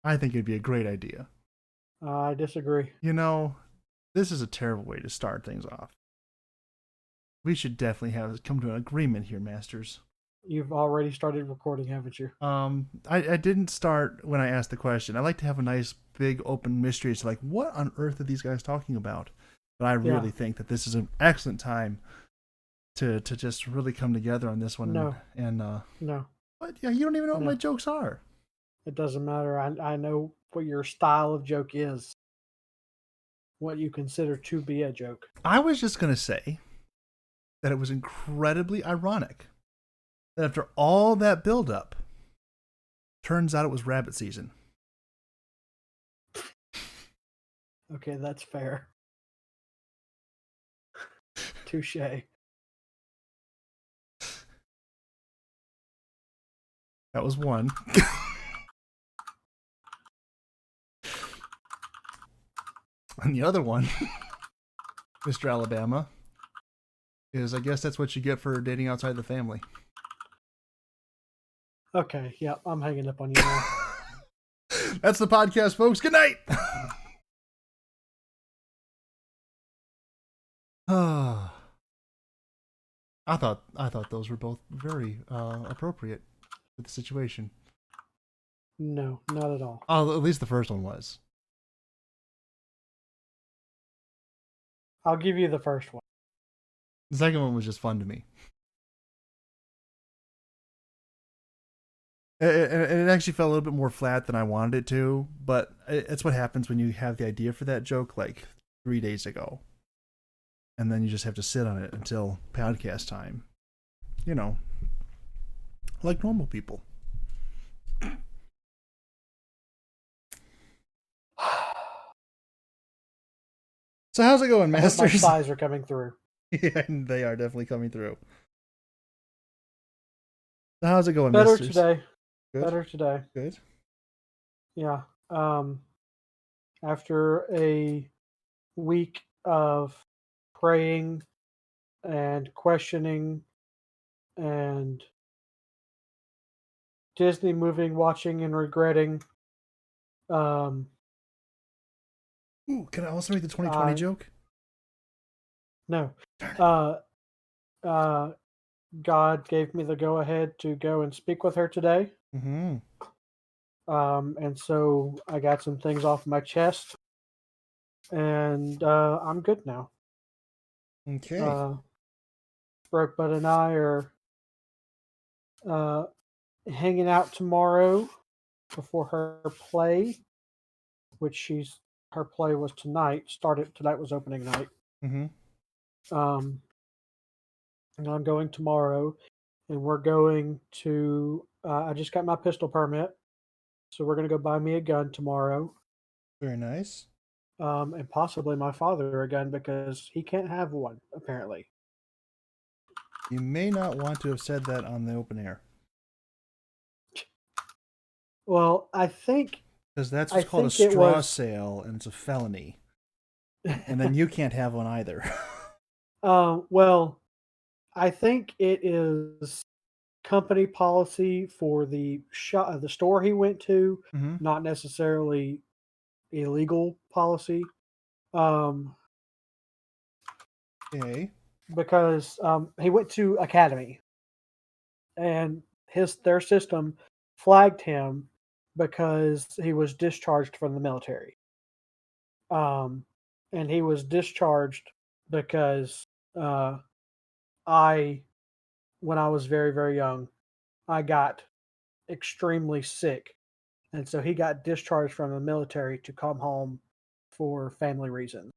I think it'd be a great idea. I disagree. This is a terrible way to start things off. We should definitely come to an agreement here, Masters. You've already started recording, haven't you? I didn't start when I asked the question. I like to have a nice big open mystery. It's like, what on earth are these guys talking about? But I really think that this is an excellent time to just really come together on this one. No. But yeah, you don't even know what my jokes are. It doesn't matter. I know what your style of joke is. What you consider to be a joke. I was just gonna say that it was incredibly ironic that after all that buildup, turns out it was rabbit season. Okay, that's fair. Touche. That was one. And the other one, Mr. Alabama, is I guess that's what you get for dating outside the family. Okay, yeah, I'm hanging up on you now. That's the podcast, folks. Good night. I thought those were both very appropriate for the situation. No, not at all. Oh, at least the first one was. I'll give you the first one. The second one was just fun to me. It actually felt a little bit more flat than I wanted it to, but it's what happens when you have the idea for that joke like 3 days ago. And then you just have to sit on it until podcast time. Like normal people. So how's it going, Masters? My sighs are coming through. Yeah, they are definitely coming through. So how's it going, Better Masters? today. Good? Better today. Good. Yeah. After a week of praying and questioning and Disney movie watching and regretting. Ooh, can I also make the 2020 joke? No. God gave me the go ahead to go and speak with her today. Mm-hmm. And so I got some things off my chest, and I'm good now. Okay. Brooke and I are hanging out tomorrow before her play, which her play was tonight. Tonight was opening night. Mm-hmm. And I'm going tomorrow, and we're going to. I just got my pistol permit, so we're going to go buy me a gun tomorrow. Very nice. And possibly my father a gun because he can't have one apparently. You may not want to have said that on the open air. Well, I think because that's what's called a straw sale, and it's a felony. And then you can't have one either. Well, I think it is company policy for the store he went to, not necessarily illegal policy. Okay. Because he went to Academy, and their system flagged him because he was discharged from the military. And he was discharged because when I was very, very young, I got extremely sick. And so he got discharged from the military to come home for family reasons.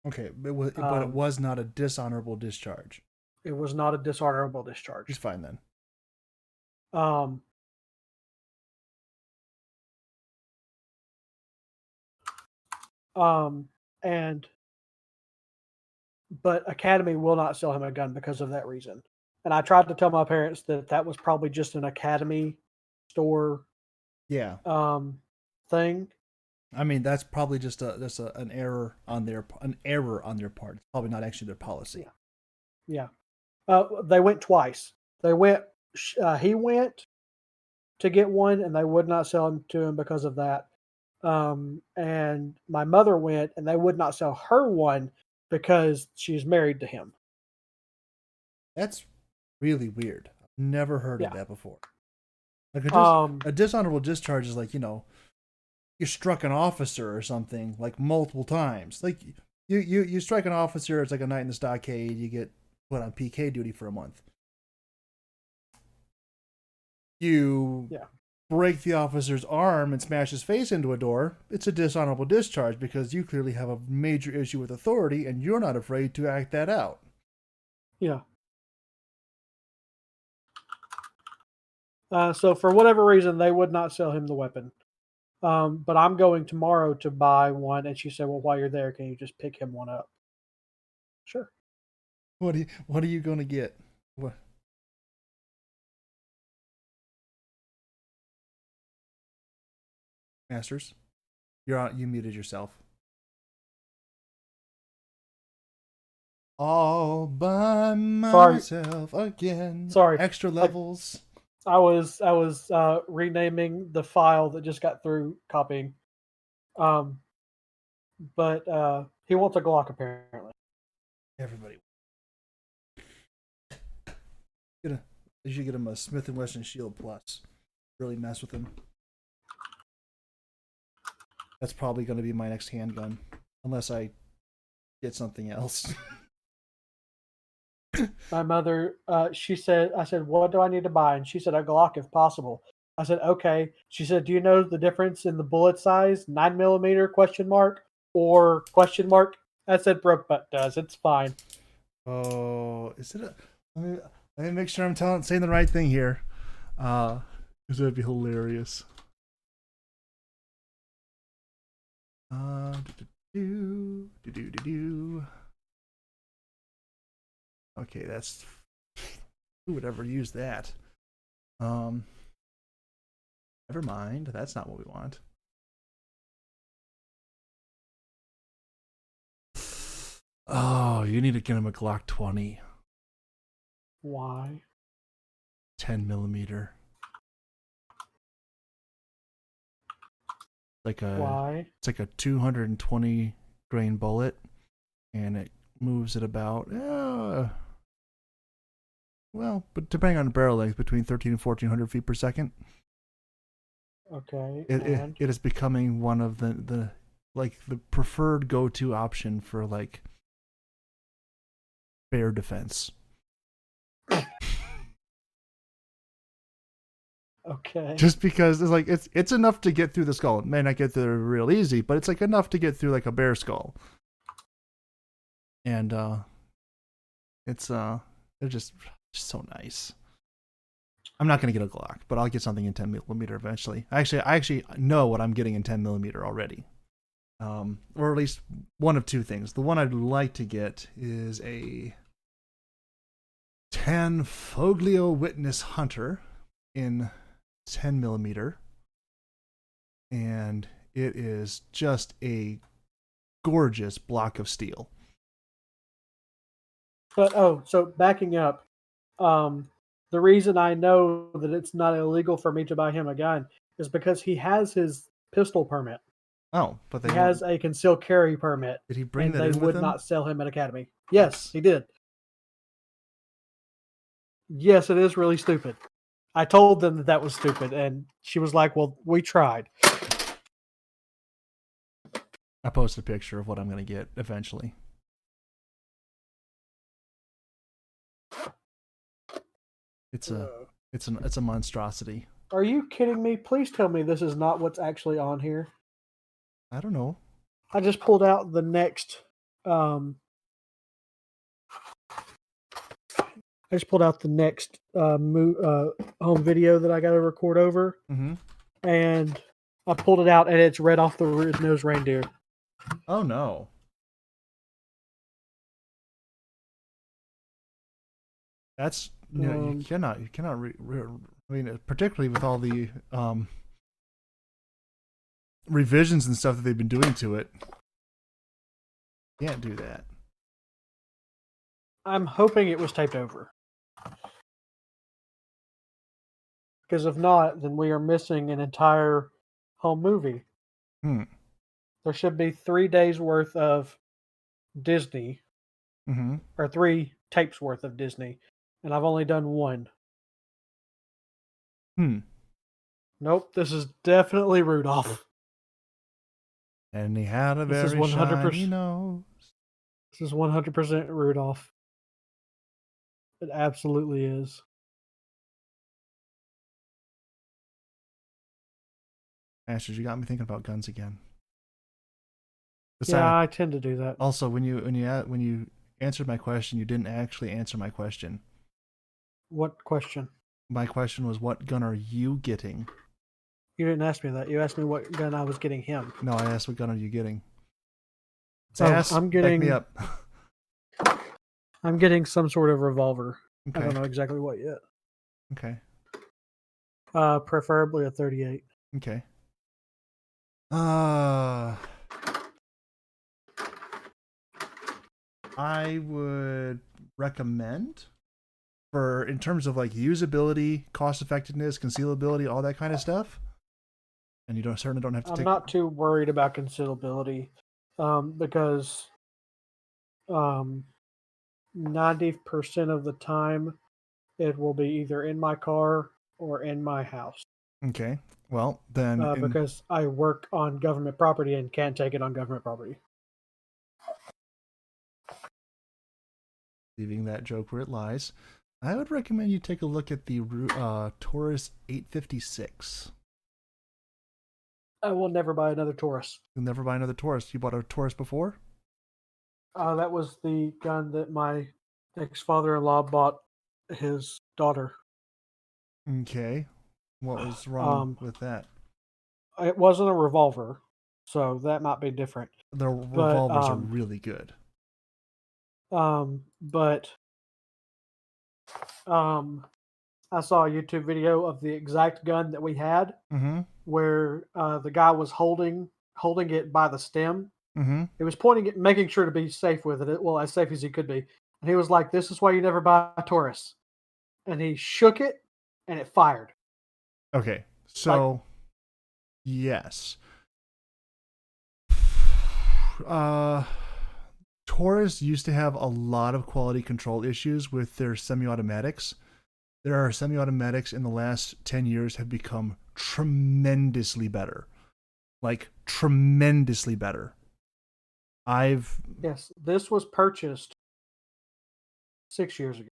Okay, but it was not a dishonorable discharge. It was not a dishonorable discharge. He's fine then. But Academy will not sell him a gun because of that reason. And I tried to tell my parents that was probably just an Academy store. Yeah. Thing. I mean, that's probably just an error on their part. It's probably not actually their policy. Yeah. They went twice. He went to get one, and they would not sell him to him because of that. And my mother went, and they would not sell her one because she's married to him. That's really weird. I've never heard of Yeah. that before. Like a dishonorable discharge is like, you struck an officer or something like multiple times. Like you strike an officer, it's like a night in the stockade. You get put on PK duty for a month. You break the officer's arm and smash his face into a door. It's a dishonorable discharge because you clearly have a major issue with authority and you're not afraid to act that out. Yeah. So for whatever reason, they would not sell him the weapon. But I'm going tomorrow to buy one, and she said, "Well, while you're there, can you just pick him one up?" Sure. What are you going to get? What? Masters, you're out. You muted yourself. All by myself again. Sorry. Extra levels. I was renaming the file that just got through copying. But he wants a Glock apparently. Everybody. You should get him a Smith & Wesson Shield Plus. Really mess with him. That's probably going to be my next handgun. Unless I get something else. My mother, she said, I said, "What do I need to buy?" And she said, "A Glock if possible." I said, "Okay." She said, "Do you know the difference in the bullet size? 9mm question mark or question mark?" I said, "Brokebutt does. It's fine." Oh, is it a... Let me make sure I'm saying the right thing here. Because that'd be hilarious. Okay, that's... Who would ever use that? Never mind. That's not what we want. Oh, you need to get him a Glock 20. Why? 10mm. Why? It's like a 220 grain bullet, and it moves at about but depending on barrel length, between 13 and 1400 feet per second. Okay. It is becoming one of the preferred go-to option for like bear defense. Okay. Just because it's enough to get through the skull. It may not get through real easy, but it's like enough to get through like a bear skull. And they're just so nice. I'm not gonna get a Glock, but I'll get something in 10mm eventually. I actually know what I'm getting in 10mm already. Or at least one of two things. The one I'd like to get is a 10 Foglio Witness Hunter in 10mm, and it is just a gorgeous block of steel. But so backing up, the reason I know that it's not illegal for me to buy him a gun is because he has his pistol permit. Oh, but he has a concealed carry permit. Did he bring that in with him? They would not sell him at Academy. Yes, he did. Yes, it is really stupid. I told them that was stupid, and she was like, "Well, we tried." I posted a picture of what I'm going to get eventually. It's a monstrosity. Are you kidding me? Please tell me this is not what's actually on here. I don't know. I just pulled out the next home video that I got to record over. Mm-hmm. And I pulled it out, and it's Red Off the Red-Nosed Reindeer. Oh no! That's you cannot. I mean, particularly with all the revisions and stuff that they've been doing to it, can't do that. I'm hoping it was taped over. Because if not, then we are missing an entire home movie. Hmm. There should be 3 days worth of Disney, Mm-hmm. or 3 tapes worth of Disney, and I've only done 1. Hmm. Nope, this is definitely Rudolph. And he had a This is very shiny 100%. nose. This is 100% Rudolph. It absolutely is. Ashes, you got me thinking about guns again. Yeah, Besides, I tend to do that. also when you answered my question, you didn't actually answer my question. What question? My question was, what gun are you getting? You didn't ask me that. You asked me what gun I was getting him. No, I asked, what gun are you getting? Oh, Sass, back me up. I'm getting some sort of revolver. I Okay. don't know exactly what yet. Okay. Preferably a 38. Okay. I would recommend, for in terms of like usability, cost effectiveness, concealability, all that kind of stuff. And you certainly don't have to I'm not too worried about concealability, because 90% of the time it will be either in my car or in my house. Okay. Well, then Because I work on government property and can't take it on government property. leaving that joke where it lies, I would recommend you take a look at the Taurus 856. I will never buy another Taurus. You'll never buy another Taurus. You bought a Taurus before? That was the gun that my ex-father-in-law bought his daughter. Okay. What was wrong with that? It wasn't a revolver, so that might be different. The revolvers are really good. I saw a YouTube video of the exact gun that we had, Mm-hmm. where the guy was holding it by the stem. Mm-hmm. He was pointing it, making sure to be safe with it, well, as safe as he could be. And he was like, "This is why you never buy a Taurus." And he shook it, and it fired. Okay. So, yes. Taurus used to have a lot of quality control issues with their semi-automatics. There are semi-automatics in the last 10 years have become tremendously better. Like, tremendously better. Yes, this was purchased 6 years ago.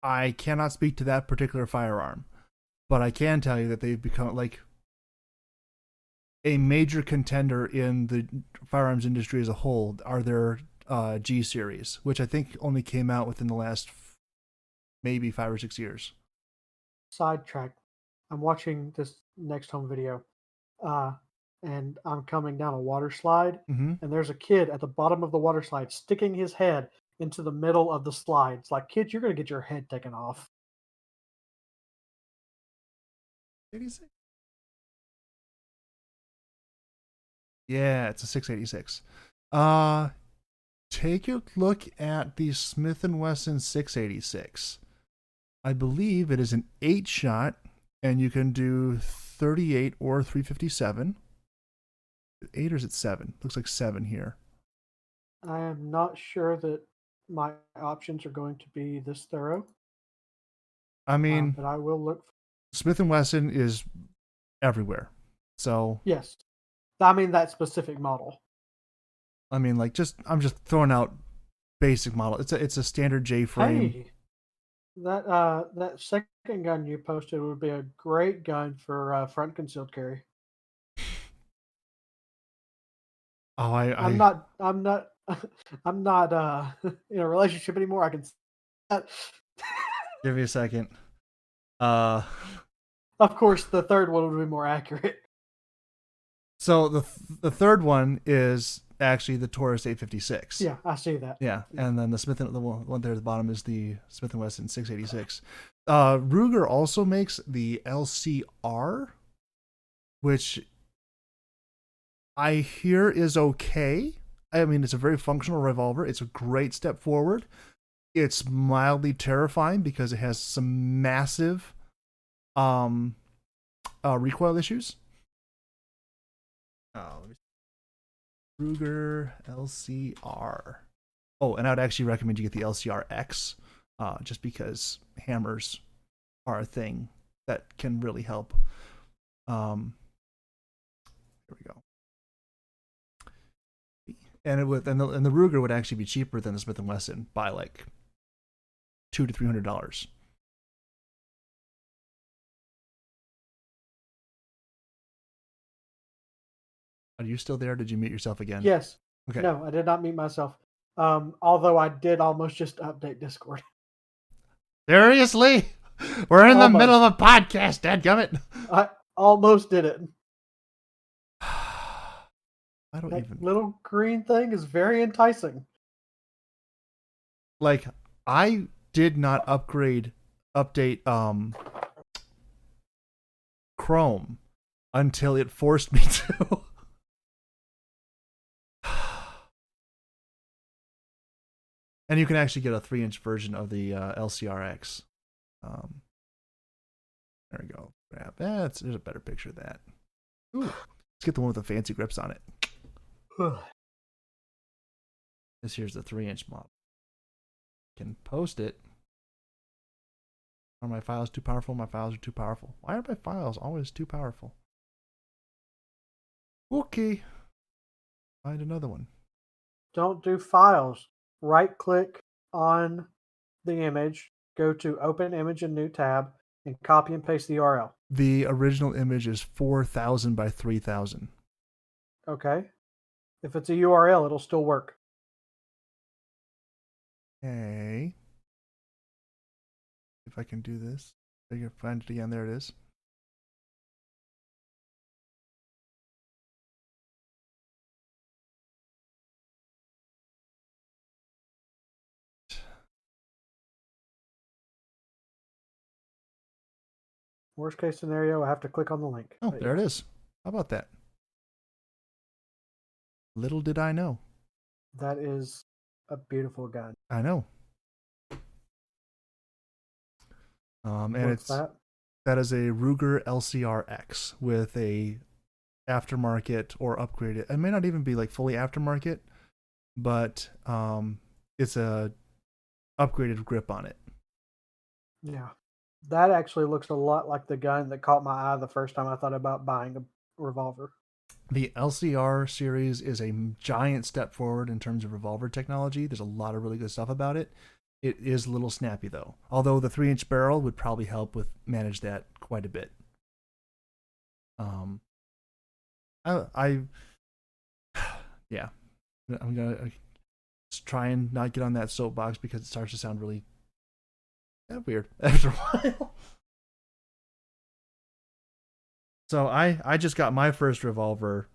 I cannot speak to that particular firearm, but I can tell you that they've become like a major contender in the firearms industry as a whole are their G series, which I think only came out within the last maybe 5 or 6 years. Sidetrack. I'm watching this next home video, and I'm coming down a water slide, Mm-hmm. and there's a kid at the bottom of the water slide sticking his head into the middle of the slide. It's like, kid, you're going to get your head taken off. 86? Yeah, it's a 686. Take a look at the Smith & Wesson 686. I believe it is an 8-shot, and you can do 38 or 357. 8 or is it 7? Looks like 7 here. I am not sure that my options are going to be this thorough. I mean, but I will look. Smith & Wesson is everywhere. So, Yes. I mean that specific model. I mean, like, I'm just throwing out basic model. It's a standard J frame. Hey, that second gun you posted would be a great gun for front concealed carry. Oh, I'm not I'm not in a relationship anymore. I can give me a second. Of course, the third one would be more accurate. So the third one is actually the Taurus 856. Yeah, I see that. Yeah, and then the one there at the bottom is the Smith & Wesson 686. Ruger also makes the LCR, which I hear is okay. I mean, it's a very functional revolver. It's a great step forward. It's mildly terrifying because it has some massive recoil issues. Let me see. Ruger LCR. Oh, and I would actually recommend you get the LCR X, just because hammers are a thing that can really help. Here we go. And the Ruger would actually be cheaper than the Smith & Wesson by like $200 to $300. Are you still there? Did you mute yourself again? Yes. Okay. No, I did not mute myself. Although I did almost just update Discord. Seriously? We're in the middle of a podcast, dadgummit. I almost did it. I don't that even. Little green thing is very enticing. Like, I did not update Chrome until it forced me to. And you can actually get a 3-inch version of the LCRX. There we go. Grab that. There's a better picture of that. Ooh, let's get the one with the fancy grips on it. This here's the 3-inch model. Can post it. Are my files too powerful? My files are too powerful. Why are my files always too powerful? Okay. Find another one. Don't do files. Right click on the image, go to open image in new tab, and copy and paste the URL. The original image is 4,000 by 3,000. Okay. If it's a URL, it'll still work. Okay. If I can do this. I can find it again. There it is. Worst case scenario, I have to click on the link. Oh, there it is. How about that? Little did I know. That is a beautiful gun. I know. And What's that? That is a Ruger LCR-X with a aftermarket or upgraded. It may not even be like fully aftermarket, but it's a upgraded grip on it. Yeah. That actually looks a lot like the gun that caught my eye the first time I thought about buying a revolver. The LCR series is a giant step forward in terms of revolver technology. There's a lot of really good stuff about it. It is a little snappy though. Although the 3-inch barrel would probably help with manage that quite a bit. Yeah. I'm gonna try and not get on that soapbox because it starts to sound really weird after a while. So I just got my first revolver,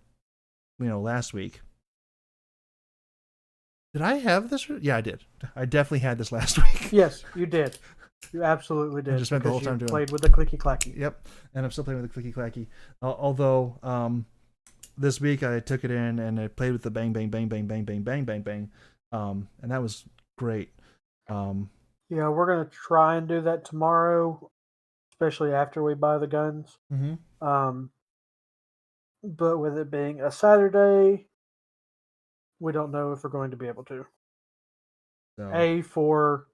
last week. Did I have this? Yeah, I did. I definitely had this last week. Yes, you did. You absolutely did. I just spent the whole time doing. Played with the clicky clacky. Yep, and I'm still playing with the clicky clacky. Although this week I took it in and I played with the bang bang bang bang bang bang bang bang bang, and that was great. Yeah, we're gonna try and do that tomorrow, especially after we buy the guns. Mm-hmm. But with it being a Saturday, we don't know if we're going to be able to. So. A, for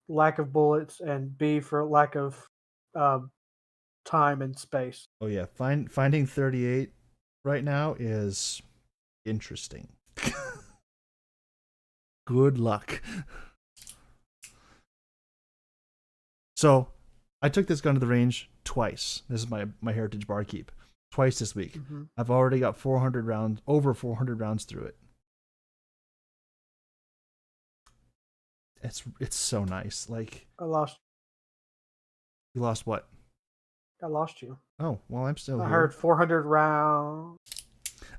lack of bullets, and B, for lack of time and space. Oh yeah, finding 38 right now is interesting. Good luck. So, I took this gun to the range twice. This is my Heritage Barkeep. Twice this week. Mm-hmm. I've already got over 400 rounds through it. It's so nice. Like, I lost. You lost what? I lost you. Oh, well, I'm still here. I heard 400 rounds.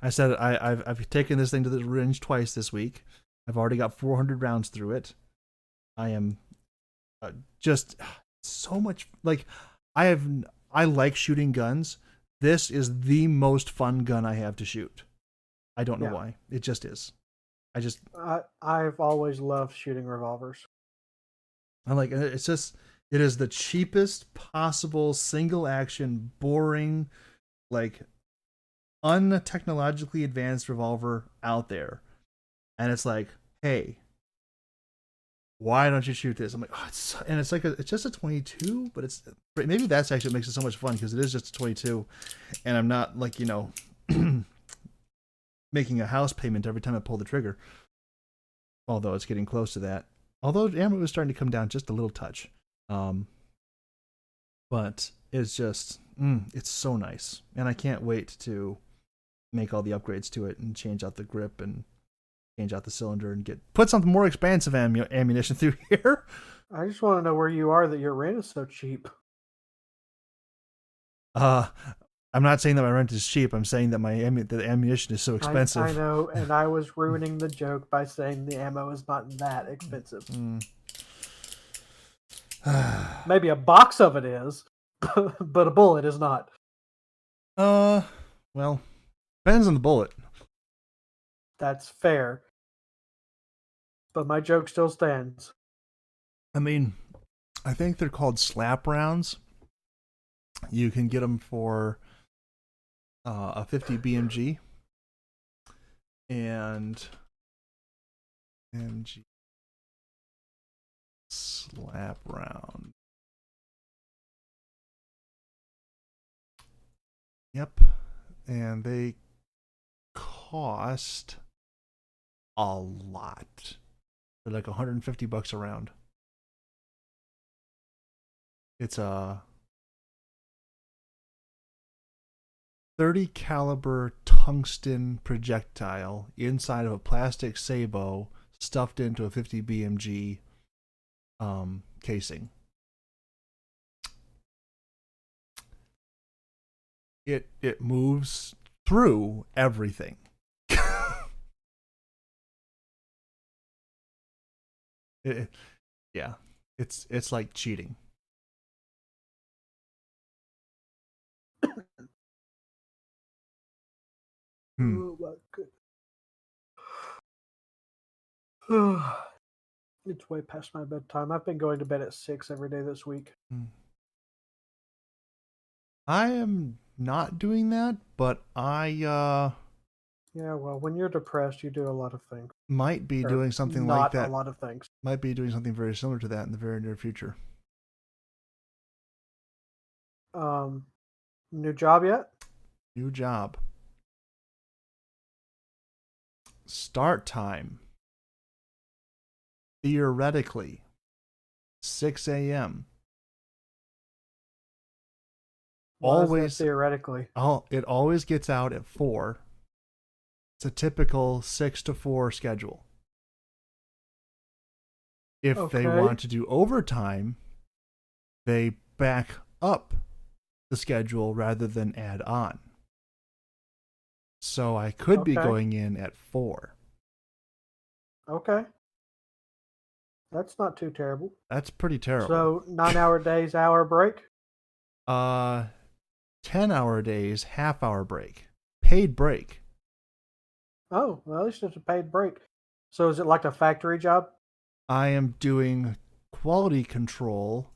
I said I've taken this thing to the range twice this week. I've already got 400 rounds through it. I am just so much like I like shooting guns. This is the most fun gun I have to shoot. I don't know why. It just is. I've always loved shooting revolvers. I like it is the cheapest possible single action boring like untechnologically advanced revolver out there, and it's like, hey, why don't you shoot this? I'm like, oh, it's like it's just a 22, but it's maybe that's actually what makes it so much fun because it is just a 22, and I'm not like making a house payment every time I pull the trigger. Although it's getting close to that. Although ammo is starting to come down just a little touch, but it's just it's so nice, and I can't wait to make all the upgrades to it and change out the grip and change out the cylinder and put something more expansive ammunition through here. I just want to know where you are that your rent is so cheap. I'm not saying that my rent is cheap. I'm saying that the ammunition is so expensive. I know, and I was ruining the joke by saying the ammo is not that expensive. Maybe a box of it is, but a bullet is not. Well, depends on the bullet. That's fair. But my joke still stands. I mean, I think they're called slap rounds. You can get them for a 50 BMG and MG slap round. Yep. And they cost a lot. They're like $150 a round. It's a 30 caliber tungsten projectile inside of a plastic sabot stuffed into a 50 BMG casing. It moves through everything. Yeah, it's like cheating. Oh my goodness. It's way past my bedtime. I've been going to bed at 6 every day this week. I am not doing that, but yeah, well, when you're depressed, you do a lot of things. Might be doing something like that. Not a lot of things. Might be doing something very similar to that in the very near future. New job yet? New job. Start time. Theoretically, 6 a.m. Always theoretically. It always gets out at 4. It's a typical 6 to 4 schedule. If they want to do overtime, they back up the schedule rather than add on. So I could be going in at 4. Okay. That's not too terrible. That's pretty terrible. So 9-hour days, hour break? 10-hour days, half-hour break. Paid break. Oh, well, at least it's a paid break. So is it like a factory job? I am doing quality control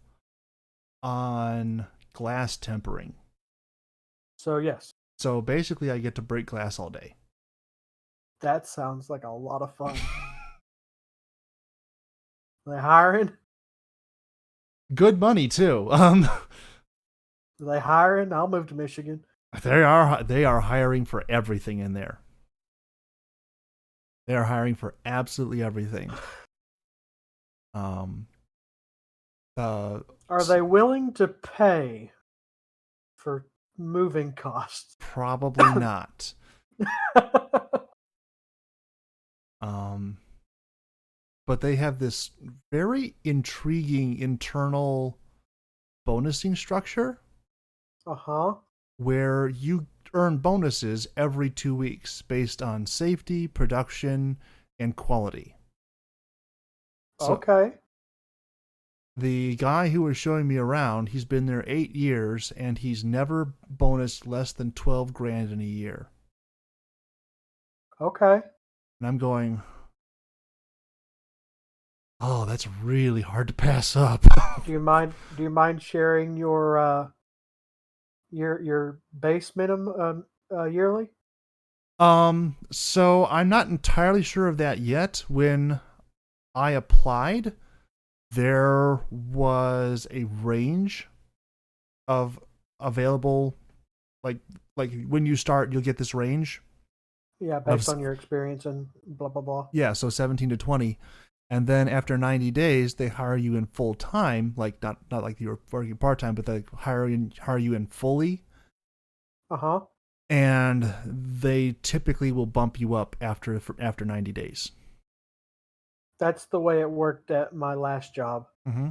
on glass tempering. So, yes. So basically, I get to break glass all day. That sounds like a lot of fun. Are they hiring? Good money, too. Are they hiring? I'll move to Michigan. They are hiring for everything in there. They are hiring for absolutely everything. Are they willing to pay for moving costs? Probably not. But they have this very intriguing internal bonusing structure. Where you earn bonuses every 2 weeks based on safety, production, and quality. So the guy who was showing me around, he's been there 8 years, and he's never bonused less than $12,000 in a year. Okay. And I'm going, oh, that's really hard to pass up. Do you mind sharing your Your base minimum yearly? So I'm not entirely sure of that yet. When I applied, there was a range of available, like when you start, you'll get this range Yeah, of based on your experience and blah blah blah. yeah, so 17 to 20. And then after 90 days, they hire you in full time, like not like you were working part time, but they hire you in fully, Uh-huh. and they typically will bump you up after 90 days. That's the way it worked at my last job. Mm-hmm.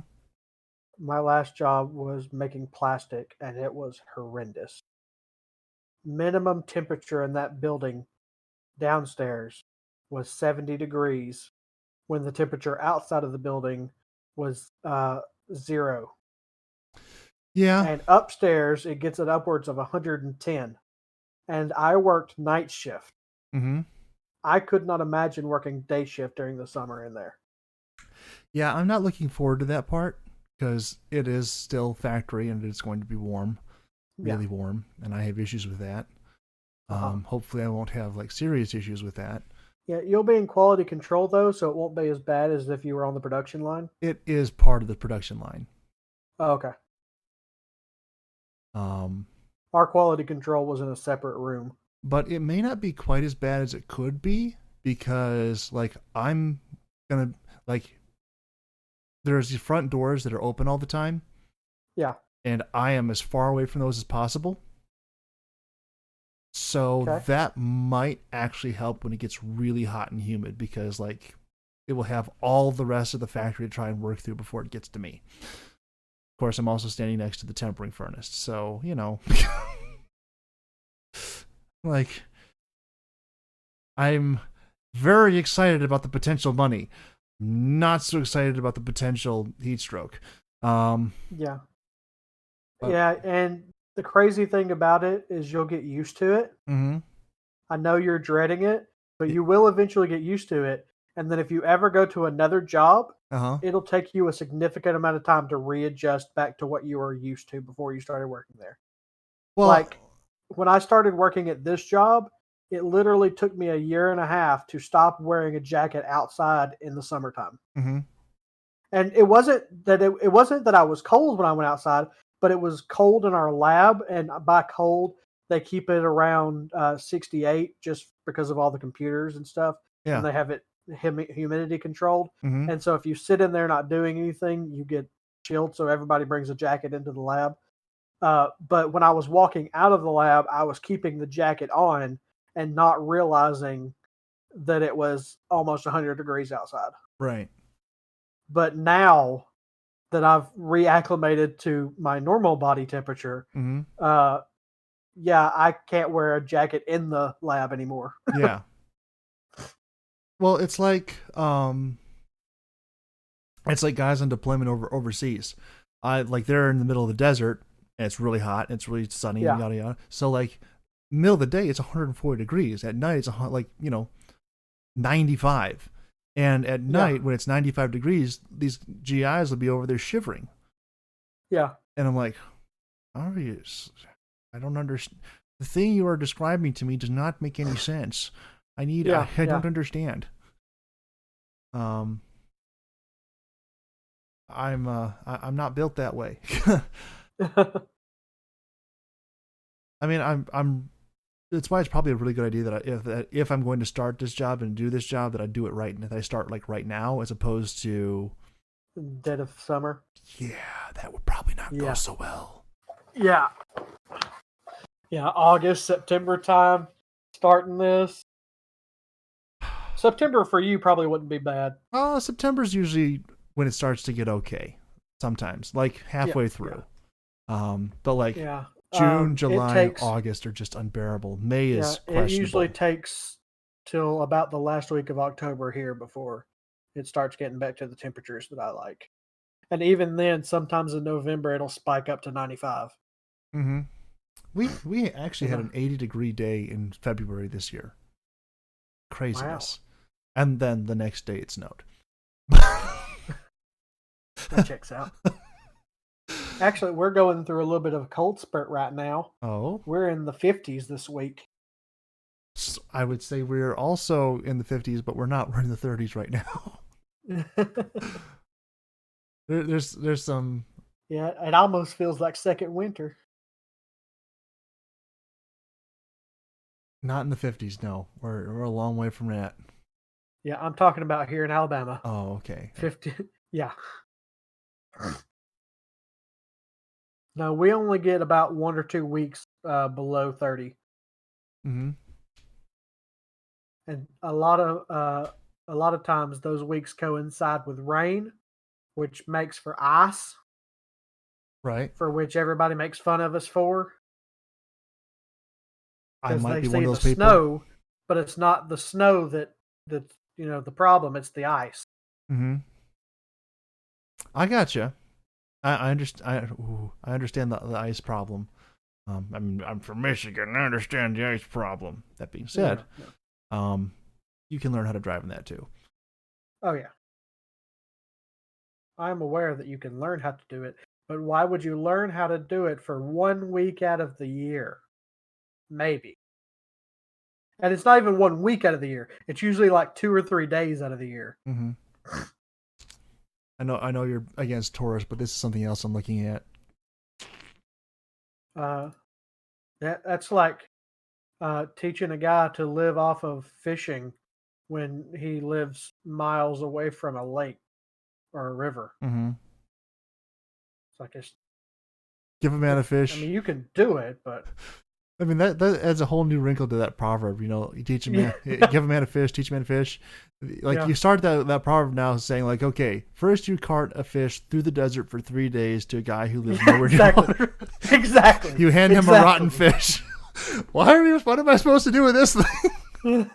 My last job was making plastic, and it was horrendous. Minimum temperature in that building downstairs was 70 degrees when the temperature outside of the building was 0. Yeah. And upstairs, it gets it upwards of 110. And I worked night shift. Mm-hmm. I could not imagine working day shift during the summer in there. Yeah, I'm not looking forward to that part because it is still factory and it's going to be warm, really warm, and I have issues with that. Hopefully, I won't have like serious issues with that. Yeah, you'll be in quality control though, so it won't be as bad as if you were on the production line. It is part of the production line. Oh, okay. Our quality control was in a separate room. But it may not be quite as bad as it could be because like I'm gonna like there's the front doors that are open all the time. Yeah. And I am as far away from those as possible. So that might actually help when it gets really hot and humid because like it will have all the rest of the factory to try and work through before it gets to me. Of course, I'm also standing next to the tempering furnace. So, you know, like I'm very excited about the potential money. Not so excited about the potential heat stroke. Yeah. Yeah, and the crazy thing about it is you'll get used to it. Mm-hmm. I know you're dreading it, but you will eventually get used to it. And then if you ever go to another job, it'll take you a significant amount of time to readjust back to what you were used to before you started working there. Well, like when I started working at this job, it literally took me a year and a half to stop wearing a jacket outside in the summertime. Mm-hmm. And it wasn't that I was cold when I went outside, but it was cold in our lab, and by cold they keep it around 68 just because of all the computers and stuff. Yeah. And they have it humidity controlled. Mm-hmm. And so if you sit in there not doing anything, you get chilled. So everybody brings a jacket into the lab. But when I was walking out of the lab, I was keeping the jacket on and not realizing that it was almost 100 degrees outside. Right. But now that I've reacclimated to my normal body temperature, yeah, I can't wear a jacket in the lab anymore. Yeah. Well, it's like guys on deployment overseas. Like they're in the middle of the desert and it's really hot and it's really sunny and yada yada. So like middle of the day it's 140 degrees. At night it's 95. And at night when it's 95 degrees, these GIs will be over there shivering. Yeah. And I'm like, I don't understand. The thing you are describing to me does not make any sense. I don't understand. I'm not built that way. I mean, I'm. That's why it's probably a really good idea that if I'm going to start this job and do this job, that I do it right, and that I start like right now, as opposed to dead of summer. Yeah, that would probably not go so well. Yeah. Yeah, August, September time, starting this. September for you probably wouldn't be bad. September's usually when it starts to get okay. Sometimes, like halfway through. Yeah. But like June, July, August are just unbearable. May is questionable. It usually takes till about the last week of October here before it starts getting back to the temperatures that I like. And even then, sometimes in November, it'll spike up to 95. Mm-hmm. We actually had an 80-degree day in February this year. Craziness. Wow. And then the next day it snowed. That checks out. Actually, we're going through a little bit of a cold spurt right now. Oh, We're in the 50s this week. I would say we're also in the 50s, but we're not. We're in the 30s right now. There's some. Yeah, it almost feels like second winter. Not in the 50s. No, we're a long way from that. Yeah, I'm talking about here in Alabama. Oh, okay. 50. Yeah. No, we only get about 1 or 2 weeks below 30, Mm-hmm. and a lot of times those weeks coincide with rain, which makes for ice, Right. for which everybody makes fun of us for, I because might they be one say of the those people. snow, but it's not the snow that's the problem. It's the ice. Mm-hmm. I gotcha. I understand. I understand the ice problem. I mean, I'm from Michigan. I understand the ice problem. That being said, Yeah. you can learn how to drive in that too. Oh yeah, I'm aware that you can learn how to do it, but why would you learn how to do it for 1 week out of the year? Maybe. And it's not even 1 week out of the year. It's usually like 2 or 3 days out of the year. Mm-hmm. I know you're against tourists, but this is something else I'm looking at. That's like teaching a guy to live off of fishing when he lives miles away from a lake or a river. Mm-hmm. It's like Give a man a I fish. mean, you can do it, but I mean that adds a whole new wrinkle to that proverb. You know, you teach a man, give a man a fish, teach a man to fish. Like yeah, you start that proverb now saying like, okay, first you cart a fish through the desert for 3 days to a guy who lives nowhere near exactly, water. exactly. You hand him a rotten fish. What am I supposed to do with this thing?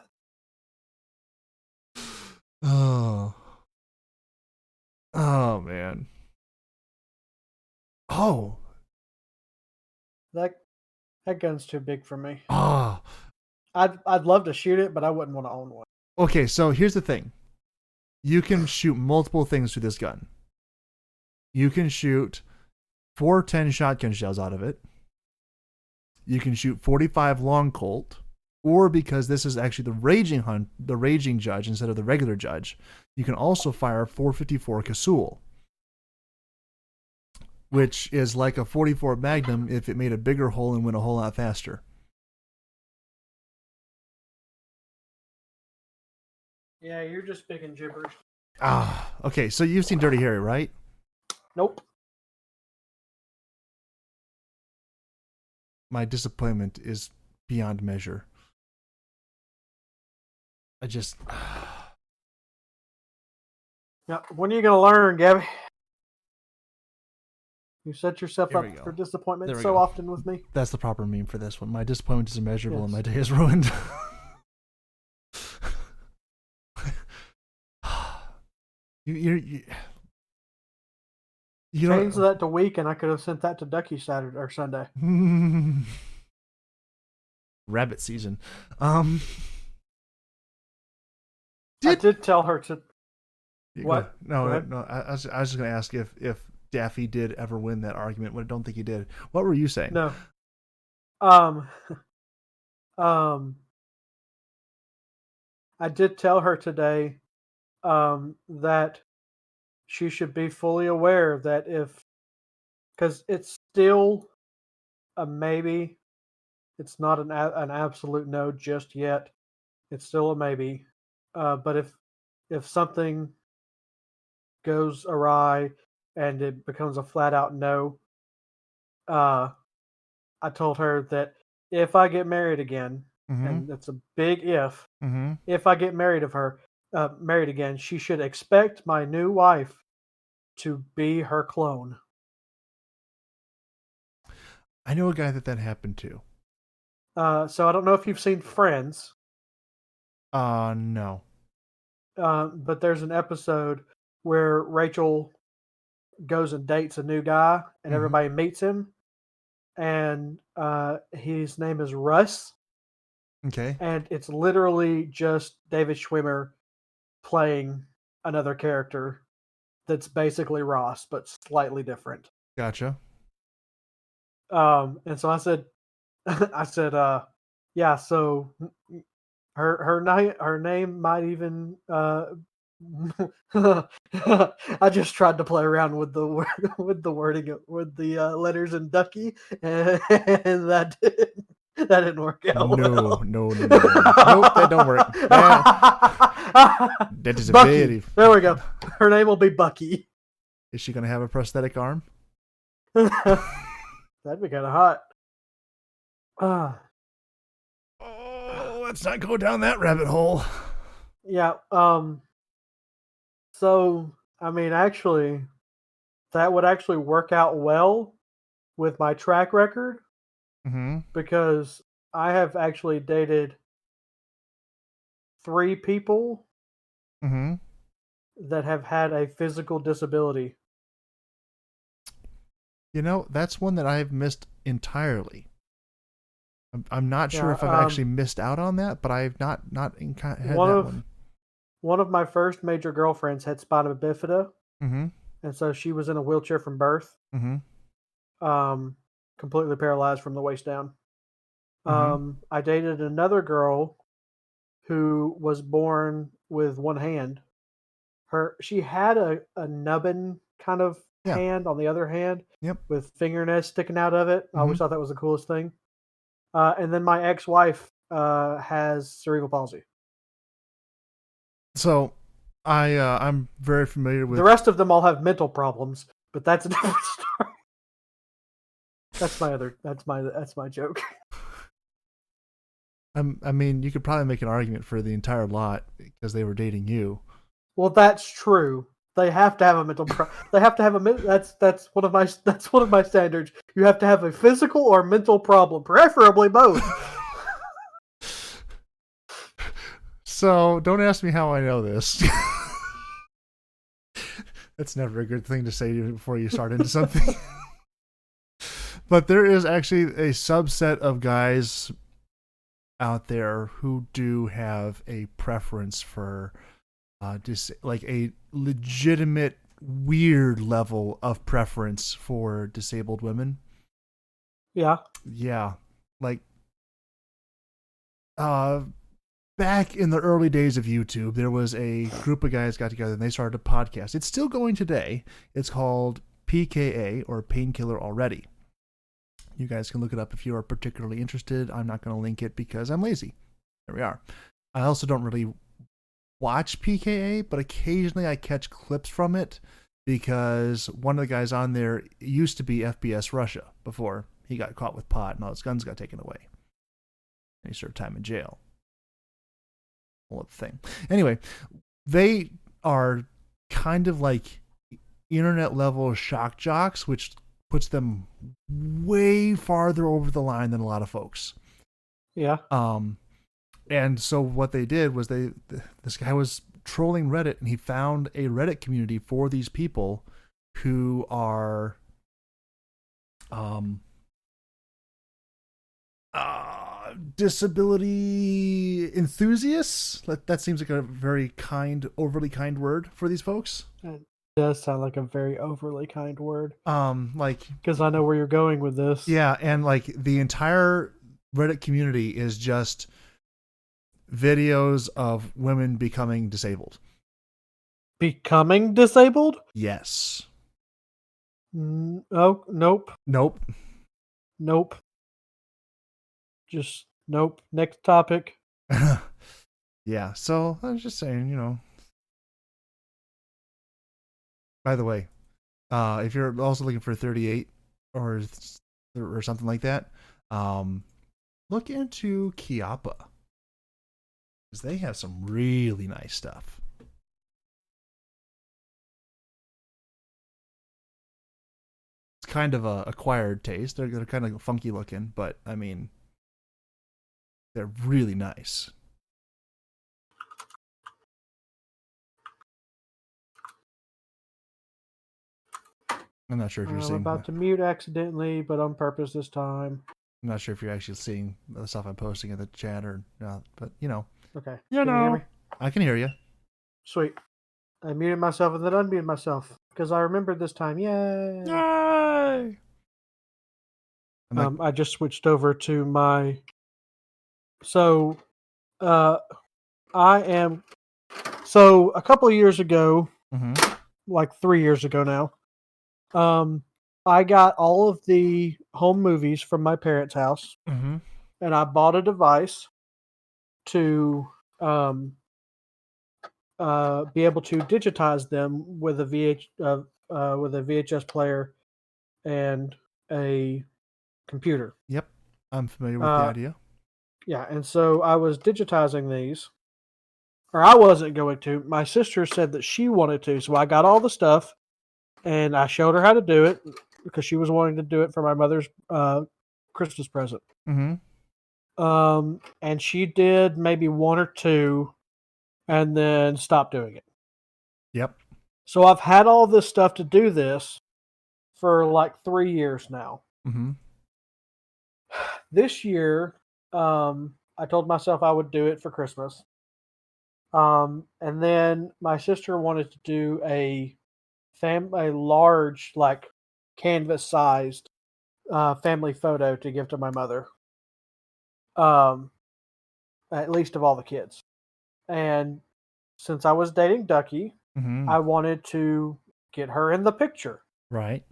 Oh man. Oh. that that gun's too big for me. Ah. I'd love to shoot it, but I wouldn't want to own one. Okay, so here's the thing. You can shoot multiple things through this gun. You can shoot 410 shotgun shells out of it. You can shoot 45 long Colt, or because this is actually the raging judge instead of the regular judge, you can also fire 454 Casull, which is like a 44 Magnum if it made a bigger hole and went a whole lot faster. Yeah, you're just speaking gibberish. Okay, so you've seen Dirty Harry, right? Nope. My disappointment is beyond measure. I just... Now, when are you going to learn, Gabby? You set yourself Here up we go. for disappointment There we so go. often with me. That's the proper meme for this one. My disappointment is immeasurable and Yes. my day is ruined. you Change don't... that to week, and I could have sent that to Ducky Saturday or Sunday. Rabbit season. I did tell her to. What? No. I was just going to ask if Daffy did ever win that argument, but I don't think he did. What were you saying? No. I did tell her today that she should be fully aware that because it's still a maybe, it's not an absolute no just yet. It's still a maybe. But if something goes awry and it becomes a flat out no, I told her that if I get married again, Mm-hmm. and that's a big if, Mm-hmm. if I get married again, she should expect my new wife to be her clone. I know a guy that happened to. So I don't know if you've seen Friends, No. but there's an episode where Rachel goes and dates a new guy, and everybody meets him, and his name is Russ. Okay. And it's literally just David Schwimmer playing another character that's basically Ross, but slightly different. Gotcha. And so I said, I said, yeah. So her name might even. I just tried to play around with the with the wording with the letters in Ducky, and that didn't work out No, well. no, no, no, no. Nope, that don't work. That is a Bucky. very. There we go. Her name will be Bucky. Is she gonna have a prosthetic arm? That'd be kind of hot. Oh, let's not go down that rabbit hole. Yeah. So I mean, actually, that would actually work out well with my track record Mm-hmm. because I have actually dated 3 people Mm-hmm. that have had a physical disability. You know, that's one that I've missed entirely. I'm not sure Yeah, if I've actually missed out on that, but I've not had one that of one. one of my first major girlfriends had spina bifida, Mm-hmm. and so she was in a wheelchair from birth, Mm-hmm. um, completely paralyzed from the waist down. Mm-hmm. I dated another girl who was born with one hand. She had a nubbin kind of Yeah. hand on the other hand Yep. with fingernails sticking out of it. I always Mm-hmm. thought that was the coolest thing. And then my ex-wife has cerebral palsy. So, I'm very familiar with. The rest of them all have mental problems, but that's a different story. That's my joke. I mean, you could probably make an argument for the entire lot because they were dating you. Well, that's true. They have to have a mental they have to have that's one of my standards. You have to have a physical or mental problem, preferably both. So, don't ask me how I know this. That's never a good thing to say before you start into something. But there is actually a subset of guys out there who do have a preference for just like a legitimate weird level of preference for disabled women. Yeah. Yeah. Like back in the early days of YouTube, there was a group of guys got together and they started a podcast. It's still going today. It's called PKA, or Painkiller Already. You guys can look it up if you are particularly interested. I'm not going to link it because I'm lazy. There we are. I also don't really watch PKA, but occasionally I catch clips from it because one of the guys on there used to be FBS Russia before he got caught with pot and all his guns got taken away. And he served time in jail. Whole thing. Anyway, they are kind of like internet level shock jocks, which puts them way farther over the line than a lot of folks. Yeah. And so what they did was this guy was trolling Reddit and he found a Reddit community for these people who are disability enthusiasts. That seems like a very overly kind word for these folks. It does sound like a very overly kind word. Like, because I know where you're going with this. Yeah, and like the entire Reddit community is just videos of women becoming disabled. Becoming disabled? Yes. Oh, nope. Nope. Just nope. Next topic. Yeah, so I was just saying, By the way, if you're also looking for 38 or something like that, look into Chiappa, because they have some really nice stuff. It's kind of a acquired taste. They're kind of funky looking, but I mean, they're really nice. I'm not sure if you're seeing. I'm about to mute accidentally, but on purpose this time. I'm not sure if you're actually seeing the stuff I'm posting in the chat or not, but Okay. Can you hear me? I can hear you. Sweet. I muted myself and then unmuted myself because I remembered this time. Yay! Yay! I just switched over to my. So, I am. So a couple of years ago, like 3 years ago now, I got all of the home movies from my parents' house, and I bought a device to be able to digitize them with a VHS player and a computer. Yep, I'm familiar with the idea. Yeah, and so I was digitizing these, or I wasn't going to. My sister said that she wanted to, so I got all the stuff, and I showed her how to do it because she was wanting to do it for my mother's Christmas present. And she did maybe one or two, and then stopped doing it. Yep. So I've had all this stuff to do this for like 3 years now. This year, I told myself I would do it for Christmas. And then my sister wanted to do a large, like canvas-sized family photo to give to my mother. At least of all the kids. And since I was dating Ducky, I wanted to get her in the picture. Right.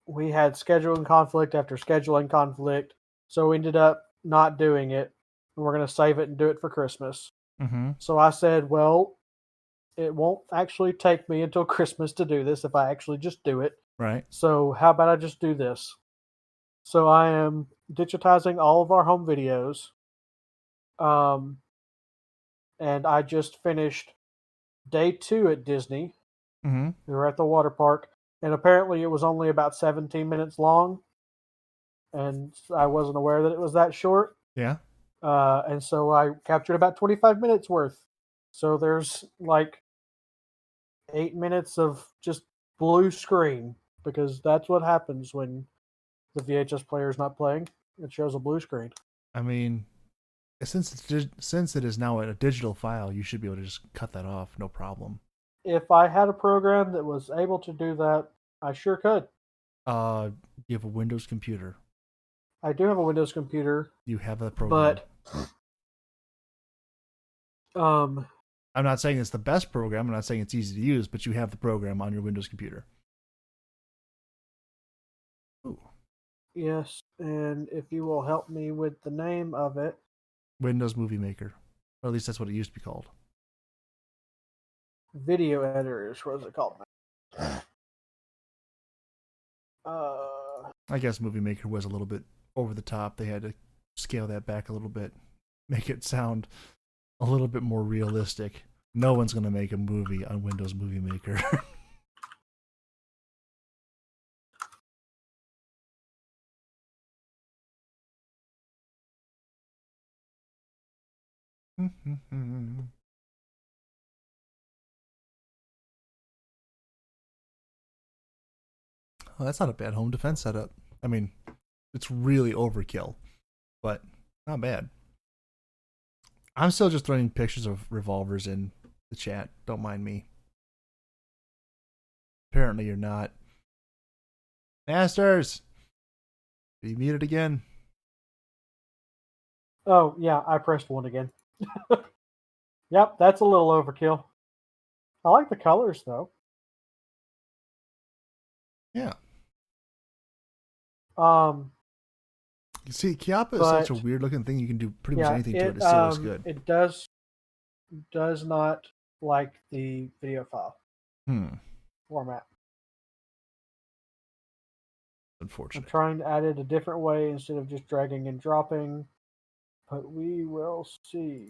We had scheduling conflict after scheduling conflict, so we ended up not doing it. And we're going to save it and do it for Christmas. So I said, well, it won't actually take me until Christmas to do this if I actually just do it. Right. So how about I just do this? So I am digitizing all of our home videos. And I just finished day 2 at Disney. We were at the water park, and apparently it was only about 17 minutes long, and I wasn't aware that it was that short. Yeah. And so I captured about 25 minutes worth. So there's like 8 minutes of just blue screen, because that's what happens when the VHS player is not playing. It shows a blue screen. I mean, since it is now a digital file, you should be able to just cut that off, no problem. If I had a program that was able to do that, I sure could. You have a Windows computer. I do have a Windows computer. You have a program. But I'm not saying it's the best program. I'm not saying it's easy to use, but you have the program on your Windows computer. Ooh. Yes, and if you will help me with the name of it. Windows Movie Maker. Or at least that's what it used to be called. Video editors, what is it called? I guess Movie Maker was a little bit over the top. They had to scale that back a little bit, make it sound a little bit more realistic. No one's going to make a movie on Windows Movie Maker. Well, that's not a bad home defense setup. I mean, it's really overkill, but not bad. I'm still just throwing pictures of revolvers in the chat. Don't mind me. Apparently you're not. Masters! Are you muted again? Oh, yeah, I pressed 1 again. Yep, that's a little overkill. I like the colors, though. Yeah. You see, Chiappa is such a weird looking thing. You can do pretty much anything to it. It still looks good. It does not like the video file format. Unfortunate. I'm trying to add it a different way instead of just dragging and dropping, but we will see.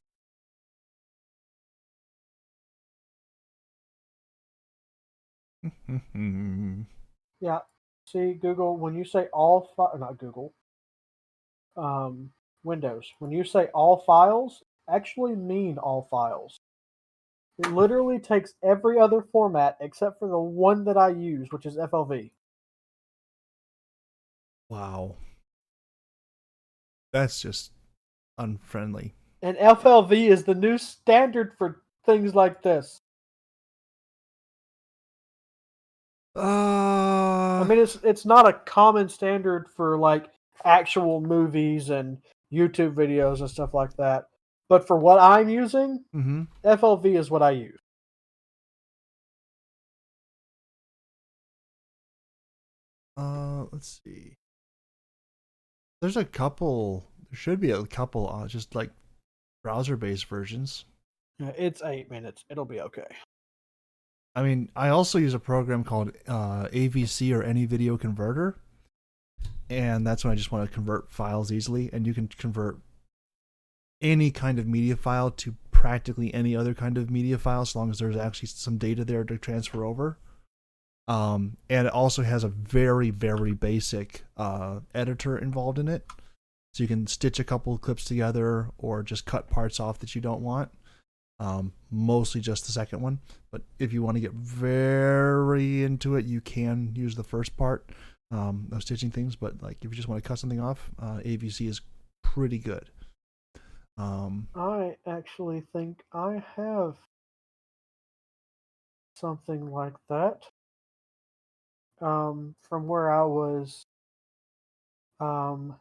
Yeah. See, Google, when you say not Google, Windows, when you say all files, actually mean all files. It literally takes every other format except for the one that I use, which is FLV. Wow. That's just unfriendly. And FLV is the new standard for things like this. I mean, it's not a common standard for like actual movies and YouTube videos and stuff like that. But for what I'm using, mm-hmm. FLV is what I use. Let's see. There's a couple. There should be a couple. Just like browser-based versions. Yeah, it's 8 minutes. It'll be okay. I mean, I also use a program called AVC or Any Video Converter, and that's when I just want to convert files easily, and you can convert any kind of media file to practically any other kind of media file, as long as there's actually some data there to transfer over. And it also has a very, very basic editor involved in it, so you can stitch a couple of clips together or just cut parts off that you don't want. Mostly just the second one, but if you want to get very into it, you can use the first part of stitching things. But like, if you just want to cut something off, AVC is pretty good. I actually think I have something like that. From where I was um,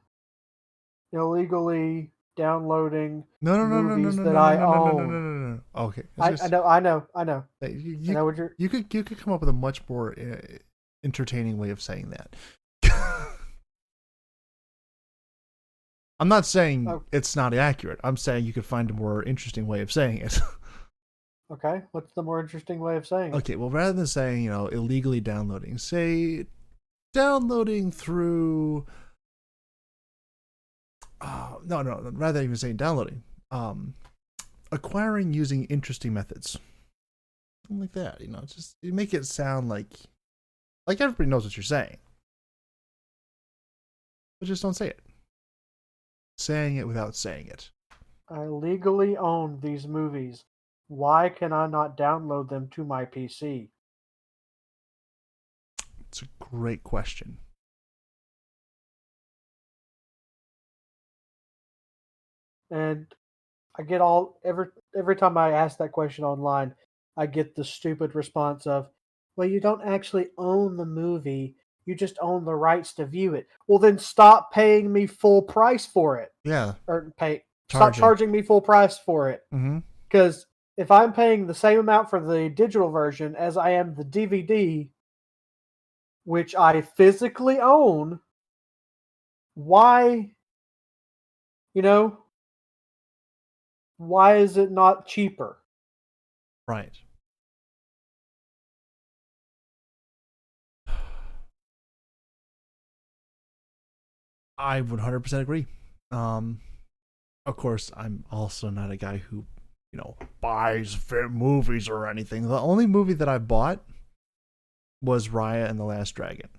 illegally downloading No, no, no, no, no, movies no, that no, no, I no, no, no, no, no, own. no, no. Okay, I know, I know, I know. I know what you're. you could come up with a much more entertaining way of saying that. I'm not saying it's not accurate. I'm saying you could find a more interesting way of saying it. Okay, what's the more interesting way of saying it? Okay, well, rather than saying, illegally downloading, say downloading through. No, rather than even saying downloading, acquiring using interesting methods, something like that. Just you make it sound like everybody knows what you're saying, but just don't say it. Saying it without saying it. I legally own these movies. Why can I not download them to my PC? It's a great question. And I get every time I ask that question online, I get the stupid response of, "Well, you don't actually own the movie. You just own the rights to view it." Well, then stop paying me full price for it. Yeah. Or stop charging me full price for it. Mm-hmm. Because if I'm paying the same amount for the digital version as I am the DVD, which I physically own, why, you know, why is it not cheaper? Right. I 100% agree. Of course, I'm also not a guy who, buys movies or anything. The only movie that I bought was Raya and the Last Dragon.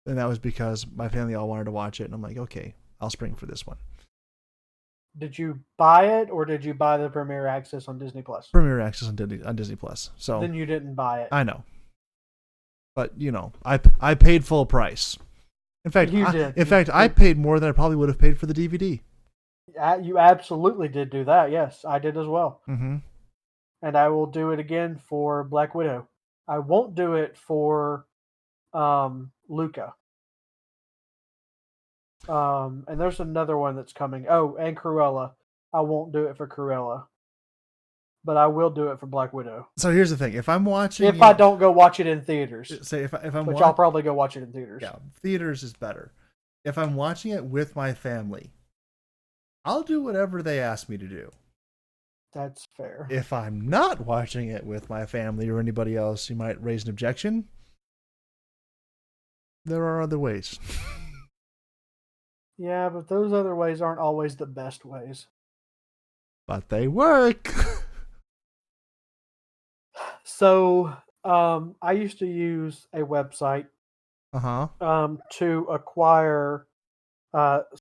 And that was because my family all wanted to watch it, and I'm like, okay, I'll spring for this one. Did you buy it, or did you buy the Premier Access on Disney Plus? Premier Access on Disney Plus. So then you didn't buy it. I know, but I paid full price. In fact, I paid more than I probably would have paid for the DVD. You absolutely did do that. Yes, I did as well. Mm-hmm. And I will do it again for Black Widow. I won't do it for Lieke. And there's another one that's coming. Oh, and Cruella. I won't do it for Cruella, but I will do it for Black Widow. So here's the thing: if I'm watching, if I don't go watch it in theaters, say if I'm, which I'll probably go watch it in theaters. Yeah, theaters is better. If I'm watching it with my family, I'll do whatever they ask me to do. That's fair. If I'm not watching it with my family or anybody else who might raise an objection, there are other ways. Yeah, but those other ways aren't always the best ways. But they work. So, I used to use a website to acquire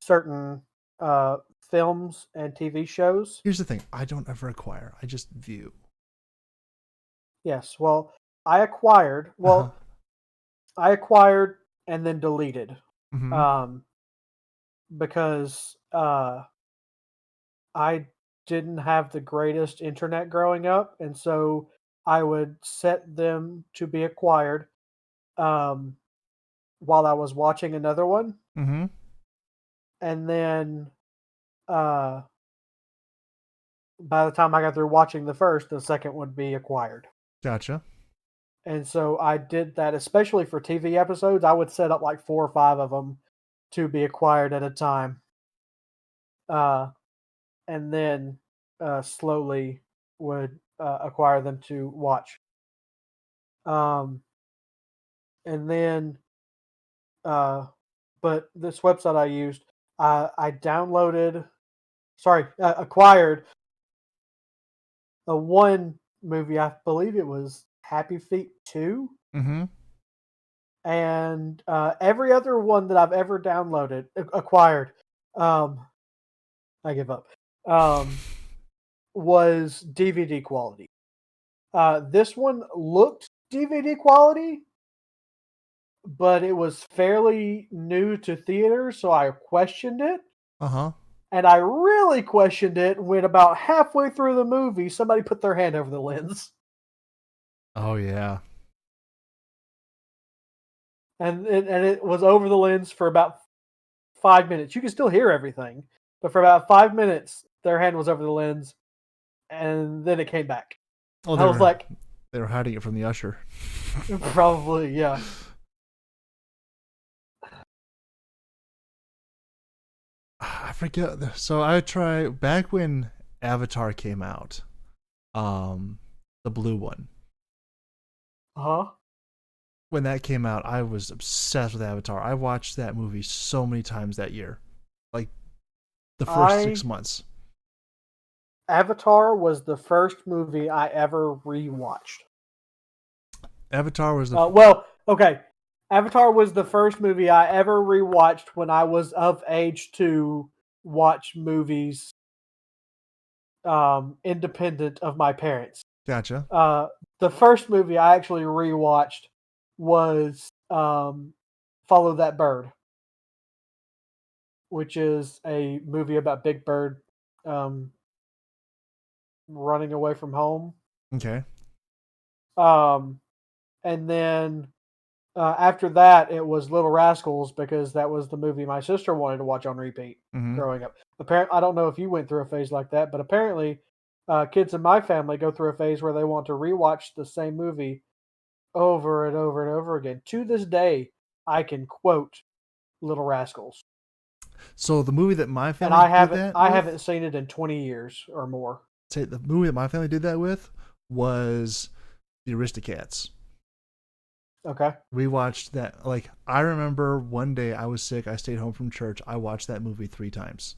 certain films and TV shows. Here's the thing: I don't ever acquire; I just view. Yes, well, I acquired. Well, I acquired and then deleted, because I didn't have the greatest internet growing up, and so I would set them to be acquired, um, while I was watching another one, Mm-hmm. and then uh, by the time I got through watching the first, the second would be acquired. Gotcha. And so I did that, especially for TV episodes. I would set up like 4 or 5 of them to be acquired at a time, uh, and then slowly would acquire them to watch. Um, and then, uh, but this website I used, I acquired a one movie. I believe it was Happy Feet 2. Mm-hmm. And every other one that I've ever acquired, um, I give up, was DVD quality. This one looked DVD quality, but it was fairly new to theaters, so I questioned it. Uh-huh. And I really questioned it when about halfway through the movie, somebody put their hand over the lens. Oh yeah. And it was over the lens for about 5 minutes. You can still hear everything, but for about 5 minutes, their hand was over the lens, and then it came back. Oh, I was like, they were hiding it from the usher. probably, yeah. I forget. So I try back when Avatar came out, the blue one. Huh? When that came out, I was obsessed with Avatar. I watched that movie so many times that year, like the first 6 months. Avatar was the first movie I ever rewatched. Avatar was the okay. Avatar was the first movie I ever rewatched when I was of age to watch movies independent of my parents. Gotcha. The first movie I actually rewatched was Follow That Bird, which is a movie about Big Bird um, running away from home. Okay. And then after that, it was Little Rascals because that was the movie my sister wanted to watch on repeat growing up. I don't know if you went through a phase like that, but apparently, kids in my family go through a phase where they want to rewatch the same movie over and over and over again. To this day, I can quote Little Rascals. So the movie that my family And I with, haven't seen it in 20 years or more. say the movie that my family did that with was the Aristocats. Okay. We watched that. Like, I remember one day I was sick. I stayed home from church. I watched that movie 3 times.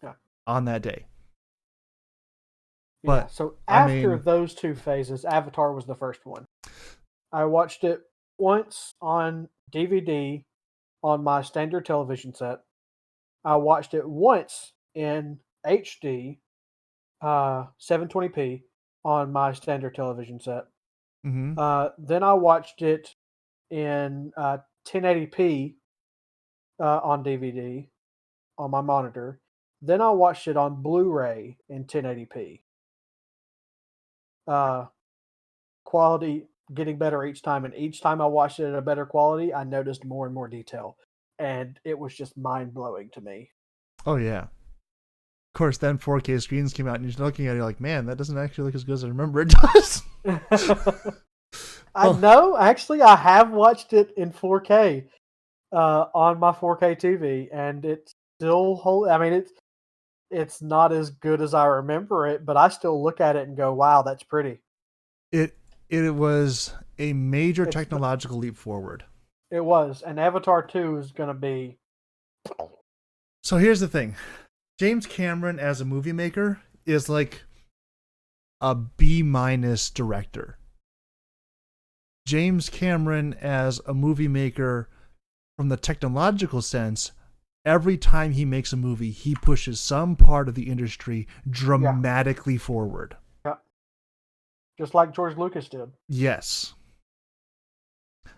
Yeah. On that day. Yeah. But So after those 2 phases, Avatar was the first one. I watched it once on DVD on my standard television set. I watched it once in HD, 720p on my standard television set. Mm-hmm. Then I watched it in 1080p on DVD on my monitor. Then I watched it on Blu-ray in 1080p. Quality getting better each time, and each time I watched it at a better quality, I noticed more and more detail, and it was just mind-blowing to me. Oh yeah. Of course, then 4K screens came out, and you're looking at it, you're like, man, that doesn't actually look as good as I remember it does. I know. Actually, I have watched it in 4K on my 4K TV, and it's still hold. I mean, it's not as good as I remember it, but I still look at it and go, "Wow, that's pretty." It was a major It's technological leap forward. It was, and Avatar 2 is going to be. So here's the thing. James Cameron as a movie maker is like a B- director. James Cameron as a movie maker from the technological sense, every time he makes a movie, he pushes some part of the industry dramatically forward. Yeah. Just like George Lucas did. Yes.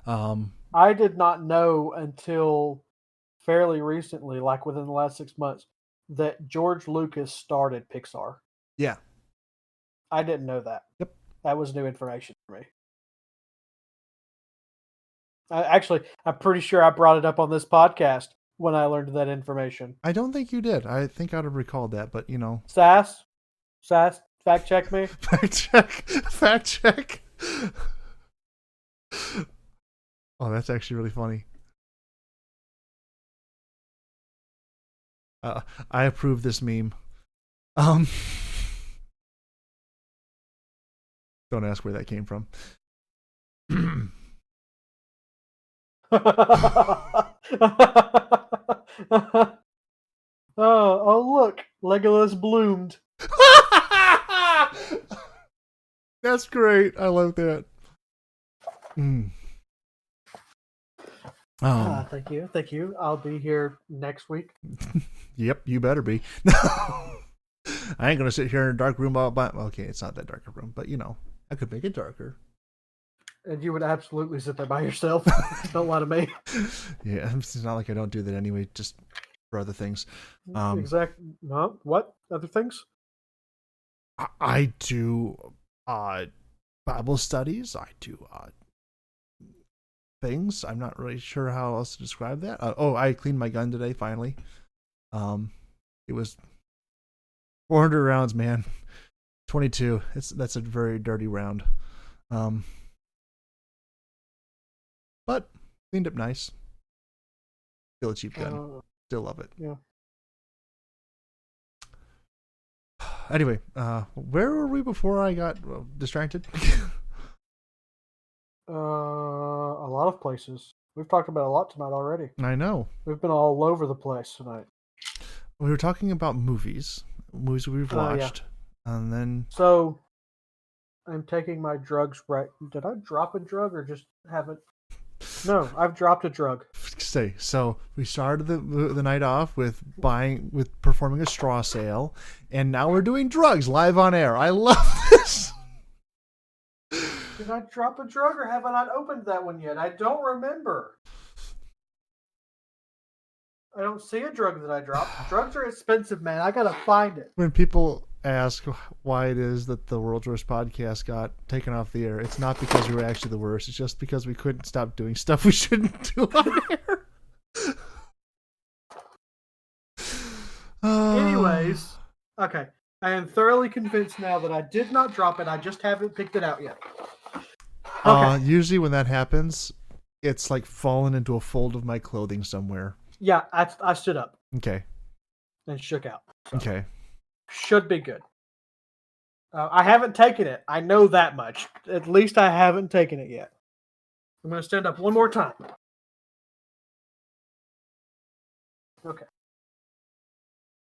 I did not know until fairly recently, like within the last 6 months, that George Lucas started Pixar. Yeah. I didn't know that. Yep. That was new information for me. I'm pretty sure I brought it up on this podcast when I learned that information. I don't think you did. I think I'd have recalled that, but Sass, fact check me. Fact check. Oh, that's actually really funny. I approve this meme. Don't ask where that came from. Oh, look, Legolas bloomed. That's great. I love that. Thank you. I'll be here next week. Yep, you better be. I ain't gonna sit here in a dark room all by. Okay, it's not that dark a room, but I could make it darker. And you would absolutely sit there by yourself. Don't lie to me. Yeah, it's not like I don't do that anyway, just for other things. Exactly. No, what other things? I do Bible studies. I do things. I'm not really sure how else to describe that. I cleaned my gun today finally. It was 400 rounds, man. 22. That's a very dirty round. But cleaned up nice. Still a cheap gun. Still love it. Yeah. Anyway, where were we before I got distracted? A lot of places. We've talked about a lot tonight already. I know. We've been all over the place tonight. We were talking about movies we've watched, and then. So, I'm taking my drugs right. Did I drop a drug or just haven't? No, I've dropped a drug. So we started the night off with performing a straw sale, and now we're doing drugs live on air. I love this. Did I drop a drug or have I not opened that one yet? I don't remember. I don't see a drug that I dropped. Drugs are expensive, man. I gotta find it. When people ask why it is that the World's Worst Podcast got taken off the air, it's not because we were actually the worst. It's just because we couldn't stop doing stuff we shouldn't do on air. Anyways, okay. I am thoroughly convinced now that I did not drop it. I just haven't picked it out yet. Okay. Usually when that happens, it's like fallen into a fold of my clothing somewhere. Yeah, I stood up. Okay. And shook out. So. Okay. Should be good. I haven't taken it. I know that much. At least I haven't taken it yet. I'm going to stand up one more time. Okay.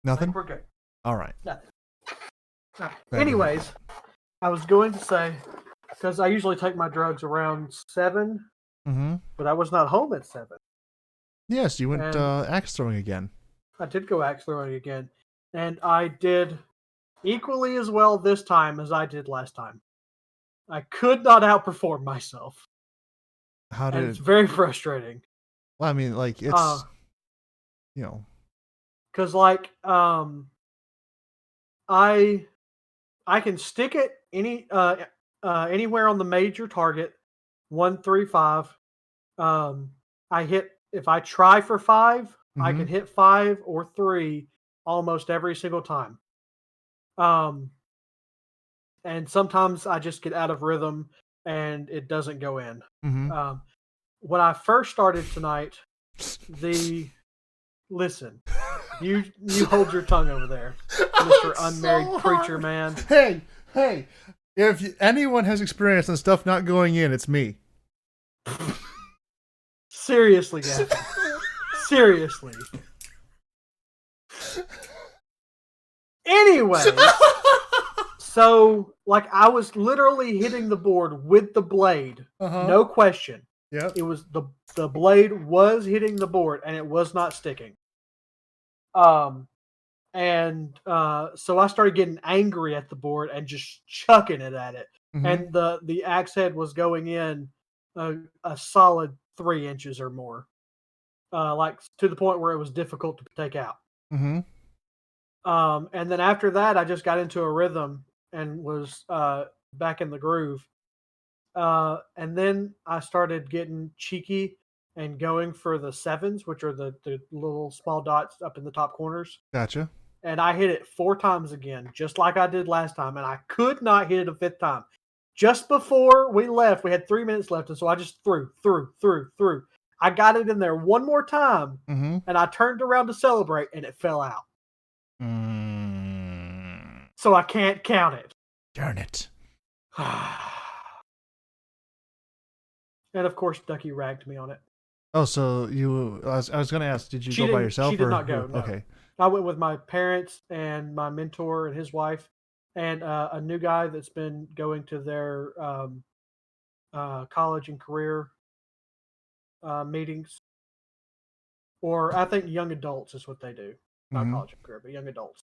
Nothing? We're good. All right. Nothing. Anyways, I was going to say, because I usually take my drugs around 7, but I was not home at 7. Yes, you went axe throwing again. I did go axe throwing again. And I did equally as well this time as I did last time. I could not outperform myself. It's very frustrating. Well, I mean, like, it's, Because, like, I can stick it anywhere on the major target, 1, 3, 5. If I try for 5, I can hit 5 or 3 almost every single time. And sometimes I just get out of rhythm and it doesn't go in. When I first started tonight, listen, you hold your tongue over there, Mr. Unmarried Preacher Man. Hey, if anyone has experience on stuff not going in, it's me. Seriously, Gavin. Seriously. Anyway, so like I was literally hitting the board with the blade, no question. Yeah, it was the blade was hitting the board and it was not sticking. So I started getting angry at the board and just chucking it at it, and the axe head was going in a solid 3 inches or more, like to the point where it was difficult to take out. And then after that, I just got into a rhythm and was back in the groove. And then I started getting cheeky and going for the sevens, which are the little small dots up in the top corners. Gotcha. And I hit it 4 times again, just like I did last time. And I could not hit it a 5th time. Just before we left, we had 3 minutes left. And so I just threw. I got it in there one more time. Mm-hmm. And I turned around to celebrate and it fell out. Mm. So I can't count it. Darn it. And of course, Ducky ragged me on it. Oh, so I was going to ask, did you go by yourself? She did not go. No. Okay. I went with my parents and my mentor and his wife and a new guy that's been going to their college and career meetings. Or I think young adults is what they do. Not college and career, but young adults.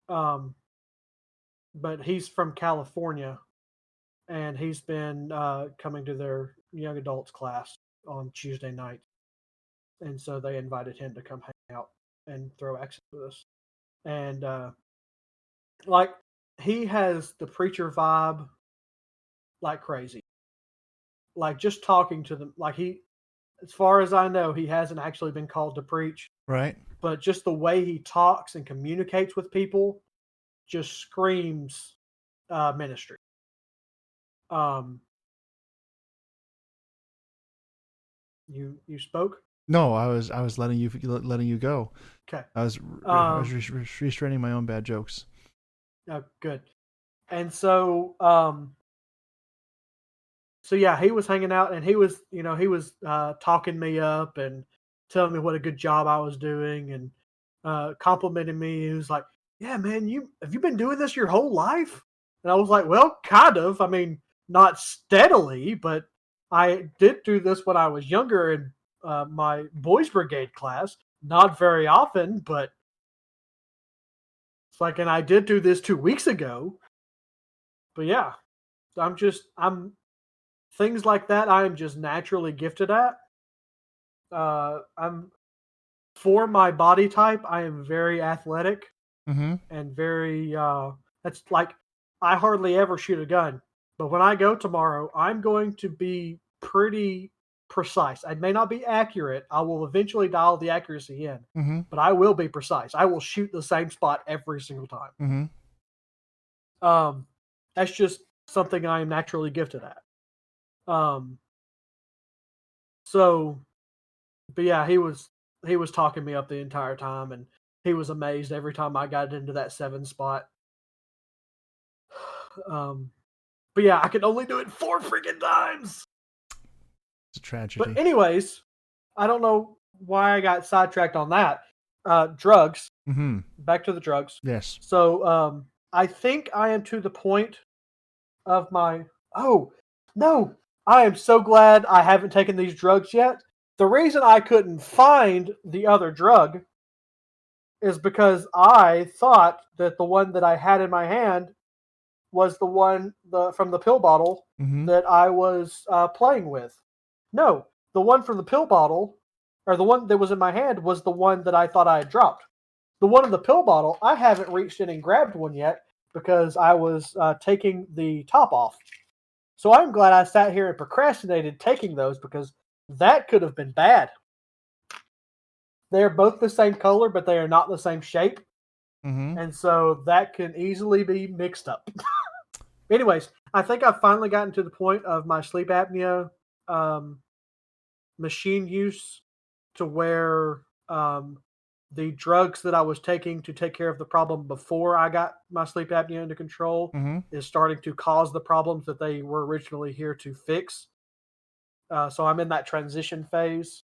But he's from California, and he's been coming to their young adults class on Tuesday night. And so they invited him to come hang out and throw axes with us. And like he has the preacher vibe like crazy. Like just talking to them, like as far as I know, he hasn't actually been called to preach. Right. But just the way he talks and communicates with people just screams ministry. You spoke? No, I was letting you go. Okay. I was restraining my own bad jokes. Oh, good. And so yeah, he was hanging out and he was talking me up and telling me what a good job I was doing and complimenting me. He was like, "Yeah, man, have you been doing this your whole life?" And I was like, "Well, kind of. I mean, not steadily, but I did do this when I was younger in my boys' brigade class. Not very often, but it's like, and I did do this 2 weeks ago. But yeah, I'm things like that. I am just naturally gifted at. I'm for my body type. I am very athletic and very. That's like I hardly ever shoot a gun, but when I go tomorrow, I'm going to be pretty precise. I may not be accurate. I will eventually dial the accuracy in, but I will be precise. I will shoot the same spot every single time. That's just something I am naturally gifted at. So, but yeah, he was talking me up the entire time, and he was amazed every time I got into that 7 spot. But yeah, I could only do it 4 freaking times. It's a tragedy. But anyways, I don't know why I got sidetracked on that. Drugs. Back to the drugs. Yes. So I think I am to the point of my. Oh no! I am so glad I haven't taken these drugs yet. The reason I couldn't find the other drug is because I thought that the one that I had in my hand was the one from the pill bottle that I was playing with. No, the one from the pill bottle, or the one that was in my hand, was the one that I thought I had dropped. The one in the pill bottle, I haven't reached in and grabbed one yet because I was taking the top off. So I'm glad I sat here and procrastinated taking those because that could have been bad. They're both the same color, but they are not the same shape. And so that can easily be mixed up. Anyways, I think I've finally gotten to the point of my sleep apnea machine use to where the drugs that I was taking to take care of the problem before I got my sleep apnea under control is starting to cause the problems that they were originally here to fix. So I'm in that transition phase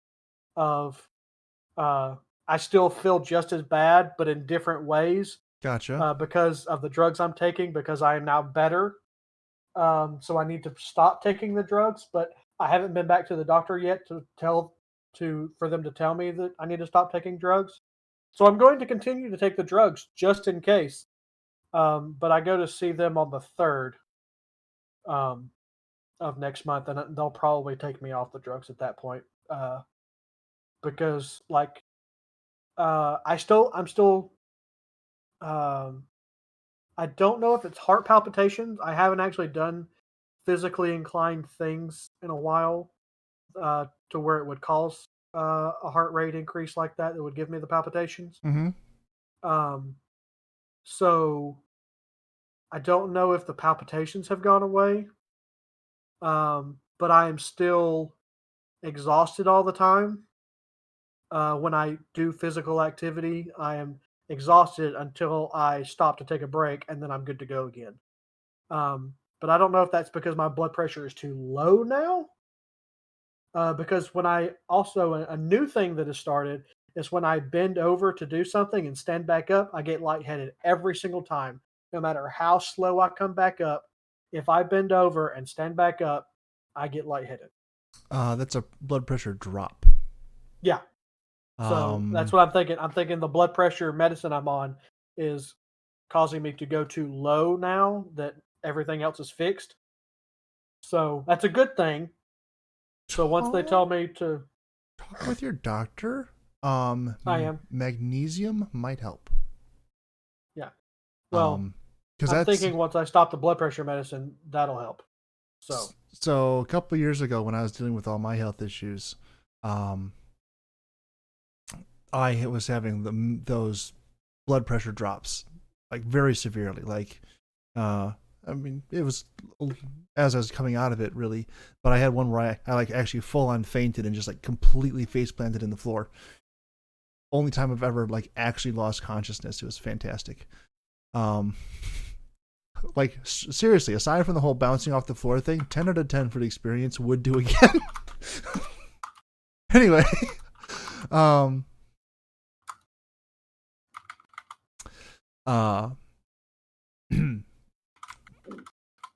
of I still feel just as bad, but in different ways. Gotcha. Because of the drugs I'm taking, because I am now better. So I need to stop taking the drugs, but I haven't been back to the doctor yet for them to tell me that I need to stop taking drugs. So I'm going to continue to take the drugs just in case. But I go to see them on the 3rd of next month, and they'll probably take me off the drugs at that point. Because like I'm still I don't know if it's heart palpitations. I haven't actually done physically inclined things in a while, to where it would cause a heart rate increase like that would give me the palpitations. Mm-hmm. Um, so I don't know if the palpitations have gone away, but I am still exhausted all the time. When I do physical activity, I am exhausted until I stop to take a break, and then I'm good to go again. But I don't know if that's because my blood pressure is too low now. Because when I also a new thing that has started is when I bend over to do something and stand back up, I get lightheaded every single time, no matter how slow I come back up. If I bend over and stand back up, I get lightheaded. That's a blood pressure drop. Yeah. So that's what I'm thinking. I'm thinking the blood pressure medicine I'm on is causing me to go too low now that everything else is fixed. So that's a good thing. So once they tell me to talk with your doctor, I am. magnesium might help. Yeah. Well, I'm thinking once I stop the blood pressure medicine, that'll help. So a couple of years ago, when I was dealing with all my health issues, I was having those blood pressure drops, like very severely. Like, I mean, it was as I was coming out of it, really. But I had one where I like actually full on fainted and just like completely face planted in the floor. Only time I've ever like actually lost consciousness. It was fantastic. Like seriously, aside from the whole bouncing off the floor thing, 10 out of 10 for the experience. Would do again. Anyway, try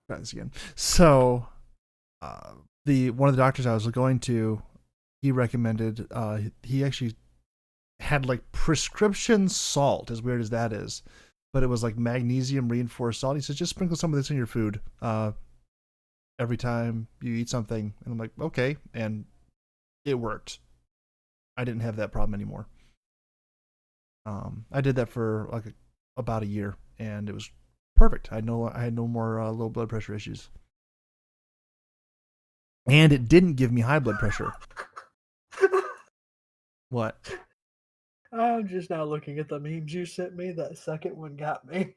this again. So, the one of the doctors I was going to, he recommended. He actually had like prescription salt, as weird as that is, but it was like magnesium reinforced salt. He says just sprinkle some of this in your food every time you eat something. And I'm like, okay, and it worked. I didn't have that problem anymore. I did that for like about a year, and it was perfect. I had no more low blood pressure issues, and it didn't give me high blood pressure. What? I'm just now looking at the memes you sent me. That second one got me.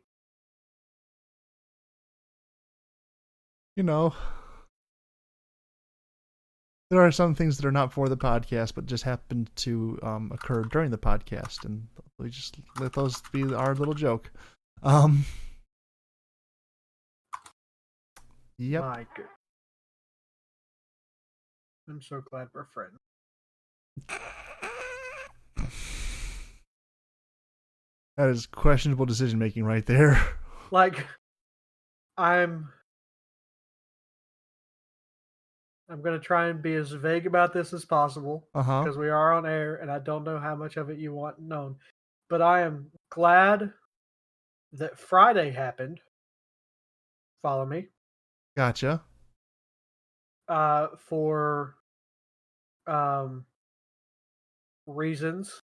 You know, there are some things that are not for the podcast, but just happen to occur during the podcast, and we just let those be our little joke. Yep. My good. I'm so glad we're friends. That is questionable decision making right there. Like, I'm going to try and be as vague about this as possible because we are on air and I don't know how much of it you want known. But I am glad that Friday happened. Follow me. Gotcha. For reasons.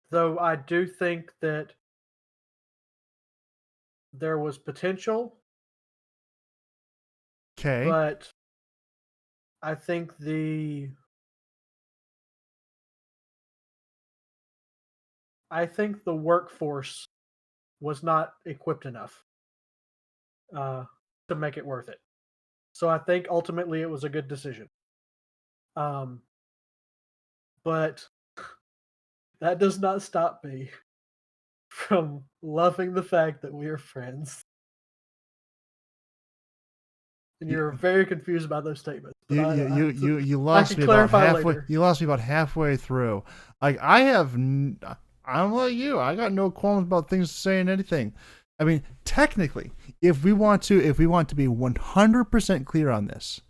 Though I do think that there was potential. Okay. But I think the workforce was not equipped enough to make it worth it. So I think ultimately it was a good decision. But that does not stop me from loving the fact that we are friends. And you're very confused about those statements. You lost me about halfway. Later. You lost me about halfway through. Like I'm like you. I got no qualms about things saying anything. I mean, technically, if we want to be 100% clear on this,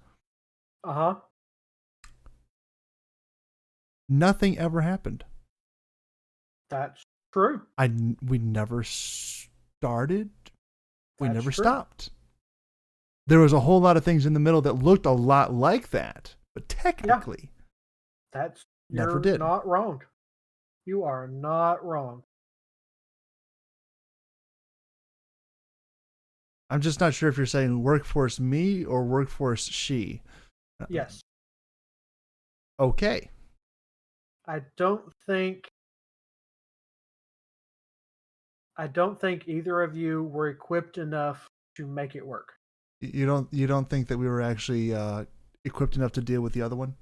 nothing ever happened. That's true. We never started. We never stopped. There was a whole lot of things in the middle that looked a lot like that, but technically, never did. Not wrong. You are not wrong. I'm just not sure if you're saying workforce me or workforce she. Yes. Okay. I don't think either of you were equipped enough to make it work. You don't think that we were actually equipped enough to deal with the other one?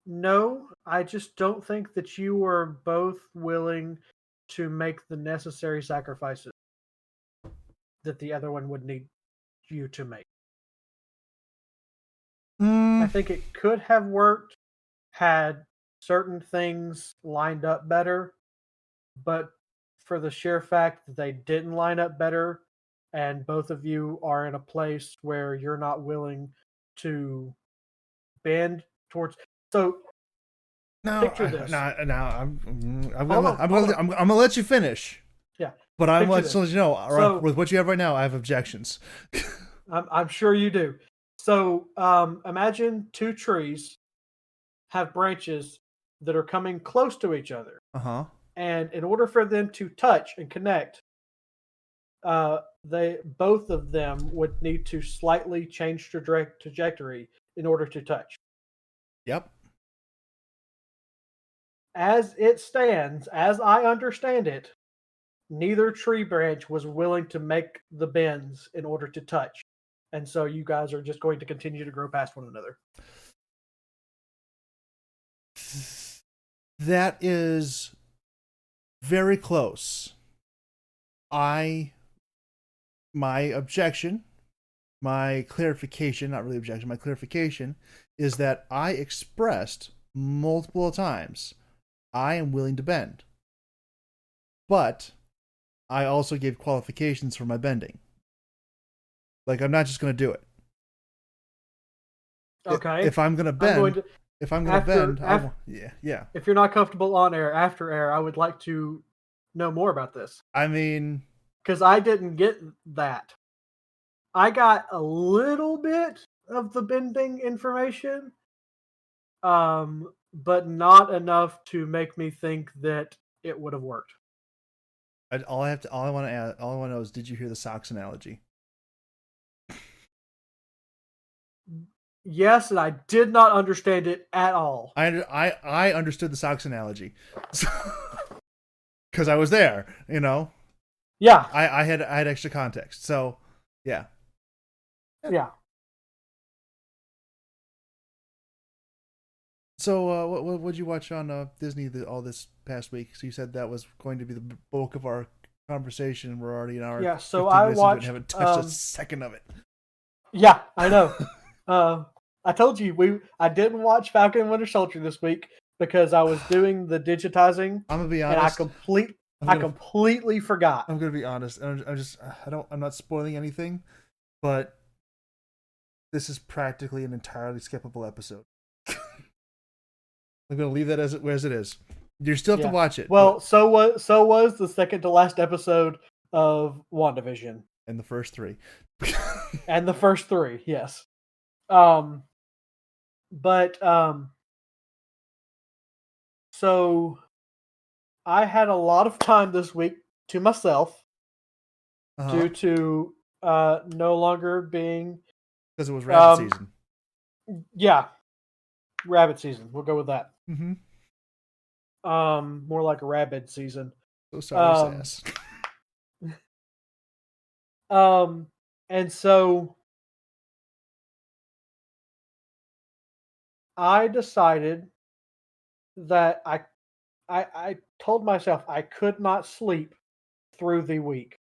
No, I just don't think that you were both willing to make the necessary sacrifices that the other one would need you to make. I think it could have worked had certain things lined up better, but for the sheer fact that they didn't line up better, and both of you are in a place where you're not willing to bend towards. So No, picture this. I'm Hold on, hold on. I'm gonna let you finish. Yeah, But I'm picture just to let this. you know, So with what you have right now, I have objections. I'm sure you do. So imagine two trees have branches that are coming close to each other, Uh-huh. and in order for them to touch and connect, they both of them would need to slightly change trajectory in order to touch. Yep. As it stands, as I understand it, neither tree branch was willing to make the bends in order to touch. And so you guys are just going to continue to grow past one another. That is very close. My objection, my clarification, not really objection, my clarification is that I expressed multiple times I am willing to bend. But I also gave qualifications for my bending. Like, I'm not just going to do it. Okay. If I'm going to bend, yeah. If you're not comfortable on air, after air, I would like to know more about this. I mean, because I didn't get that. I got a little bit of the bending information, but not enough to make me think that it would have worked. all I want to know is, did you hear the socks analogy? Yes, and I did not understand it at all. I understood the socks analogy because I was there. You know. Yeah. I had extra context, so yeah. Yeah. So what'd you watch on Disney all this past week? So you said that was going to be the bulk of our conversation. We're already an hour. Yeah. So I watched. And haven't touched a second of it. Yeah, I know. I told you I didn't watch Falcon and Winter Soldier this week because I was doing the digitizing. I'm gonna be honest. And I completely forgot. I'm gonna be honest. I'm not spoiling anything, but this is practically an entirely skippable episode. I'm gonna leave that as it is. You still have to watch it. Well, so was the second to last episode of WandaVision. And the first three. And the first three, yes. So I had a lot of time this week to myself due to no longer being, because it was rabbit season. Yeah, rabbit season. We'll go with that. Mm-hmm. More like a rabbit season. So sorry, Sass. And so I decided that I told myself I could not sleep through the week.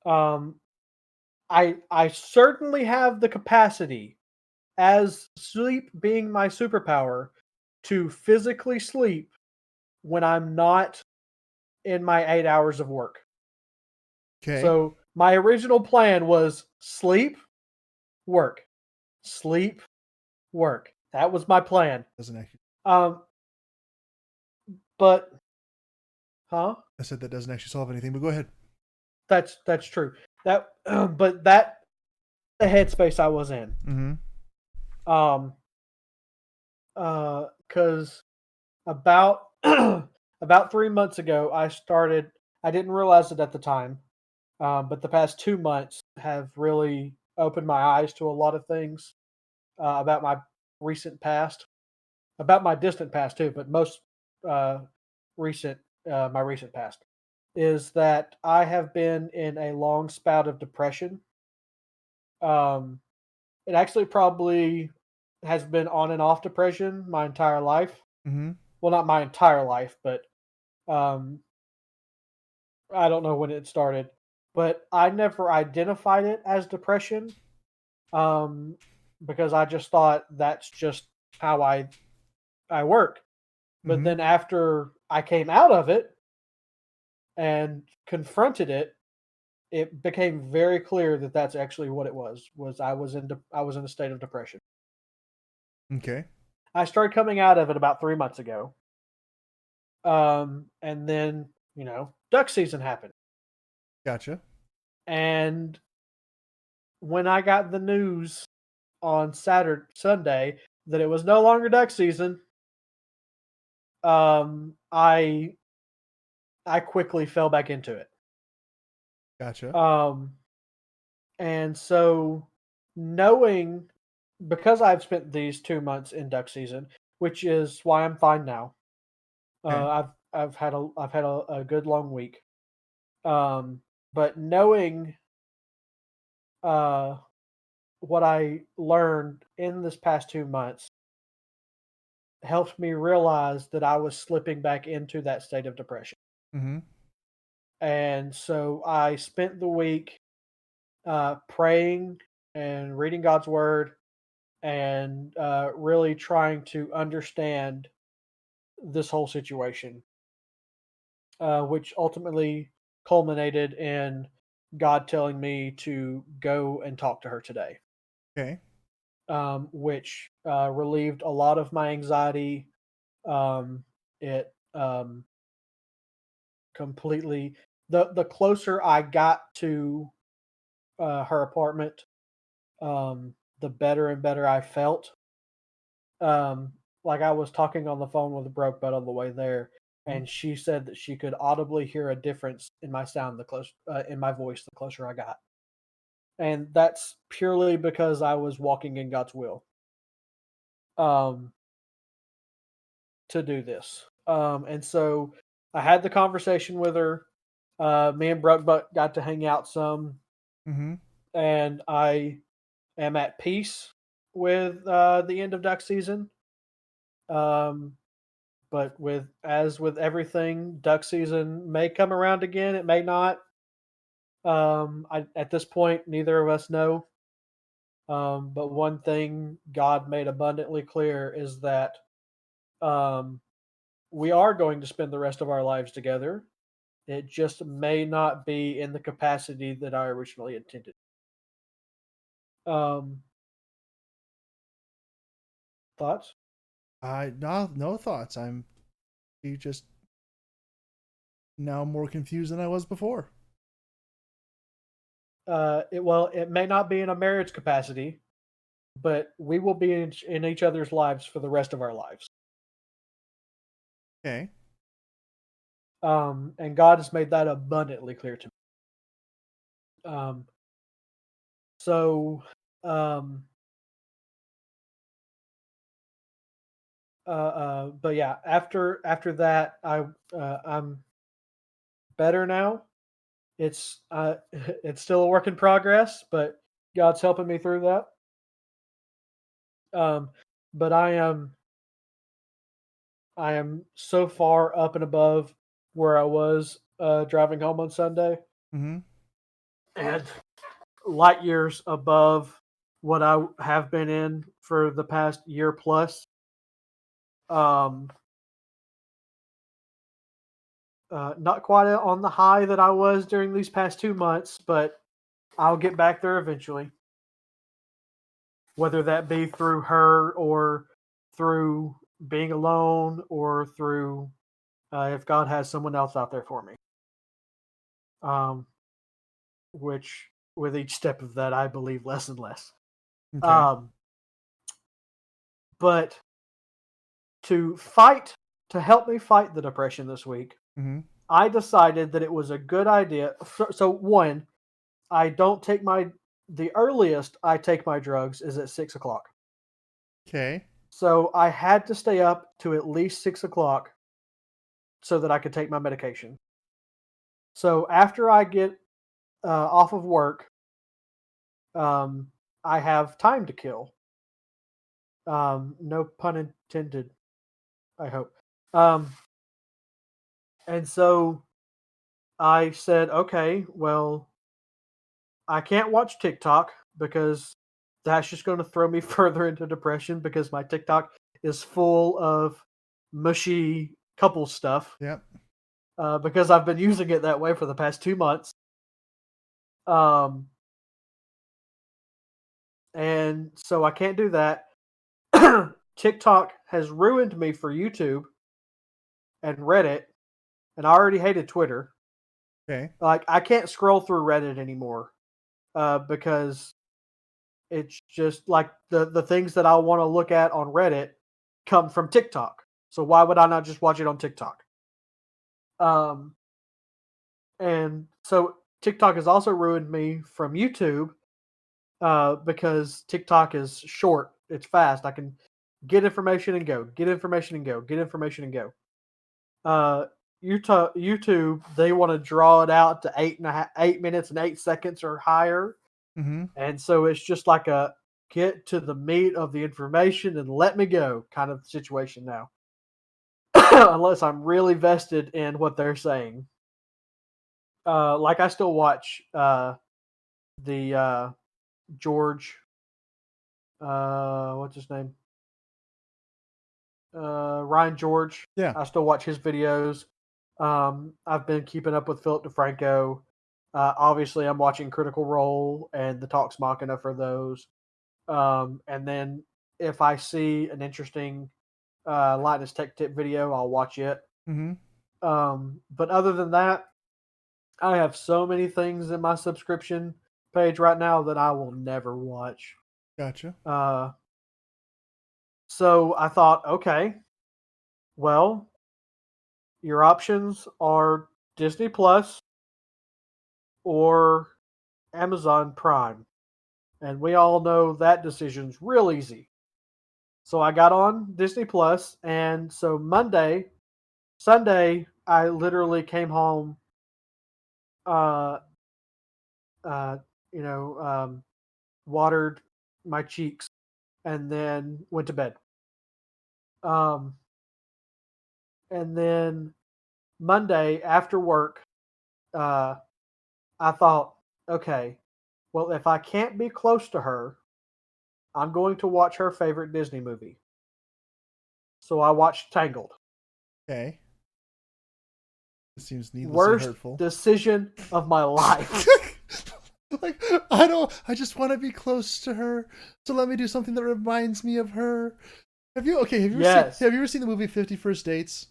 I certainly have the capacity, as sleep being my superpower, to physically sleep when I'm not in my 8 hours of work. Okay. So my original plan was sleep, work, sleep, work. That was my plan. Doesn't actually. But, huh? I said that doesn't actually solve anything. But go ahead. That's true. But that the headspace I was in. Mm-hmm. Because about 3 months ago, I didn't realize it at the time, But the past 2 months have really opened my eyes to a lot of things about my recent past, about my distant past too, but most uh, recent, my recent past, is that I have been in a long spout of depression. Um, it actually probably has been on and off depression my entire life. Mm-hmm. Well, not my entire life, but um, I don't know when it started. But I never identified it as depression um, because I just thought that's just how I work. But Mm-hmm. then after I came out of it and confronted it, it became very clear that that's actually what it was. Was I was in a state of depression. Okay. I started coming out of it about 3 months ago, and then duck season happened, Gotcha. and when I got the news on Sunday that it was no longer duck season, um, I I quickly fell back into it. Gotcha. Um, and so knowing because I've spent these 2 months in duck season, which is why I'm fine now. Okay. I've had a good long week. Um, but knowing uh what I learned in this past 2 months helped me realize that I was slipping back into that state of depression. Mm-hmm. And so I spent the week praying and reading God's word and really trying to understand this whole situation, which ultimately culminated in God telling me to go and talk to her today, Okay. which relieved a lot of my anxiety. It completely the closer I got to her apartment, the better and better I felt. Um, like I was talking on the phone with Broke Butt on the way there, Mhm. and she said that she could audibly hear a difference in my sound in my voice the closer I got, and that's purely because I was walking in God's will um, to do this. And so I had the conversation with her. Me and Broke Butt got to hang out some, Mm-hmm. and I am at peace with the end of duck season. Um, But with everything, duck season may come around again. It may not. At this point, neither of us know. But one thing God made abundantly clear is that um, we are going to spend the rest of our lives together. It just may not be in the capacity that I originally intended. Um, Thoughts? I no thoughts. I'm you just now more confused than I was before. It may not be in a marriage capacity, but we will be in each other's lives for the rest of our lives. Okay. And God has made that abundantly clear to me. So, um, but yeah, after that, I'm better now. It's it's still a work in progress, but God's helping me through that. Um, but I am so far up and above where I was driving home on Sunday, Mm-hmm. and light years above what I have been in for the past year plus. Um, Not quite on the high that I was during these past 2 months, but I'll get back there eventually. Whether that be through her or through being alone or through if God has someone else out there for me. Um, which with each step of that, I believe less and less. Okay. Um, but to fight, to help me fight the depression this week, Mm-hmm. I decided that it was a good idea. So one, I don't take the earliest I take my drugs is at 6 o'clock. Okay. So I had to stay up to at least 6 o'clock so that I could take my medication. So after I get off of work, um, I have time to kill. No pun intended, I hope. Um, and so I said, okay, well, I can't watch TikTok because that's just going to throw me further into depression because my TikTok is full of mushy couple stuff Yep. because I've been using it that way for the past 2 months. Um, and so I can't do that. TikTok has ruined me for YouTube and Reddit, and I already hated Twitter. Okay. Like I can't scroll through Reddit anymore because it's just like the things that I want to look at on Reddit come from TikTok. So why would I not just watch it on TikTok? Um, and so TikTok has also ruined me from YouTube because TikTok is short. It's fast. I can get information and go, get information and go, get information and go. Uh, YouTube, they want to draw it out to 8 minutes and 8 seconds or higher. Mm-hmm. And so it's just like a get to the meat of the information and let me go kind of situation now. Unless I'm really vested in what they're saying. Like I still watch the George what's his name? Ryan George. Yeah. I still watch his videos. I've been keeping up with Philip DeFranco. Obviously, I'm watching Critical Role and the Talks Machina for those. And then if I see an interesting Linus Tech Tip video, I'll watch it. Mm-hmm. But other than that, I have so many things in my subscription page right now that I will never watch. Gotcha. So I thought, okay, well, your options are Disney Plus or Amazon Prime. And we all know that decision's real easy. So I got on Disney Plus, and so Sunday, I literally came home, uh, uh, you know, watered my cheeks, and then went to bed. Um, and then Monday after work, uh, I thought, okay, well, if I can't be close to her, I'm going to watch her favorite Disney movie. So I watched Tangled. Okay. It seems needlessly Worst hurtful. decision of my life. Like, I just want to be close to her. So let me do something that reminds me of her. Yes. Have you ever seen the movie 50 First Dates?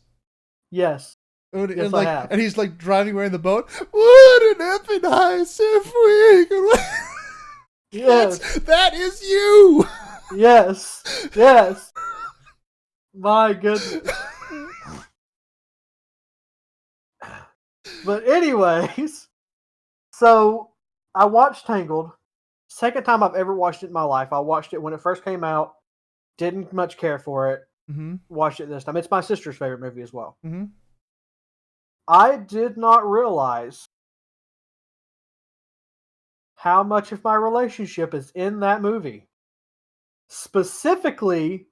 Yes. And, Yes, and I like, have. and he's like driving away in the boat. What an epic nice if we could. Yes. That is you. Yes. Yes. My goodness. But anyways, so I watched Tangled. Second time I've ever watched it in my life. I watched it when it first came out. Didn't much care for it. Mm-hmm. Watched it this time. It's my sister's favorite movie as well. Mm-hmm. I did not realize how much of my relationship is in that movie. Specifically,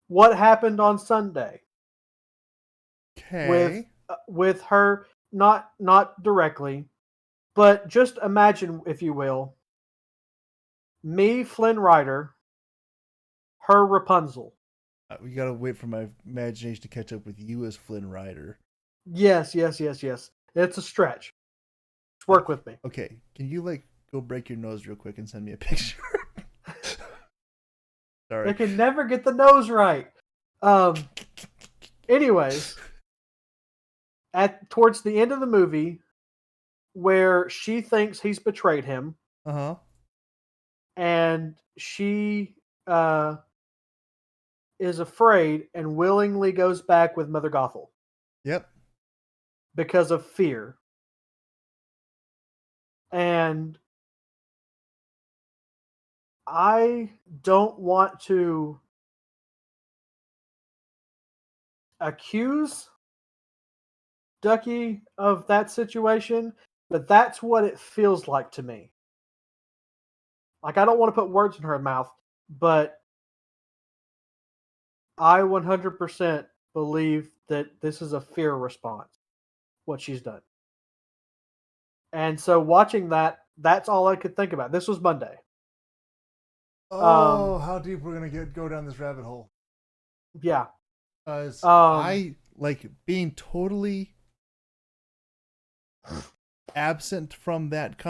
what happened on Sunday Okay. with her, not directly, but just imagine, if you will, me, Flynn Rider, her Rapunzel. We gotta wait for my imagination to catch up with you as Flynn Rider. Yes, yes, yes, yes. It's a stretch. Just work with me. Okay, can you like go break your nose real quick and send me a picture? Sorry. They can never get the nose right. Anyways, towards the end of the movie, where she thinks he's betrayed him, Uh-huh. and she is afraid and willingly goes back with Mother Gothel. Yep. because of fear. And I don't want to accuse Ducky of that situation, but that's what it feels like to me. Like, I don't want to put words in her mouth, but I 100% believe that this is a fear response, what she's done. And so watching that, that's all I could think about. This was Monday. Oh, how deep we're going to go down this rabbit hole. Yeah. Because I like being totally absent from that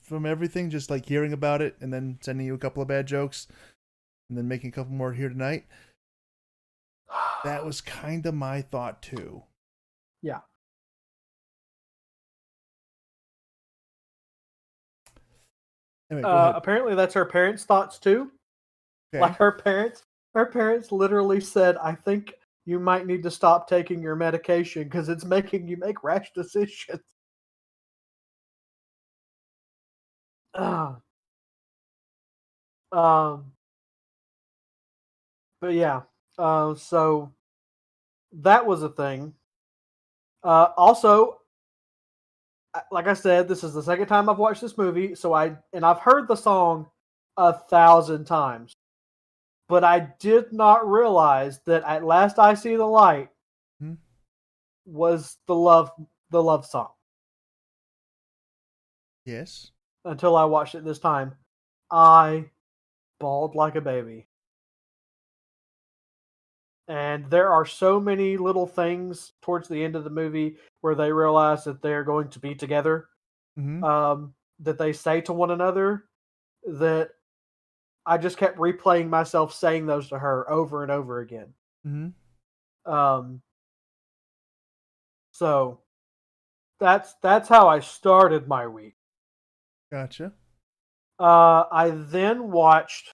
from everything, just like hearing about it and then sending you a couple of bad jokes and then making a couple more here tonight. That was kind of my thought too. Yeah. Anyway, apparently that's her parents' thoughts too. Okay. Like her parents literally said, I think you might need to stop taking your medication because it's making you make rash decisions. But yeah, so that was a thing. Also, like I said, this is the second time I've watched this movie, so I've heard the song 1,000 times, but I did not realize that At Last I See the Light was the love song. Yes. Until I watched it this time, I bawled like a baby. And there are so many little things towards the end of the movie where they realize that they're going to be together, that they say to one another, that I just kept replaying myself saying those to her over and over again. So that's how I started my week. Gotcha. I then watched.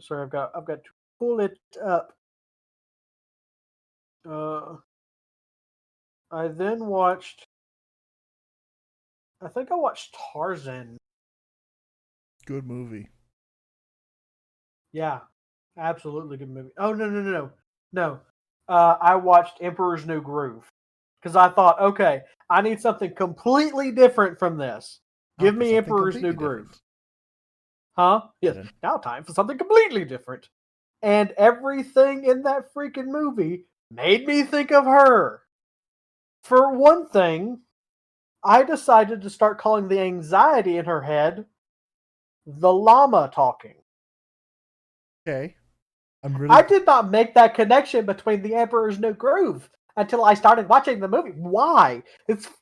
Sorry, I've got to pull it up. I then watched. I think I watched Tarzan. Good movie. Yeah, absolutely good movie. Oh no! I watched Emperor's New Groove because I thought, okay, I need something completely different from this. Give me Emperor's New Groove. Huh? Yes. Now time for something completely different. And everything in that freaking movie made me think of her. For one thing, I decided to start calling the anxiety in her head the llama talking. Okay. I did not make that connection between the Emperor's New Groove until I started watching the movie. Why?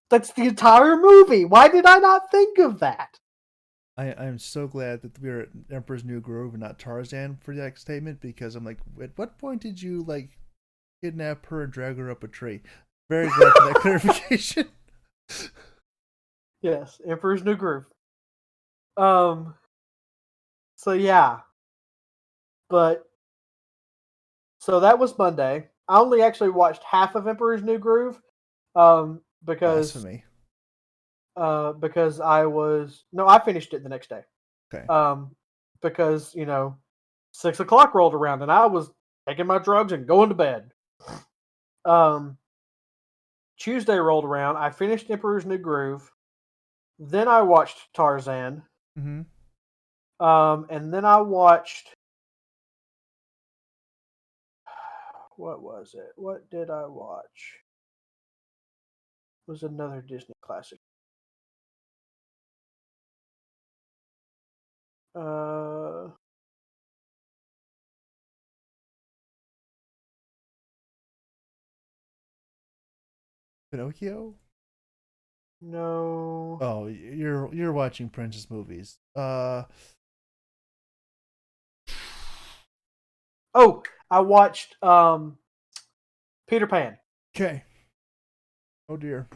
That's the entire movie. Why did I not think of that? I'm so glad that we were at Emperor's New Groove and not Tarzan for that statement, because I'm like, at what point did you like kidnap her and drag her up a tree? Very glad for that clarification. Yes, Emperor's New Groove. So yeah. But so that was Monday. I only actually watched half of Emperor's New Groove. Because Blasphemy. Because I finished it the next day. Okay. Because 6 o'clock rolled around and I was taking my drugs and going to bed. Tuesday rolled around. I finished Emperor's New Groove. Then I watched Tarzan. And then I watched. What was it? What did I watch? It was another Disney classic. Pinocchio? No. Oh, you're watching princess movies. Oh, I watched Peter Pan. Okay. Oh dear.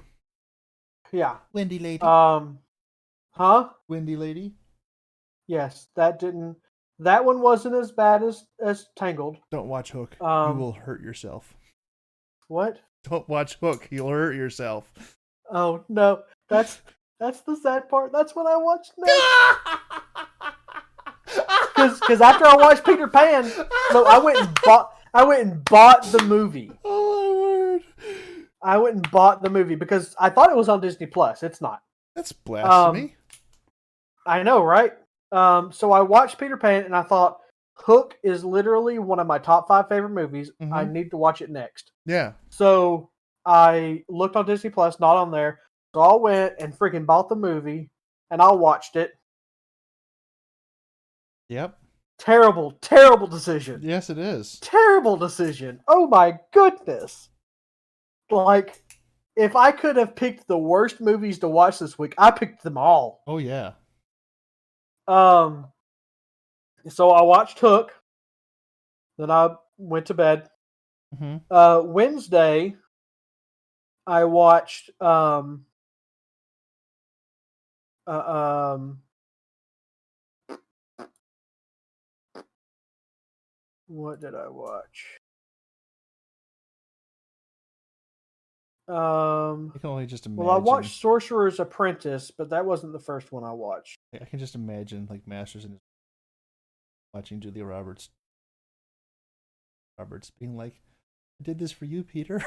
Yeah. Windy Lady. Huh? Windy Lady. Yes, that didn't That one wasn't as bad as Tangled. Don't watch Hook. You will hurt yourself. What? Don't watch Hook. You'll hurt yourself. Oh no, that's the sad part. That's what I watched next. Because after I watched Peter Pan, no, I went and bought the movie. Oh my word! I went and bought the movie because I thought it was on Disney Plus. It's not. That's blasphemy. I know, right? So I watched Peter Pan and I thought Hook is literally one of my top 5 favorite movies. Mm-hmm. I need to watch it next. Yeah. So I looked on Disney Plus, not on there. So I went and freaking bought the movie and I watched it. Yep. Terrible, terrible decision. Yes, it is. Terrible decision. Oh my goodness. Like, if I could have picked the worst movies to watch this week, I picked them all. Oh yeah. So I watched Hook. Then I went to bed. Mm-hmm. Wednesday, I watched what did I watch? I can only just imagine. Well, I watched Sorcerer's Apprentice, but that wasn't the first one I watched. I can just imagine like Masters and watching Julia Roberts being like, "I did this for you, Peter."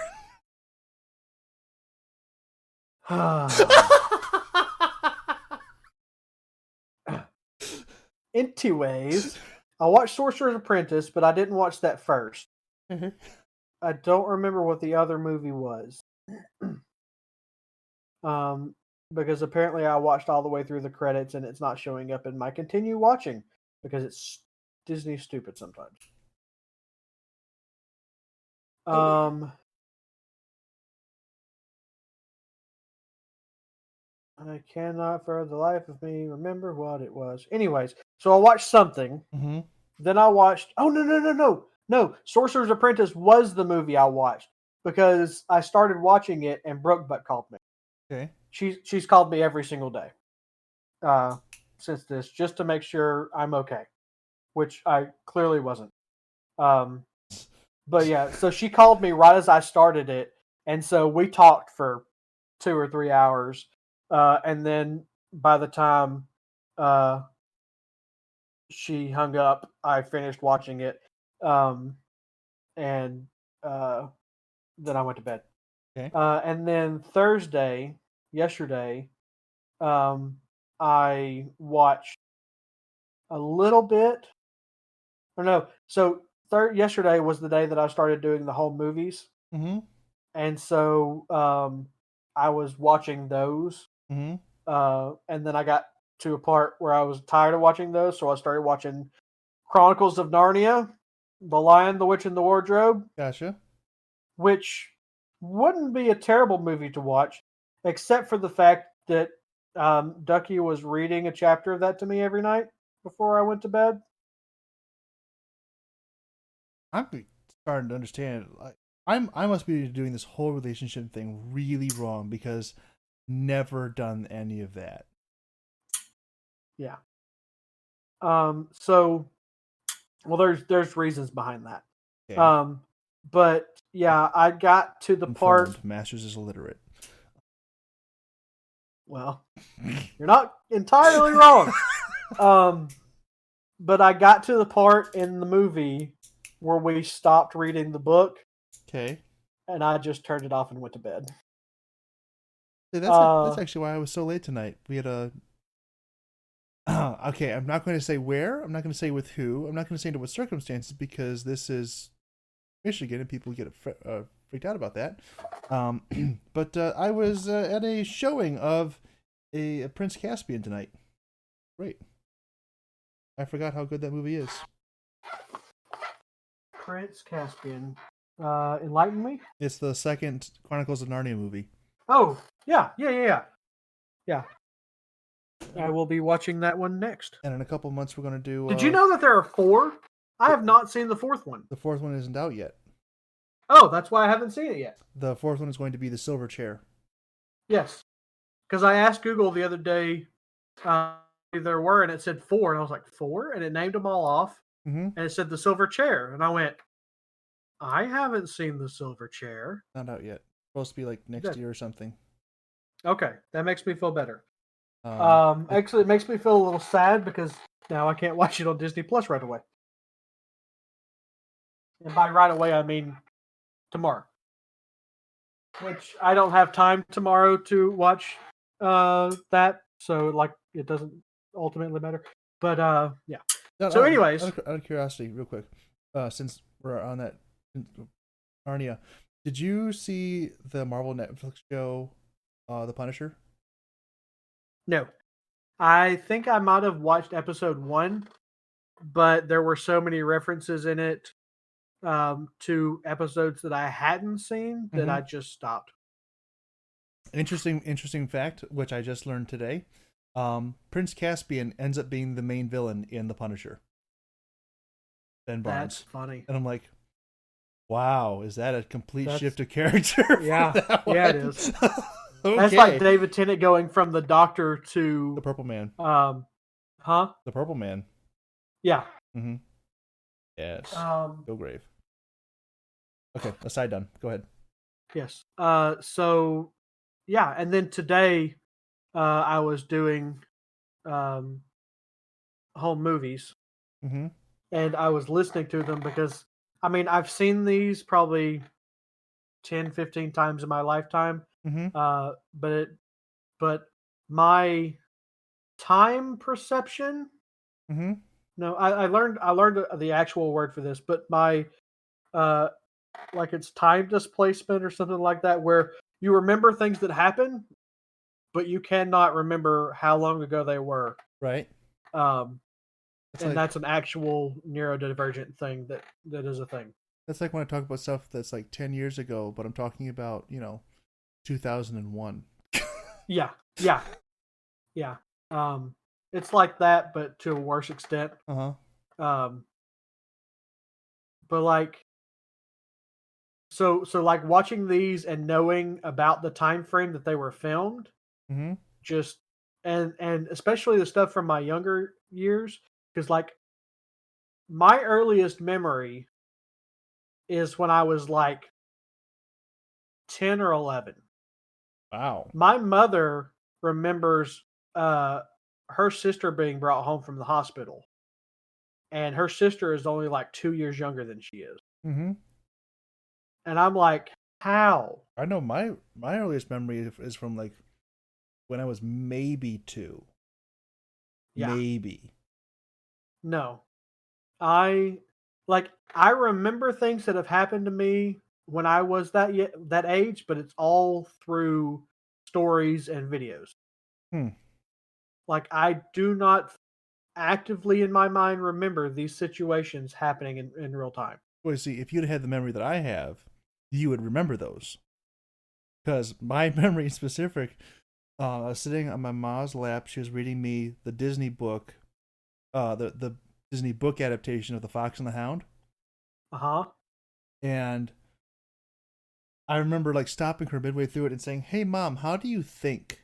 Anyways, I watched Sorcerer's Apprentice, but I didn't watch that first. Mm-hmm. I don't remember what the other movie was. Because apparently I watched all the way through the credits and it's not showing up in my continue watching because it's Disney stupid sometimes. I cannot for the life of me remember what it was. Anyways, so I watched something. Mm-hmm. Then I watched. Oh no! Sorcerer's Apprentice was the movie I watched because I started watching it and Brokebuck called me. Okay. She's called me every single day since this just to make sure I'm okay, which I clearly wasn't. But yeah, so she called me right as I started it, and so we talked for 2 or 3 hours, and then by the time she hung up, I finished watching it, and then I went to bed. Okay. And then yesterday, I watched a little bit. Or no, so yesterday was the day that I started doing the home movies, Mm-hmm. and so I was watching those, Mm-hmm. and then I got to a part where I was tired of watching those, so I started watching Chronicles of Narnia, The Lion, the Witch, and the Wardrobe. Gotcha. Which wouldn't be a terrible movie to watch, except for the fact that Ducky was reading a chapter of that to me every night before I went to bed. I'm starting to understand. I must be doing this whole relationship thing really wrong because never done any of that. Yeah. So, well, there's reasons behind that. Okay. But yeah, I got to the part. Masters is illiterate. Well, you're not entirely wrong. But I got to the part in the movie where we stopped reading the book. Okay. And I just turned it off and went to bed. See, that's actually why I was so late tonight. We had a. Okay, I'm not going to say where. I'm not going to say with who. I'm not going to say into what circumstances because this is Michigan and people get freaked out about that. But I was at a showing of a Prince Caspian tonight. Great. I forgot how good that movie is. Prince Caspian. Enlighten me? It's the second Chronicles of Narnia movie. Oh, yeah. I will be watching that one next. And in a couple months, we're going to do... Did you know that there are 4? I have not seen the 4th one. The 4th one isn't out yet. Oh, that's why I haven't seen it yet. The 4th one is going to be The Silver Chair. Yes. Because I asked Google the other day there were, and it said 4, and I was like, 4? And it named them all off, Mm-hmm. and it said the silver chair, and I went, I haven't seen the silver chair. Not out yet. Supposed to be like next year or something. Okay, that makes me feel better. Um, Actually, it makes me feel a little sad because now I can't watch it on Disney Plus right away. And by right away, I mean tomorrow. Which I don't have time tomorrow to watch that, so like it doesn't ultimately matter. But yeah. So, anyways, out of curiosity, real quick, since we're on that, Arnia, did you see the Marvel Netflix show, The Punisher? no. I think I might have watched episode 1, but there were so many references in it to episodes that I hadn't seen that I just stopped. Interesting fact, which I just learned today. Prince Caspian ends up being the main villain in The Punisher. Ben Barnes. That's funny. And I'm like, wow, is that a complete shift of character? Yeah, yeah, it is. Okay. That's like David Tennant going from the Doctor to the Purple Man. Huh? The Purple Man. Yeah. Mm-hmm. Yes. Kilgrave. Okay, aside done. Go ahead. Yes. So yeah, and then today I was doing home movies, and I was listening to them because I mean I've seen these probably 10, 15 times in my lifetime. But my time perception. No, I learned the actual word for this, but my like it's time displacement or something like that, where you remember things that happen, but you cannot remember how long ago they were. Right. That's an actual neurodivergent thing that is a thing. That's like when I talk about stuff that's like 10 years ago, but I'm talking about, 2001. Yeah. It's like that, but to a worse extent. But like, so like watching these and knowing about the time frame that they were filmed, just and especially the stuff from my younger years, because like my earliest memory is when I was like 10 or 11. Wow. My mother remembers her sister being brought home from the hospital, and her sister is only like 2 years younger than she is. And I'm like, how? I know my earliest memory is from like when I was maybe 2. Yeah. Maybe. No. I remember things that have happened to me when I was that age, but it's all through stories and videos. Like I do not actively in my mind remember these situations happening in real time. Well, see, if you'd had the memory that I have, you would remember those. Because my memory is specific. I was sitting on my mom's lap. She was reading me the Disney book, the Disney book adaptation of The Fox and the Hound. And I remember like stopping her midway through it and saying, "Hey, Mom, how do you think?"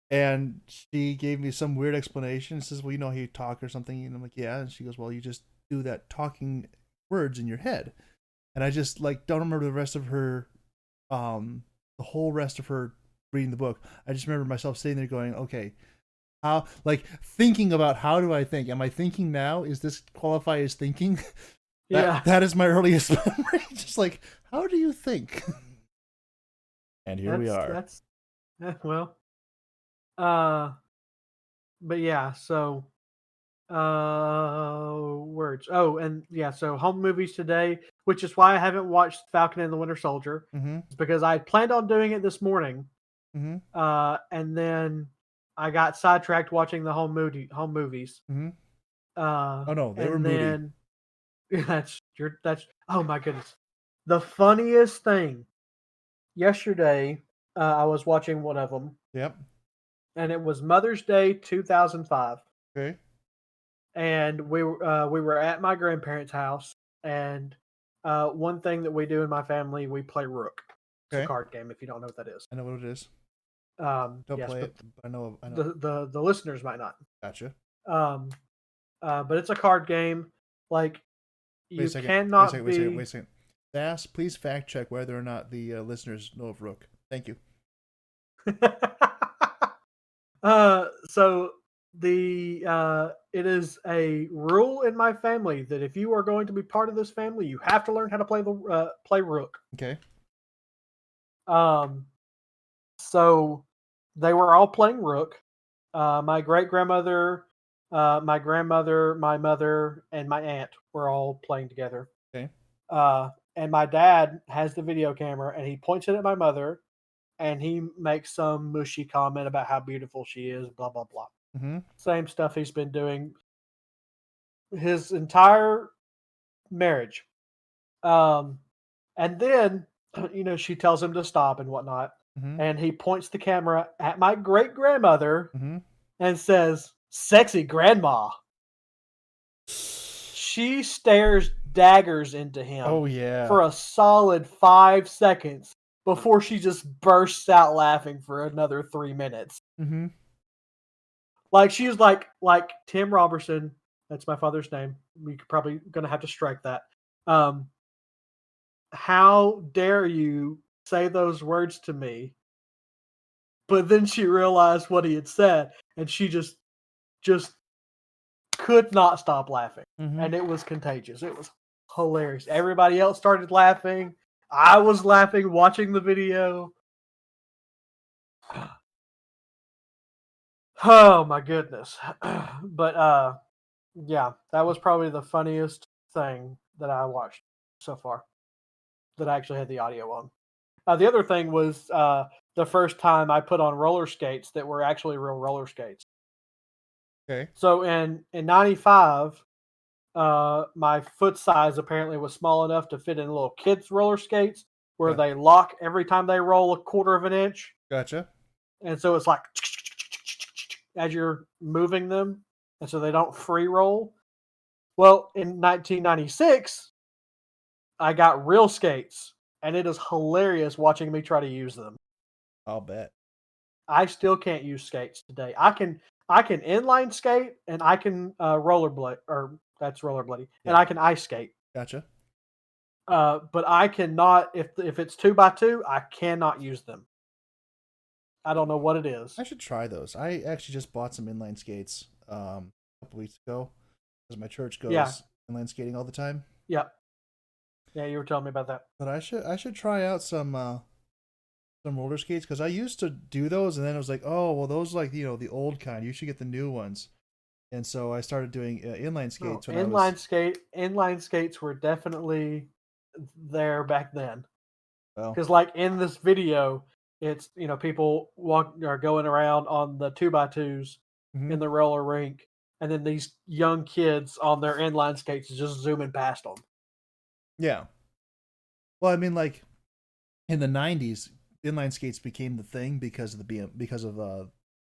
And she gave me some weird explanation. She says, "Well, you know how you talk or something." And I'm like, "Yeah." And she goes, "Well, you just do that talking words in your head." And I just like don't remember the rest of her, the whole rest of her reading the book. I just remember myself sitting there going, "Okay, how?" Like thinking about how do I think? Am I thinking now? Is this qualify as thinking? That is my earliest memory. Just like, how do you think? And here we are. But yeah, so words. Oh, and yeah, so home movies today, which is why I haven't watched Falcon and the Winter Soldier. It's because I planned on doing it this morning. And then I got sidetracked watching the home movies. Oh no, they were moody. That's oh my goodness. The funniest thing yesterday, I was watching one of them. Yep. And it was Mother's Day 2005. Okay. And we were at my grandparents' house, and one thing that we do in my family, we play Rook. It's a card game, if you don't know what that is. I know what it is. Don't Yes, play but it. I know. the listeners might not. Gotcha. Um, but it's a card game. Like Wait a you second. Wait a cannot second. Wait a second. Wait be. a second. Sass, please fact check whether or not the listeners know of Rook. Thank you. So it is a rule in my family that if you are going to be part of this family, you have to learn how to play Rook. Okay. Um, so they were all playing Rook. My great grandmother, my grandmother, my mother, and my aunt were all playing together. Okay. And my dad has the video camera, and he points it at my mother, and he makes some mushy comment about how beautiful she is, blah blah blah. Mm-hmm. Same stuff he's been doing his entire marriage. Um, and then, she tells him to stop and whatnot. Mm-hmm. And he points the camera at my great grandmother Mm-hmm. and says, "Sexy grandma." She stares daggers into him Oh yeah. for a solid 5 seconds before she just bursts out laughing for another 3 minutes. Mm-hmm. Like she's like Tim Robertson. That's my father's name. We could probably gonna have to strike that. How dare you say those words to me? But then she realized what he had said, and she just could not stop laughing, Mm-hmm. and it was contagious. It was hilarious. Everybody else started laughing. I was laughing watching the video. Oh my goodness. But yeah, that was probably the funniest thing that I watched so far that I actually had the audio on. The other thing was the first time I put on roller skates that were actually real roller skates. Okay. So in '95, my foot size apparently was small enough to fit in little kids roller skates where Yeah. they lock every time they roll a quarter of an inch, Gotcha. and so it's like as you're moving them, and so they don't free roll. Well, in 1996, I got real skates, and it is hilarious watching me try to use them. I'll bet. I still can't use skates today. I can inline skate and I can rollerblade, or that's rollerblading, and Yeah. I can ice skate. Gotcha. But I cannot if it's 2x2, I cannot use them. I don't know what it is. I should try those. I actually just bought some inline skates a couple weeks ago because my church Yeah, goes inline skating all the time. yeah, yeah. You were telling me about that. But I should try out some roller skates because I used to do those and then I was like, oh well, those like the old kind. You should get the new ones. And so I started doing inline No, skates when I was inline skates were definitely there back then. well. Because like in this video, it's people are going around on the 2x2s Mm-hmm. in the roller rink, and then these young kids on their inline skates just zooming past them. Yeah. Well, I mean, like in the '90s, inline skates became the thing because of BMX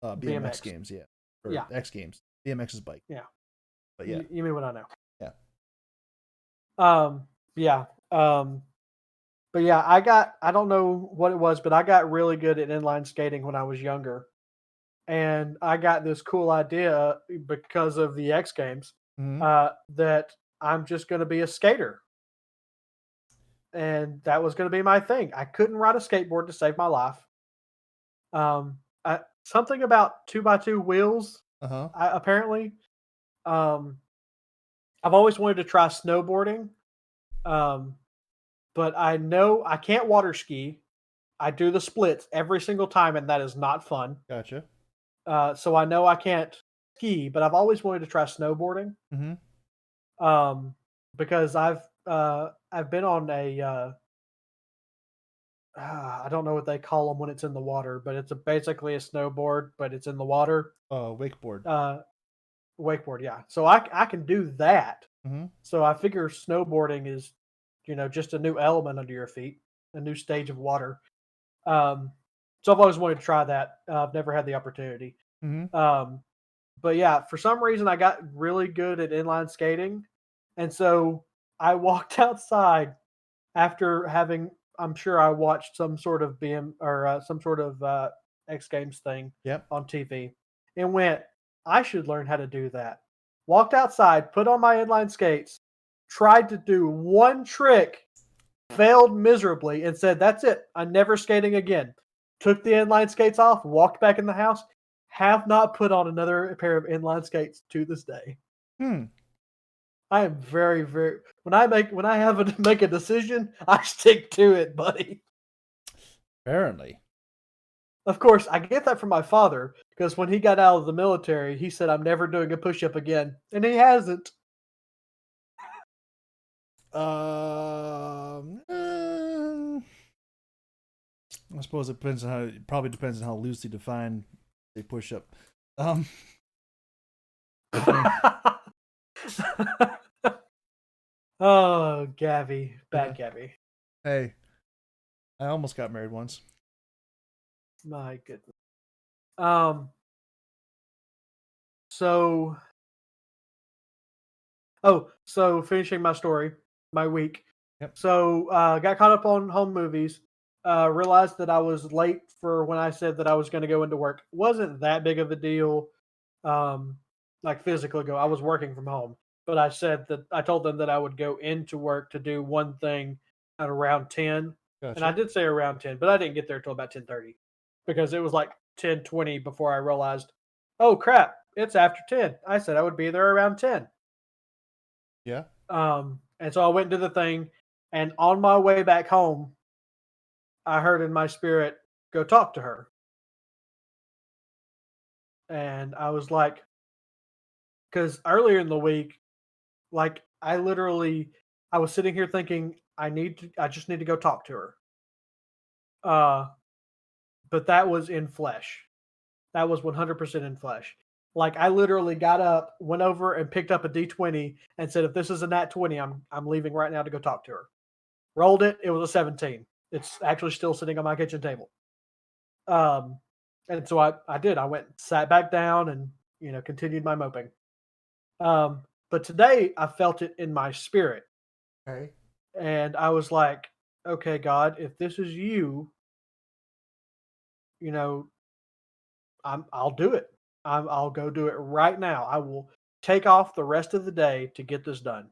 BMX, games, yeah, or yeah, X Games. BMX's bike, yeah. but yeah, You mean what I know? yeah. Yeah. But yeah, I don't know what it was, but I got really good at inline skating when I was younger. And I got this cool idea because of the X Games Mm-hmm. that I'm just going to be a skater, and that was going to be my thing. I couldn't ride a skateboard to save my life. Something about 2x2 wheels. Uh-huh. Apparently, um, I've always wanted to try snowboarding, um, but I know I can't water ski. I do the splits every single time, and that is not fun. Gotcha. So I know I can't ski, but I've always wanted to try snowboarding. Mm-hmm. Because I've been on I don't know what they call them when it's in the water, but it's basically a snowboard, but it's in the water. Wakeboard. Uh, Wakeboard, yeah. So I can do that. Mm-hmm. So I figure snowboarding is, just a new element under your feet, a new stage of water. So I've always wanted to try that. I've never had the opportunity. Mm-hmm. But yeah, for some reason I got really good at inline skating, and so I walked outside after having. I'm sure I watched some sort of BM or some sort of X Games thing Yep. on TV and went, I should learn how to do that. Walked outside, put on my inline skates, tried to do one trick, failed miserably, and said, that's it. I'm never skating again. Took the inline skates off, walked back in the house, have not put on another pair of inline skates to this day. I am very, very when I have to make a decision, I stick to it, buddy. Apparently. Of course, I get that from my father because when he got out of the military, he said, I'm never doing a push-up again. And he hasn't. I suppose it probably depends on how loosely defined they push up. Oh, Gavi. Bad Gavi. Hey, I almost got married once. My goodness. So finishing my story, my week. Yep. So got caught up on home movies. Realized that I was late for when I said that I was going to go into work. Wasn't that big of a deal. Like physically go. I was working from home, but I told them that I would go into work to do one thing at around 10. Gotcha. And I did say around 10, but I didn't get there till about 10:30 because it was like 10:20 before I realized, oh crap, it's after 10. I said I would be there around 10. Yeah. And so I went to the thing, and on my way back home, I heard in my spirit, go talk to her. And I was like, because earlier in the week, like I was sitting here thinking, I just need to go talk to her. But that was in flesh. That was 100% in flesh. Like I literally got up, went over and picked up a D20 and said, if this is a nat 20, I'm leaving right now to go talk to her. Rolled it. It was a 17. It's actually still sitting on my kitchen table. And so I did. I went, sat back down, and continued my moping. But today I felt it in my spirit. Okay. And I was like, okay, God, if this is you, I'll do it. I'll go do it right now. I will take off the rest of the day to get this done.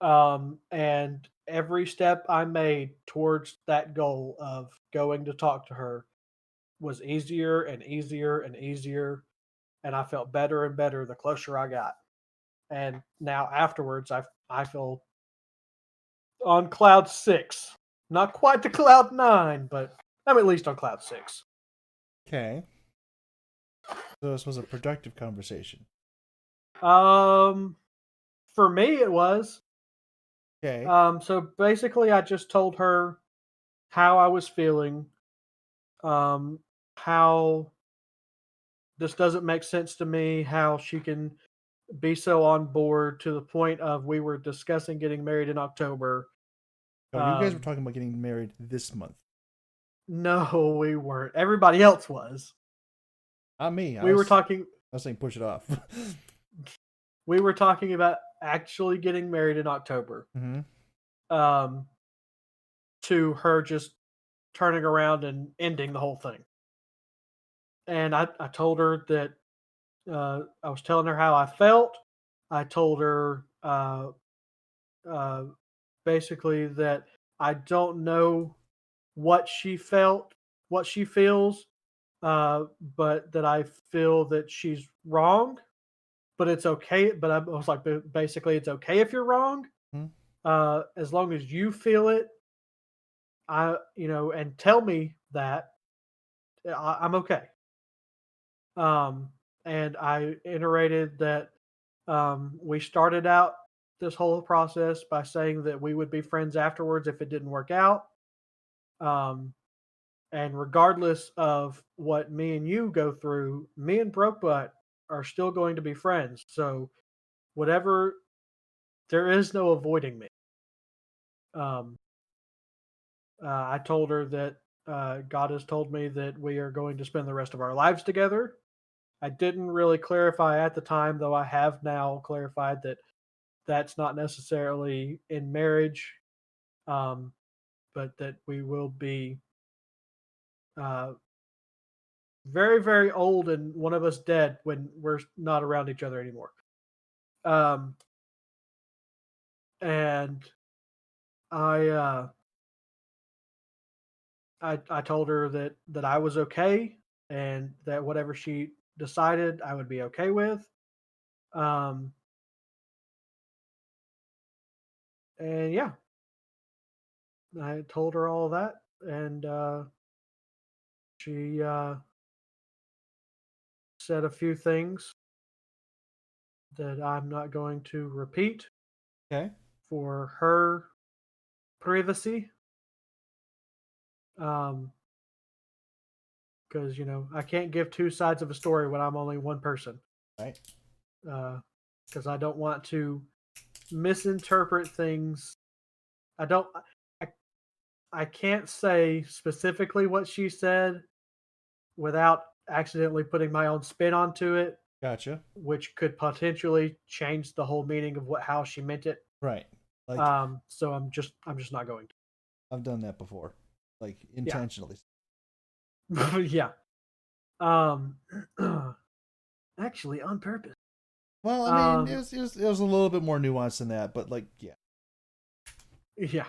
And every step I made towards that goal of going to talk to her was easier and easier and easier. And I felt better and better the closer I got. And now afterwards, I feel on cloud 6. Not quite to cloud 9, but I'm at least on cloud 6. Okay. So this was a productive conversation. For me, it was. Okay. So basically, I just told her how I was feeling, how this doesn't make sense to me, how she can be so on board to the point of we were discussing getting married in October. Oh, you guys were talking about getting married this month. No, we weren't. Everybody else was. Not me. I was saying push it off. We were talking about actually getting married in October. Mm-hmm. To her just turning around and ending the whole thing. And I told her that I was telling her how I felt. I told her basically that I don't know what she felt, what she feels, but that I feel that she's wrong. But it's okay. But I was like, basically, it's okay if you're wrong, as long as you feel it. And tell me that I'm okay. And I iterated that we started out this whole process by saying that we would be friends afterwards if it didn't work out. And regardless of what me and you go through, me and Broke Butt are still going to be friends. So whatever, there is no avoiding me. I told her that God has told me that we are going to spend the rest of our lives together. I didn't really clarify at the time, though I have now clarified that that's not necessarily in marriage, but that we will be very, very old and one of us dead when we're not around each other anymore. Um, and I, I told her that I was okay and that whatever she decided I would be okay with. Um, and yeah, I told her all of that, and she said a few things that I'm not going to repeat Okay. for her privacy. Um, because I can't give two sides of a story when I'm only one person. Right. Because I don't want to misinterpret things. I don't. I, I can't say specifically what she said without accidentally putting my own spin onto it, Gotcha. which could potentially change the whole meaning of how she meant it. Right. Like So I'm just not going I've done that before, like to. intentionally. Yeah. Yeah. Um, actually, on purpose. Well, I mean, it was a little bit more nuanced than that, but like, yeah. Yeah.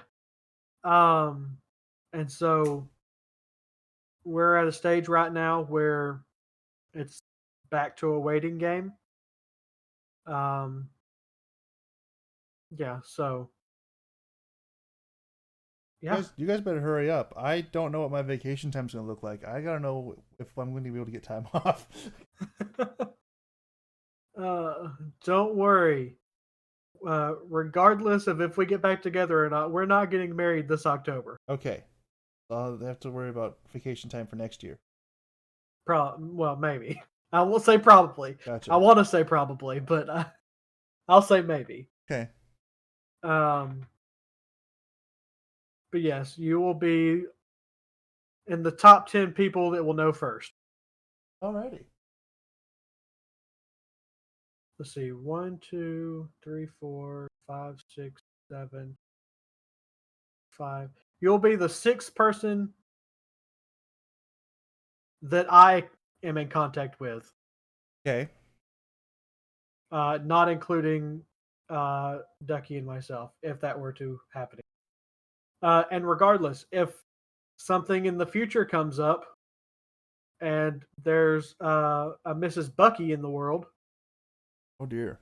And so we're at a stage right now where it's back to a waiting game. Um, yeah. So yeah. You guys better hurry up. I don't know what my vacation time's gonna look like. I gotta know if I'm going to be able to get time off. Don't worry. Regardless of if we get back together or not, we're not getting married this October. Okay. I'll have to worry about vacation time for next year. Well, maybe. I will say probably. Gotcha. I want to say probably, but I'll say maybe. Okay. But yes, you will be in the top 10 people that will know first. Alrighty. Let's see. 1, 2, 3, 4, 5, 6, 7, 5. You'll be the sixth person that I am in contact with. Okay. Not including Ducky and myself, if that were to happen. And regardless, if something in the future comes up and there's a Mrs. Bucky in the world, Oh dear.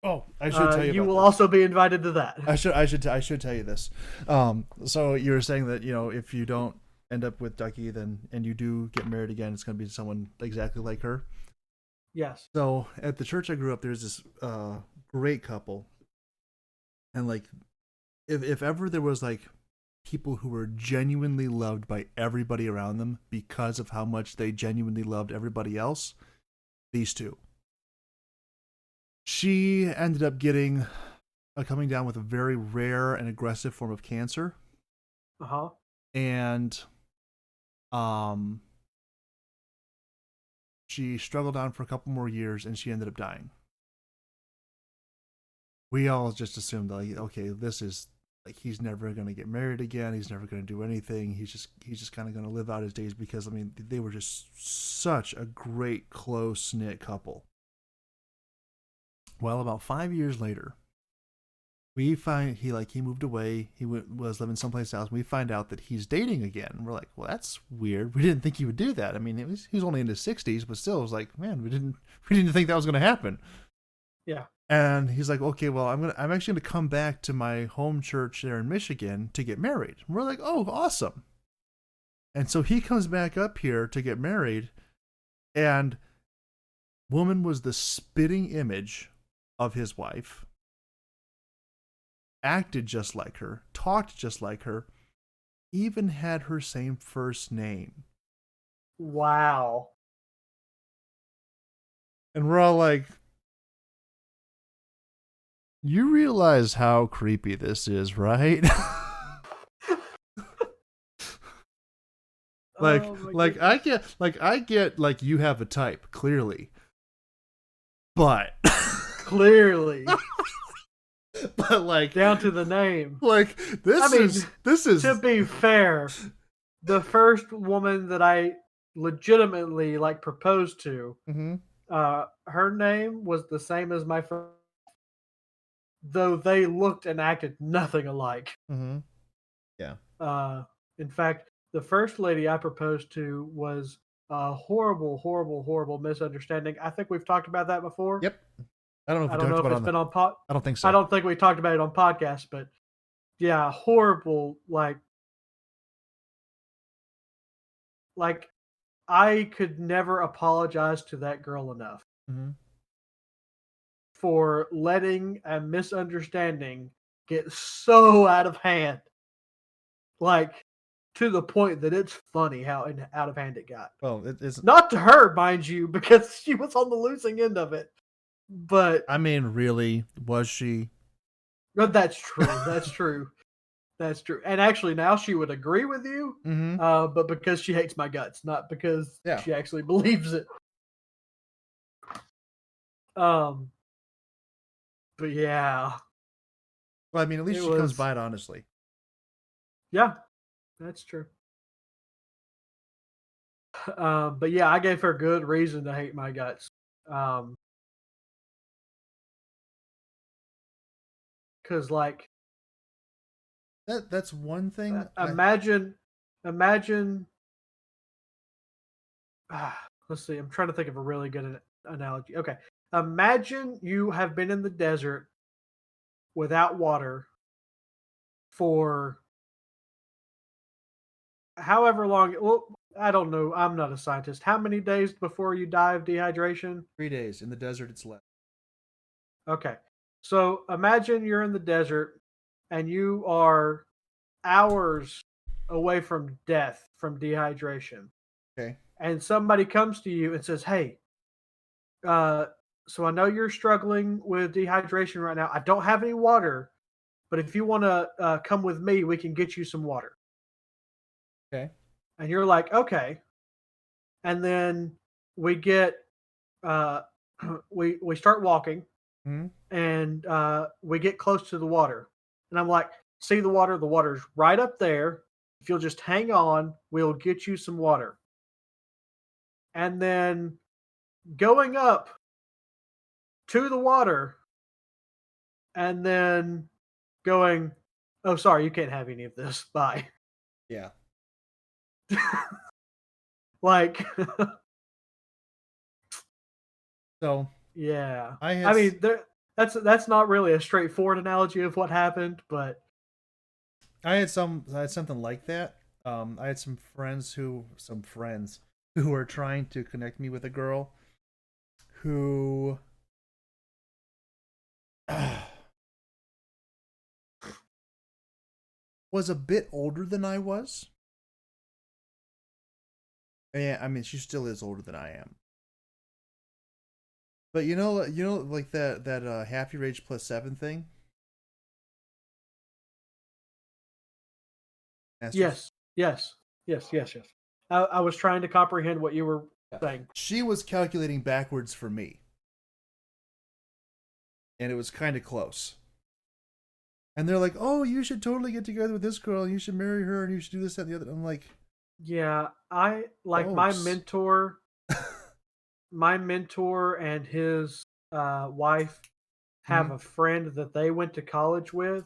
Oh, I should tell you. You about will this. also be invited to that. I should tell you this. So you were saying that if you don't end up with Ducky, then and you do get married again, it's going to be someone exactly like her. Yes. So at the church I grew up, there's this great couple, and like, if ever there was like people who were genuinely loved by everybody around them because of how much they genuinely loved everybody else, these two. She ended up coming down with a very rare and aggressive form of cancer. Uh-huh. And she struggled on for a couple more years and she ended up dying. We all just assumed like, okay, this is like he's never going to get married again. He's never going to do anything. He's just kind of going to live out his days because I mean, they were just such a great close-knit couple. Well, about 5 years later, we find he moved away. He was living someplace else. We find out that he's dating again. We're like, well, that's weird. We didn't think he would do that. I mean, he was only in his 60s, but still, it was like, man, we didn't think that was going to happen. Yeah. And he's like, okay, well, I'm actually going to come back to my home church there in Michigan to get married. We're like, oh, awesome. And so he comes back up here to get married, and woman was the spitting image of his wife, acted just like her, talked just like her, even had her same first name. Wow. And we're all like, you realize how creepy this is, right? I get like you have a type, clearly. But clearly. But like down to the name. Like this is to be fair, the first woman that I legitimately like proposed to, Mm-hmm. her name was the same as my friend, though they looked and acted nothing alike. Mm-hmm. Yeah. Uh, in fact, the first lady I proposed to was a horrible, horrible, horrible misunderstanding. I think we've talked about that before. Yep. I don't know if I we don't know talked if about it it's on the. been on pod. I don't think I so. don't think we talked about it on podcast, but yeah, horrible. Like I could never apologize to that girl enough Mm-hmm. for letting a misunderstanding get so out of hand, like to the point that it's funny how out of hand it got. Well, it isn't. Not to her, mind you, because she was on the losing end of it. But I mean, really, was she? that's true. That's true. That's true. And actually, now she would agree with you, Mm-hmm. but because she hates my guts, not because Yeah. she actually believes it. Um, but yeah, Well, I mean, at least it she comes was. by it honestly. Yeah, that's true. But yeah, I gave her good reason to hate my guts. Because like, That's one thing. imagine, imagine. Let's see. I'm trying to think of a really good analogy. Okay, imagine you have been in the desert without water for however long. Well, I don't know. I'm not a scientist. How many days before you die of dehydration? 3 days in the desert. It's left. Okay. So imagine you're in the desert and you are hours away from death from dehydration. Okay. And somebody comes to you and says, "Hey, uh, so I know you're struggling with dehydration right now. I don't have any water, but if you want to come with me, we can get you some water." Okay. And you're like, "Okay." And then we get uh, we start walking, Mm-hmm. and we get close to the water, and I'm like, "See the water? The water's right up there. If you'll just hang on, we'll get you some water." And then going up to the water, and then going, "Oh, sorry, you can't have any of this. Bye." Yeah. Like, So yeah. I had I mean, that's not really a straightforward analogy of what happened, but I had something like that. I had some friends who were trying to connect me with a girl who was a bit older than I was. Yeah, I mean, she still is older than I am. But like that half your age plus 7 thing. Masters. yes, yes, yes, yes, yes. I was trying to comprehend what you were Yeah. saying. She was calculating backwards for me, and it was kind of close. And they're like, "Oh, you should totally get together with this girl, and you should marry her, and you should do this, that, and the other." I'm like, Yeah, I like "Folks." my mentor and his wife have Mm-hmm. a friend that they went to college with,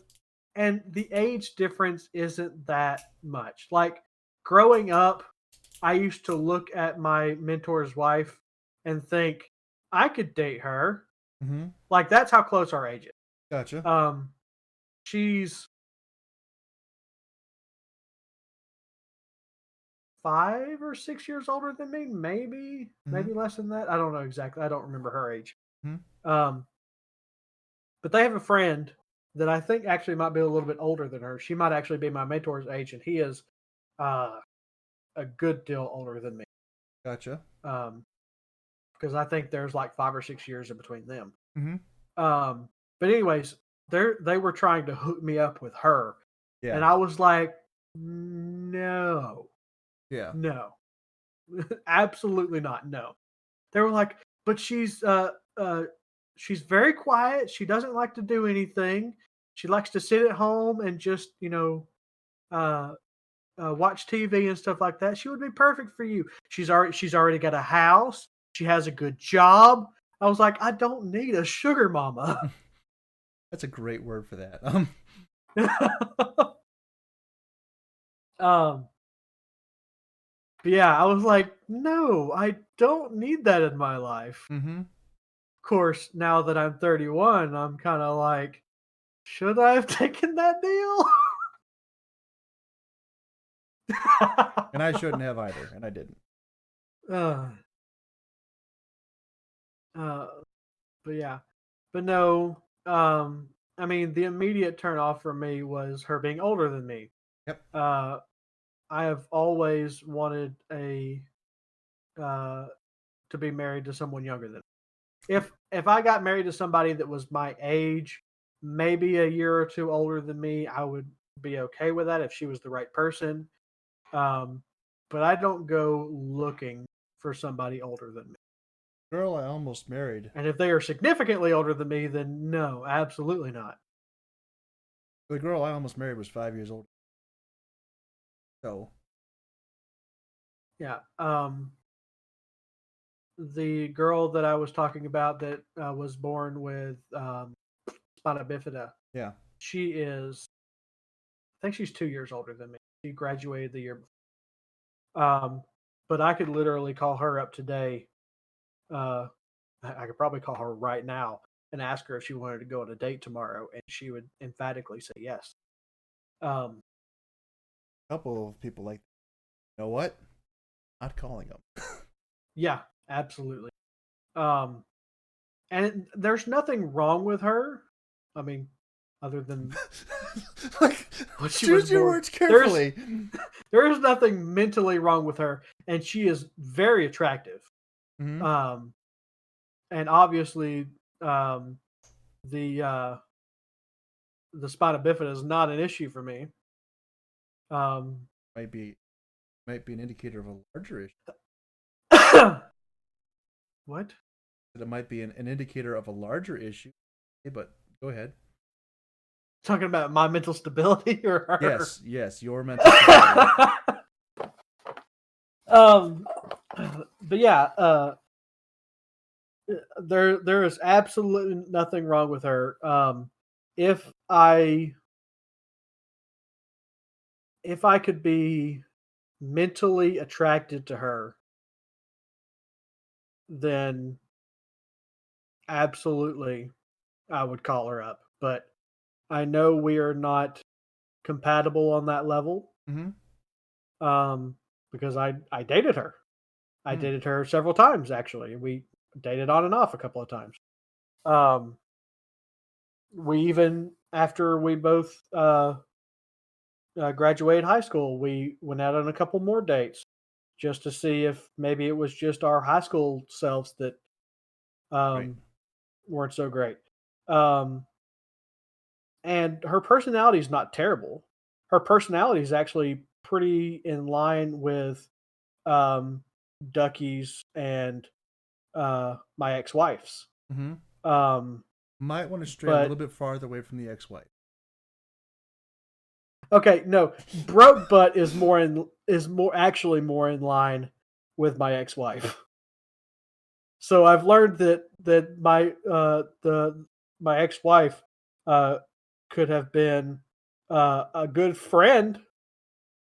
and the age difference isn't that much. Like growing up, I used to look at my mentor's wife and think I could date her. Mm-hmm. Like that's how close our age is. Gotcha. She's 5 or 6 years older than me, Mm-hmm. maybe less than that. I don't know exactly. I don't remember her age. Mm-hmm. Um, but they have a friend that I think actually might be a little bit older than her. She might actually be my mentor's age, and he is uh, a good deal older than me. Gotcha. Because I think there's like 5 or 6 years in between them. Mm-hmm. But anyways, they were trying to hook me up with her, Yeah. and I was like, no, Yeah. no, absolutely not, no. They were like, but she's very quiet. She doesn't like to do anything. She likes to sit at home and just uh watch TV and stuff like that. She would be perfect for you. She's already got a house. She has a good job. I was like, I don't need a sugar mama. That's a great word for that. um, but yeah, I was like, no, I don't need that in my life. Mm-hmm. Of course, now that I'm 31, I'm kind of like, should I have taken that deal? And I shouldn't have either, and I didn't. uh, uh, but yeah, but no. I mean, the immediate turn off for me was her being older than me. Yep. Uh, I have always wanted uh, to be married to someone younger than me. If I got married to somebody that was my age, maybe a year or two older than me, I would be okay with that if she was the right person. Um, but I don't go looking for somebody older than me. Girl, I almost married. And if they are significantly older than me, then no, absolutely not. The girl I almost married was 5 years old. So. Yeah. The girl that I was talking about that was born with Spina Bifida, Yeah. she is, I think she's 2 years older than me. She graduated the year before. But I could literally call her up today. I could probably call her right now and ask her if she wanted to go on a date tomorrow, and she would emphatically say yes. Um, A couple of people like, you know what? Not calling them. yeah, absolutely. Um, there's nothing wrong with her. I mean, other than Like, what she choose was your born. words carefully. There is nothing mentally wrong with her, and she is very attractive. Mm-hmm. And obviously, the the Spina Bifida is not an issue for me. Um, Might be an indicator of a larger issue. what? It might be an indicator of a larger issue. Okay, but go ahead. Talking about my mental stability or her? Yes, your mental stability. um, but yeah, there is absolutely nothing wrong with her. If I if I could be mentally attracted to her, then absolutely I would call her up. But I know we are not compatible on that level. Mm-hmm. Because I dated her. I Mm. dated her several times actually. We dated on and off a couple of times. Um, we even after we both graduated high school, we went out on a couple more dates just to see if maybe it was just our high school selves that Right. um, weren't so great. Um, and her personality is not terrible. Her personality is actually pretty in line with um, Ducky's and my ex-wife's. Mm-hmm. Um, Might want to stray a little but bit farther away from the ex-wife. okay, no, broke butt is actually more in line with my ex-wife. So I've learned that my ex-wife could have been a good friend,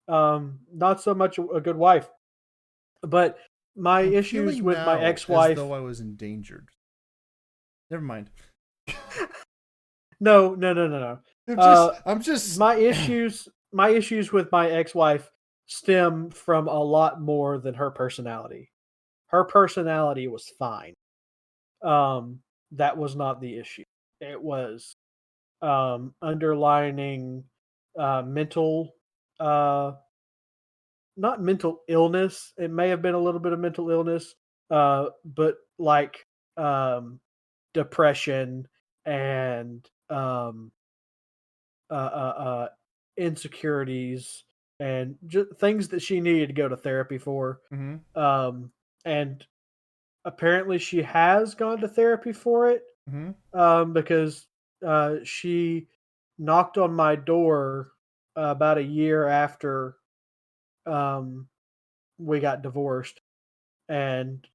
not so much a good wife. But my I'm issues feeling with my now as ex-wife. though I was endangered. Never mind. No, no, no, no, no. I'm just. My issues with my ex-wife stem from a lot more than her personality. Her personality was fine. Um, that was not the issue. It was underlining mental, uh, not mental illness. It may have been a little bit of mental illness, but like depression and uh, uh, uh, insecurities and things that she needed to go to therapy for. Mm-hmm. And apparently, she has gone to therapy for it Mm-hmm. because she knocked on my door about a year after. we got divorced, and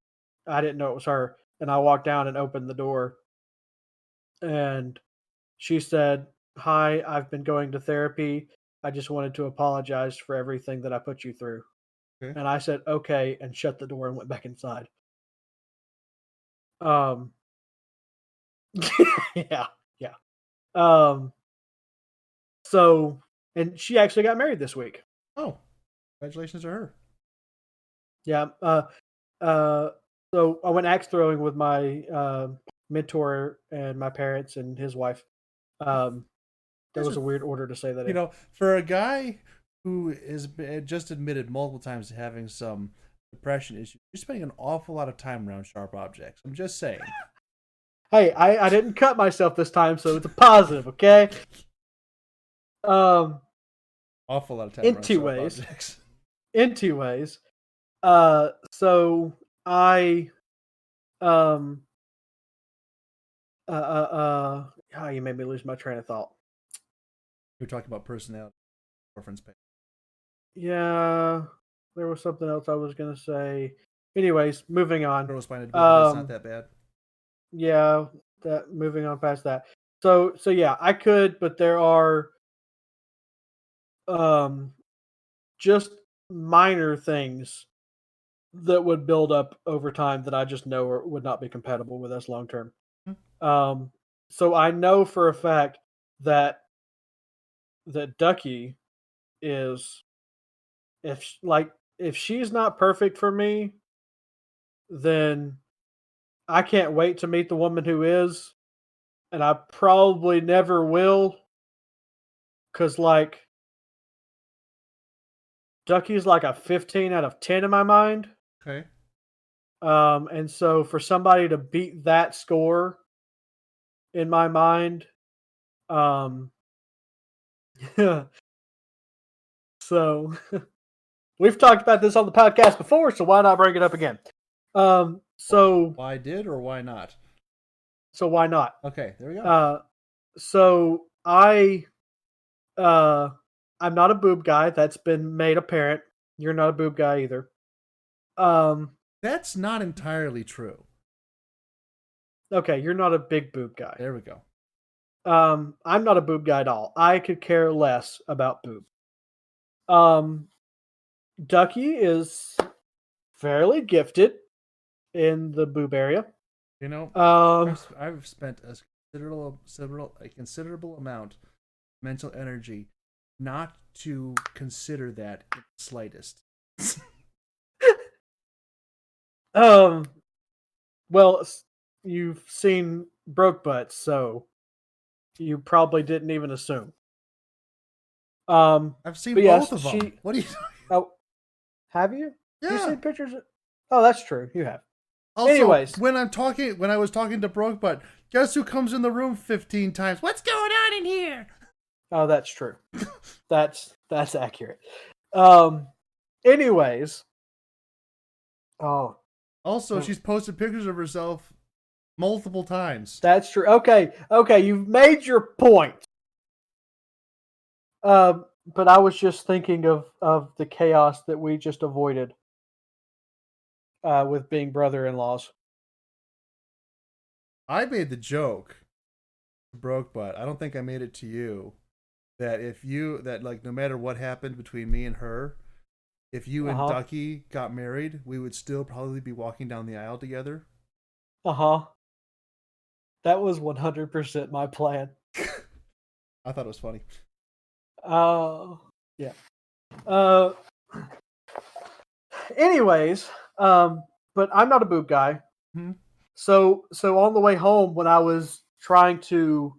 I didn't know it was her. And I walked down and opened the door, and she said, "Hi, I've been going to therapy. I just wanted to apologize for everything that I put you through." Okay. And I said, "Okay," and shut the door and went back inside. Um, yeah, yeah. Um, so, and she actually got married this week. Oh, congratulations to her. Yeah. Uh, so I went axe throwing with my mentor and my parents and his wife. Um, that This was is, a weird order to say that in. for a guy who just admitted multiple times to having some depression issues, you're spending an awful lot of time around sharp objects. I'm just saying. Hey, I didn't cut myself this time, so it's a positive, okay? Um, Awful lot of time in around two sharp ways. objects. In two ways. So I um oh, you made me lose my train of thought. We're talking about personality, preference pay. Yeah, there was something else I was gonna say. Anyways, moving on. Spina Bifida, it's not that bad. Yeah, that moving on past that. So yeah, I could, but there are um just minor things that would build up over time that I just know would not be compatible with us long term. Hmm. Um, so I know for a fact that Ducky is if she's not perfect for me, then I can't wait to meet the woman who is, and I probably never will, because like Ducky's like a 15 out of 10 in my mind. Okay. And so for somebody to beat that score in my mind, um, so we've talked about this on the podcast before, so why not bring it up again? So Why did or why not? why not? Okay, there we go. So I'm not a boob guy. That's been made apparent. You're not a boob guy either. That's not entirely true. Okay, you're not a big boob guy. There we go. I'm not a boob guy at all. I could care less about boob. Ducky is fairly gifted in the boob area. I've spent a considerable amount of mental energy not to consider that in the slightest. Well, you've seen broke butts, so you probably didn't even assume. I've seen but both yes, of them. What are you talking? Oh, have you? Yeah. You seen pictures? Oh, that's true. You have. Also, Anyways, when I was talking to Brokebutt, guess who comes in the room 15 times? What's going on in here? Oh, that's true. that's accurate. Anyways. Oh. Also, she's posted pictures of herself multiple times. That's true. Okay, you've made your point. But I was just thinking of the chaos that we just avoided with being brother-in-laws. I made the joke, Brokebutt. I don't think I made it to you. That like no matter what happened between me and her, if you and Ducky got married, we would still probably be walking down the aisle together. That was 100% my plan. I thought it was funny. Yeah. Anyways, but I'm not a boob guy. Hmm. So on the way home, when I was trying to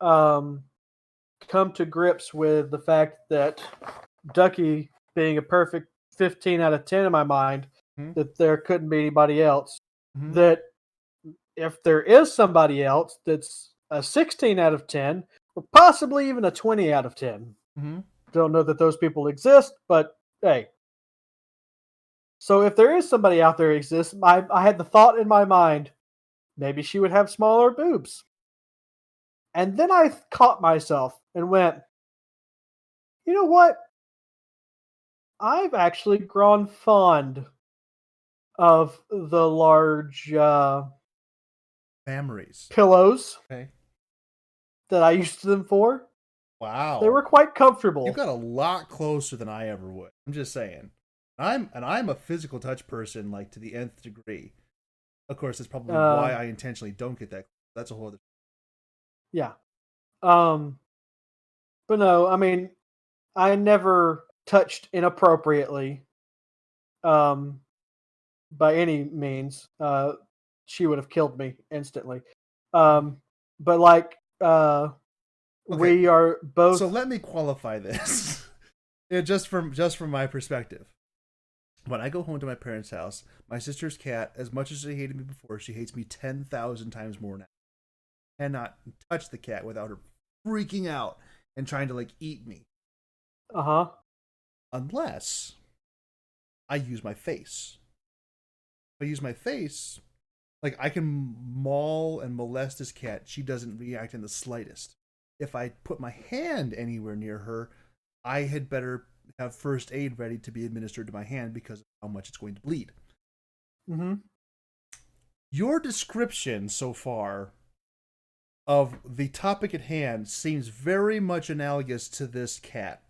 come to grips with the fact that Ducky being a perfect 15 out of 10 in my mind, that there couldn't be anybody else, that if there is somebody else that's a 16 out of 10, or possibly even a 20 out of 10. Don't know that those people exist, but hey. So if there is somebody out there that exists, I had the thought in my mind, maybe she would have smaller boobs. And then I caught myself and went, you know what? I've actually grown fond of the large Memories. pillows Okay. that I used them for. Wow. They were quite comfortable. You got a lot closer than I ever would. I'm just saying. I'm a physical touch person, like to the nth degree. Of course, that's probably why I intentionally don't get that. That's a whole other. Yeah. But no, I mean, I never touched inappropriately. By any means. She would have killed me instantly. But like, Okay. we are both. So let me qualify this. just from my perspective. When I go home to my parents' house, my sister's cat, as much as she hated me before, she hates me 10,000 times more now. I cannot touch the cat without her freaking out and trying to like eat me. Unless I use my face. If I use my face, like I can maul and molest this cat. She doesn't react in the slightest. If I put my hand anywhere near her, I had better have first aid ready to be administered to my hand because of how much it's going to bleed. Mm-hmm. Your description so far of the topic at hand seems very much analogous to this cat.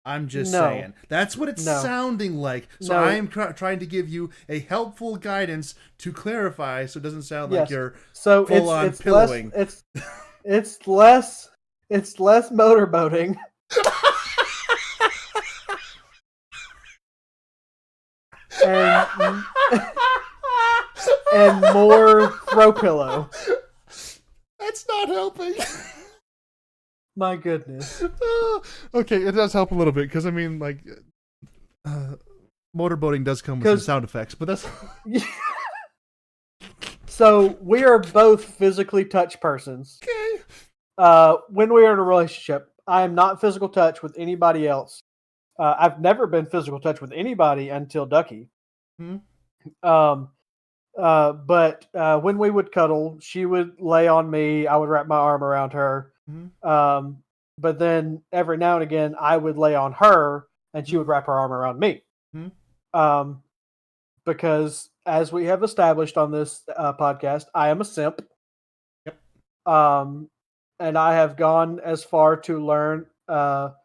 I'm just saying. That's what it's sounding like. So I'm trying to give you a helpful guidance to clarify so it doesn't sound like you're full on pillowing. It's less motorboating. and more throw pillow. That's not helping. My goodness. Okay, it does help a little bit because I mean, like, motorboating does come with some sound effects, but that's. So we are both physically touch persons. Okay. When we are in a relationship, I am not physical touch with anybody else. I've never been physical touch with anybody until Ducky. But when we would cuddle, she would lay on me. I would wrap my arm around her. But then every now and again, I would lay on her, and she would wrap her arm around me. Because as we have established on this podcast, I am a simp. Yep. And I have gone as far to learn other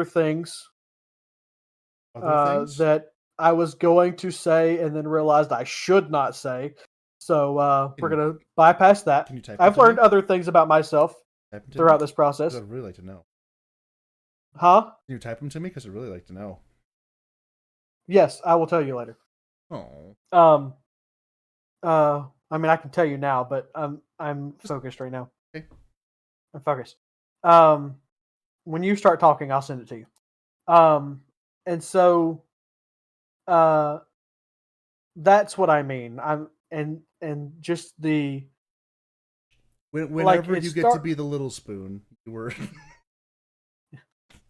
things that I was going to say and then realized I should not say. So we're going to bypass that. I've learned other things about myself throughout this process. I'd really like to know. Huh? Can you type them to me? Because I'd really like to know. Yes, I will tell you later. Oh. I mean, I can tell you now, but I'm focused right now. Okay. I'm focused. When you start talking, I'll send it to you. And so, that's what I mean. And just the. Whenever you get to be the little spoon, you were.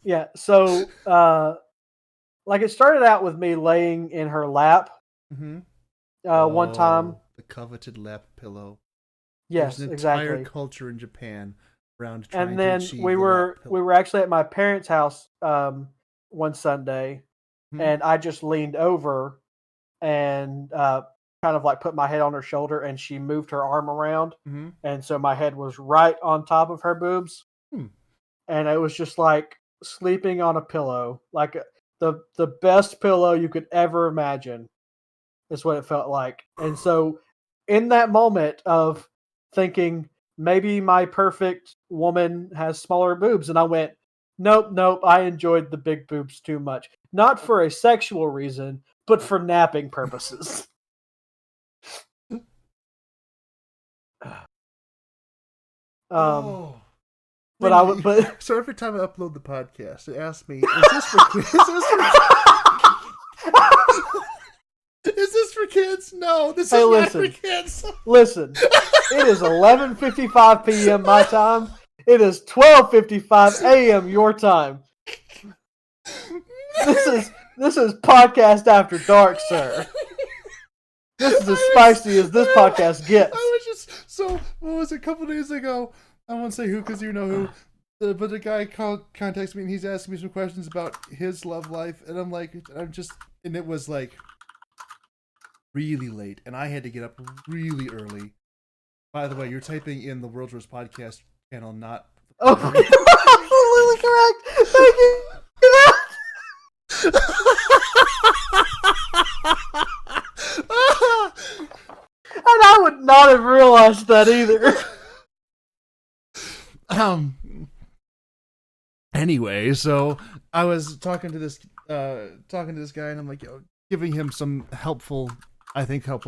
Yeah. So, like it started out with me laying in her lap. One time. The coveted lap pillow. Yes, There's an exactly. entire culture in Japan around trying and then to achieve we were actually at my parents' house one Sunday, and I just leaned over and kind of like put my head on her shoulder, and she moved her arm around, and so my head was right on top of her boobs, and it was just like sleeping on a pillow, like the best pillow you could ever imagine. Is what it felt like. And so in that moment of thinking maybe my perfect woman has smaller boobs, and I went, nope, I enjoyed the big boobs too much. Not for a sexual reason, but for napping purposes. But so every time I upload the podcast, it asks me, is this for kids? No, this is not for kids. Listen, it is 11:55 p.m. my time. It is 12:55 a.m. your time. This is podcast after dark, sir. This is as spicy as this podcast gets. I was just what was it, a couple days ago? I won't say who because you know who. But the guy contacts me and he's asking me some questions about his love life, and and it was like really late, and I had to get up really early. By the way, you're typing in the World's Worst Podcast channel, not. Oh, absolutely correct. Thank you. And I would not have realized that either. Anyway, so I was talking to this guy, and I'm like, giving him some helpful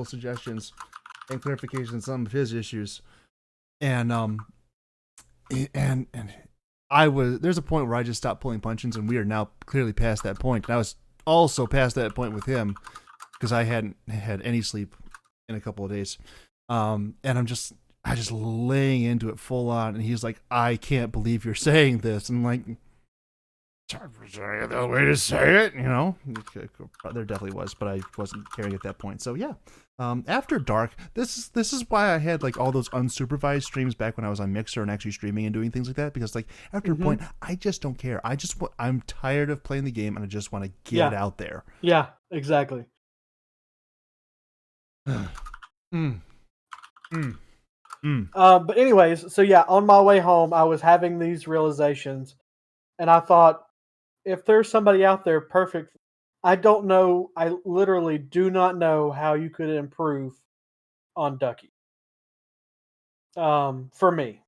suggestions and clarification on some of his issues, and there's a point where I just stopped pulling punches, and we are now clearly past that point. And I was also past that point with him because I hadn't had any sleep in a couple of days, and I just laying into it full on, and he's like, I can't believe you're saying this. And I'm like, the way to say it, there definitely was, but I wasn't caring at that point. So yeah, after dark, this is why I had like all those unsupervised streams back when I was on Mixer and actually streaming and doing things like that, because like after a point, I just don't care. I'm tired of playing the game, and I just want to get it out there. Yeah, exactly. But anyways, so yeah, on my way home, I was having these realizations, and I thought, if there's somebody out there perfect, I don't know. I literally do not know how you could improve on Ducky. For me,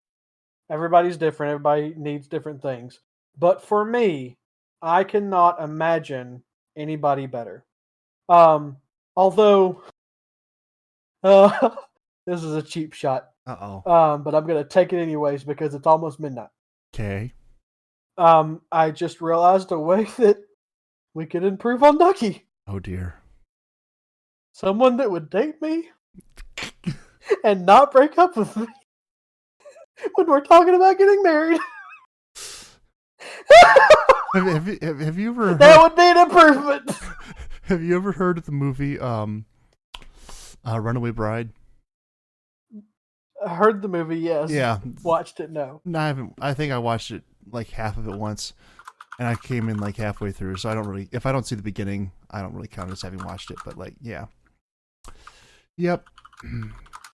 everybody's different. Everybody needs different things. But for me, I cannot imagine anybody better. Although, this is a cheap shot. But I'm gonna take it anyways because it's almost midnight. Okay. I just realized a way that we could improve on Ducky. Oh dear. Someone that would date me and not break up with me when we're talking about getting married. Have you ever heard, that would be an improvement. Have you ever heard of the movie Runaway Bride? I heard the movie, yes. Yeah. Watched it, no. No, I haven't. I think I watched it like half of it once, and I came in like halfway through, so I don't really, if I don't see the beginning, I don't really count as having watched it, but like, yeah. Yep.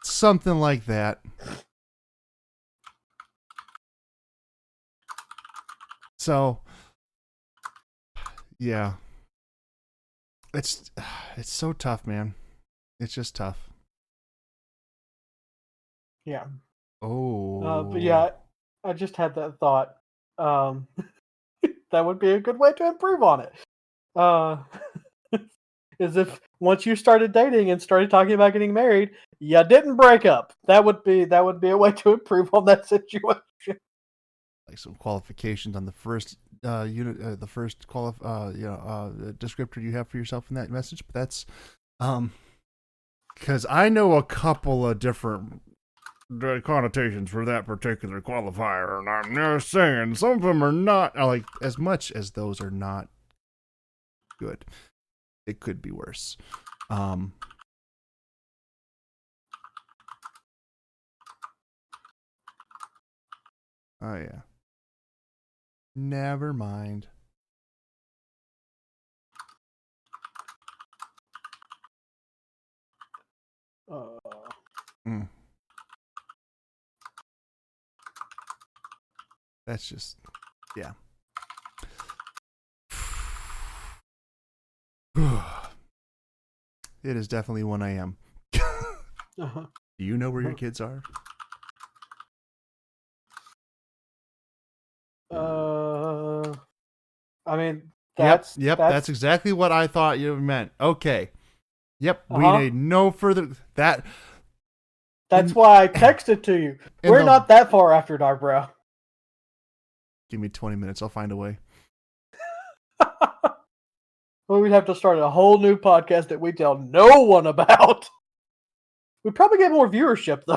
Something like that. So, yeah. It's so tough, man. It's just tough. Yeah. Oh. But yeah, I just had that thought. That would be a good way to improve on it. Is if once you started dating and started talking about getting married, you didn't break up. That would be a way to improve on that situation. Like some qualifications on the first unit, the first descriptor you have for yourself in that message. But that's because I know a couple of different connotations for that particular qualifier, and I'm just saying some of them are not like, as much as those are not good, it could be worse. Oh yeah, never mind. That's just, yeah. It is definitely 1 a.m. Do you know where your kids are? I mean, that's exactly what I thought you meant. Okay. Yep. We need no further. That's why I texted to you. We're not that far after dark, bro. Give me 20 minutes. I'll find a way. Well, we'd have to start a whole new podcast that we tell no one about. We'd probably get more viewership, though.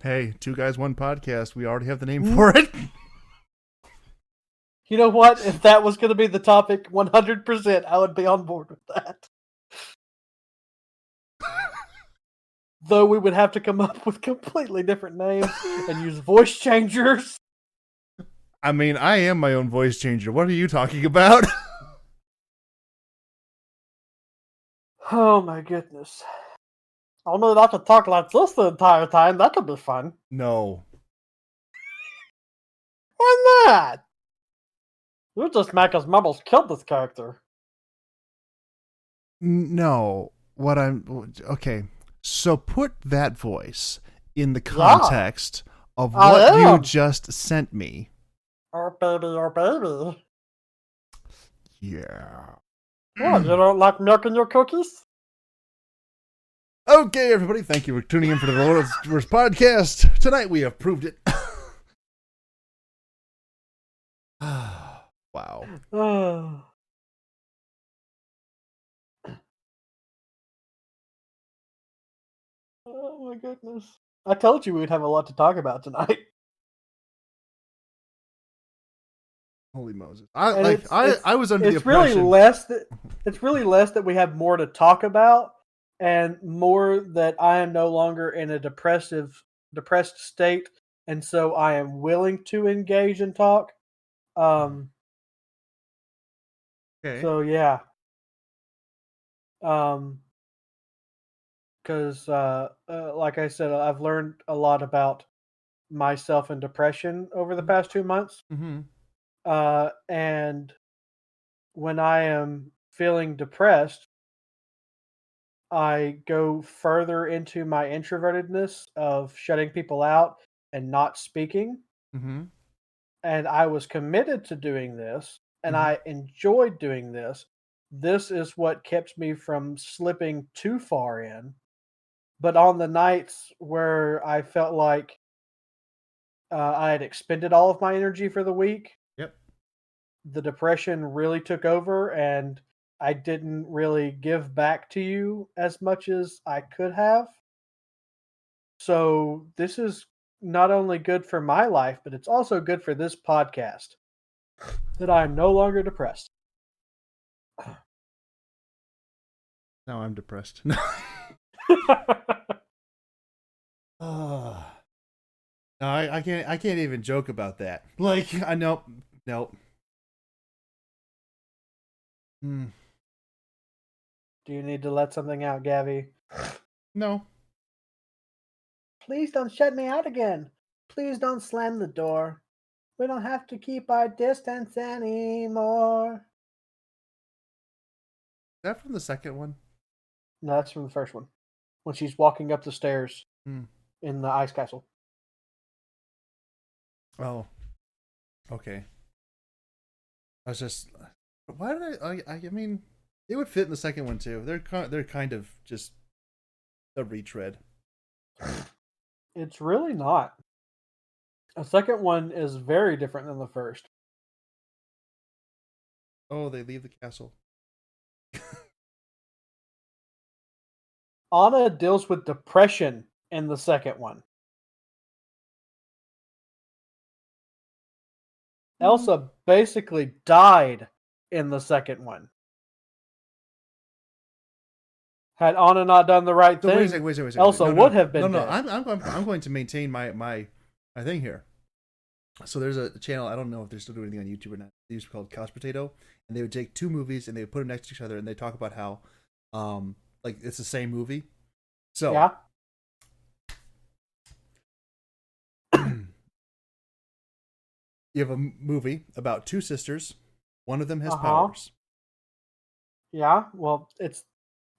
Hey, 2 guys, 1 podcast. We already have the name for it. You know what? If that was going to be the topic, 100%, I would be on board with that. Though we would have to come up with completely different names and use voice changers. I mean, I am my own voice changer. What are you talking about? Oh my goodness. I'll not to talk like this the entire time. That could be fun. No. Why not? You just make us Mumbles killed this character. No. Okay. So put that voice in the context of what you just sent me. Oh baby. Yeah. What, you don't like milk in your cookies? Okay, everybody, thank you for tuning in for the Lord's Worst podcast. Tonight we have proved it. Wow. Oh my goodness. I told you we'd have a lot to talk about tonight. Holy Moses. I was under the impression. It's really less that we have more to talk about and more that I am no longer in a depressed state, and so I am willing to engage and talk. Okay. So yeah. Because like I said, I've learned a lot about myself and depression over the past 2 months. Mm-hmm. And when I am feeling depressed, I go further into my introvertedness of shutting people out and not speaking. Mm-hmm. And I was committed to doing this, and I enjoyed doing this. This is what kept me from slipping too far in. But on the nights where I felt like I had expended all of my energy for the week, the depression really took over, and I didn't really give back to you as much as I could have. So this is not only good for my life, but it's also good for this podcast that I'm no longer depressed. Now I'm depressed. No, I can't even joke about that. Like, I know. Nope. Do you need to let something out, Gavi? No. Please don't shut me out again. Please don't slam the door. We don't have to keep our distance anymore. Is that from the second one? No, that's from the first one. When she's walking up the stairs in the ice castle. Oh. Okay. I was just... Why did I mean, it would fit in the second one too. They're kind of just a retread. It's really not. The second one is very different than the first. Oh, they leave the castle. Anna deals with depression in the second one. Elsa basically died in the second one. Had Anna not done the right thing, wait a second. Elsa would have been dead. I'm going to maintain my thing here. So there's a channel, I don't know if they're still doing anything on YouTube or not. They used to be called Couch Potato, and they would take two movies and they would put them next to each other, and they talk about how like it's the same movie. So yeah. You have a movie about two sisters. One of them has powers. Yeah, well, it's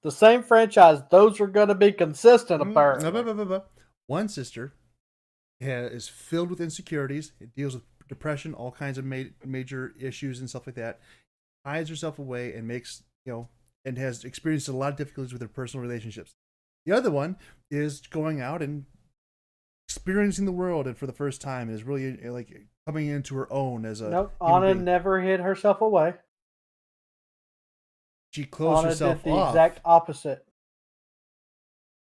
the same franchise. Those are going to be consistent, apparently. One sister is filled with insecurities. It deals with depression, all kinds of major issues and stuff like that. Hides herself away and makes, and has experienced a lot of difficulties with her personal relationships. The other one is going out and experiencing the world, and for the first time is really like coming into her own as a. Nope, Anna never hid herself away. She closed herself off. Anna did the exact opposite.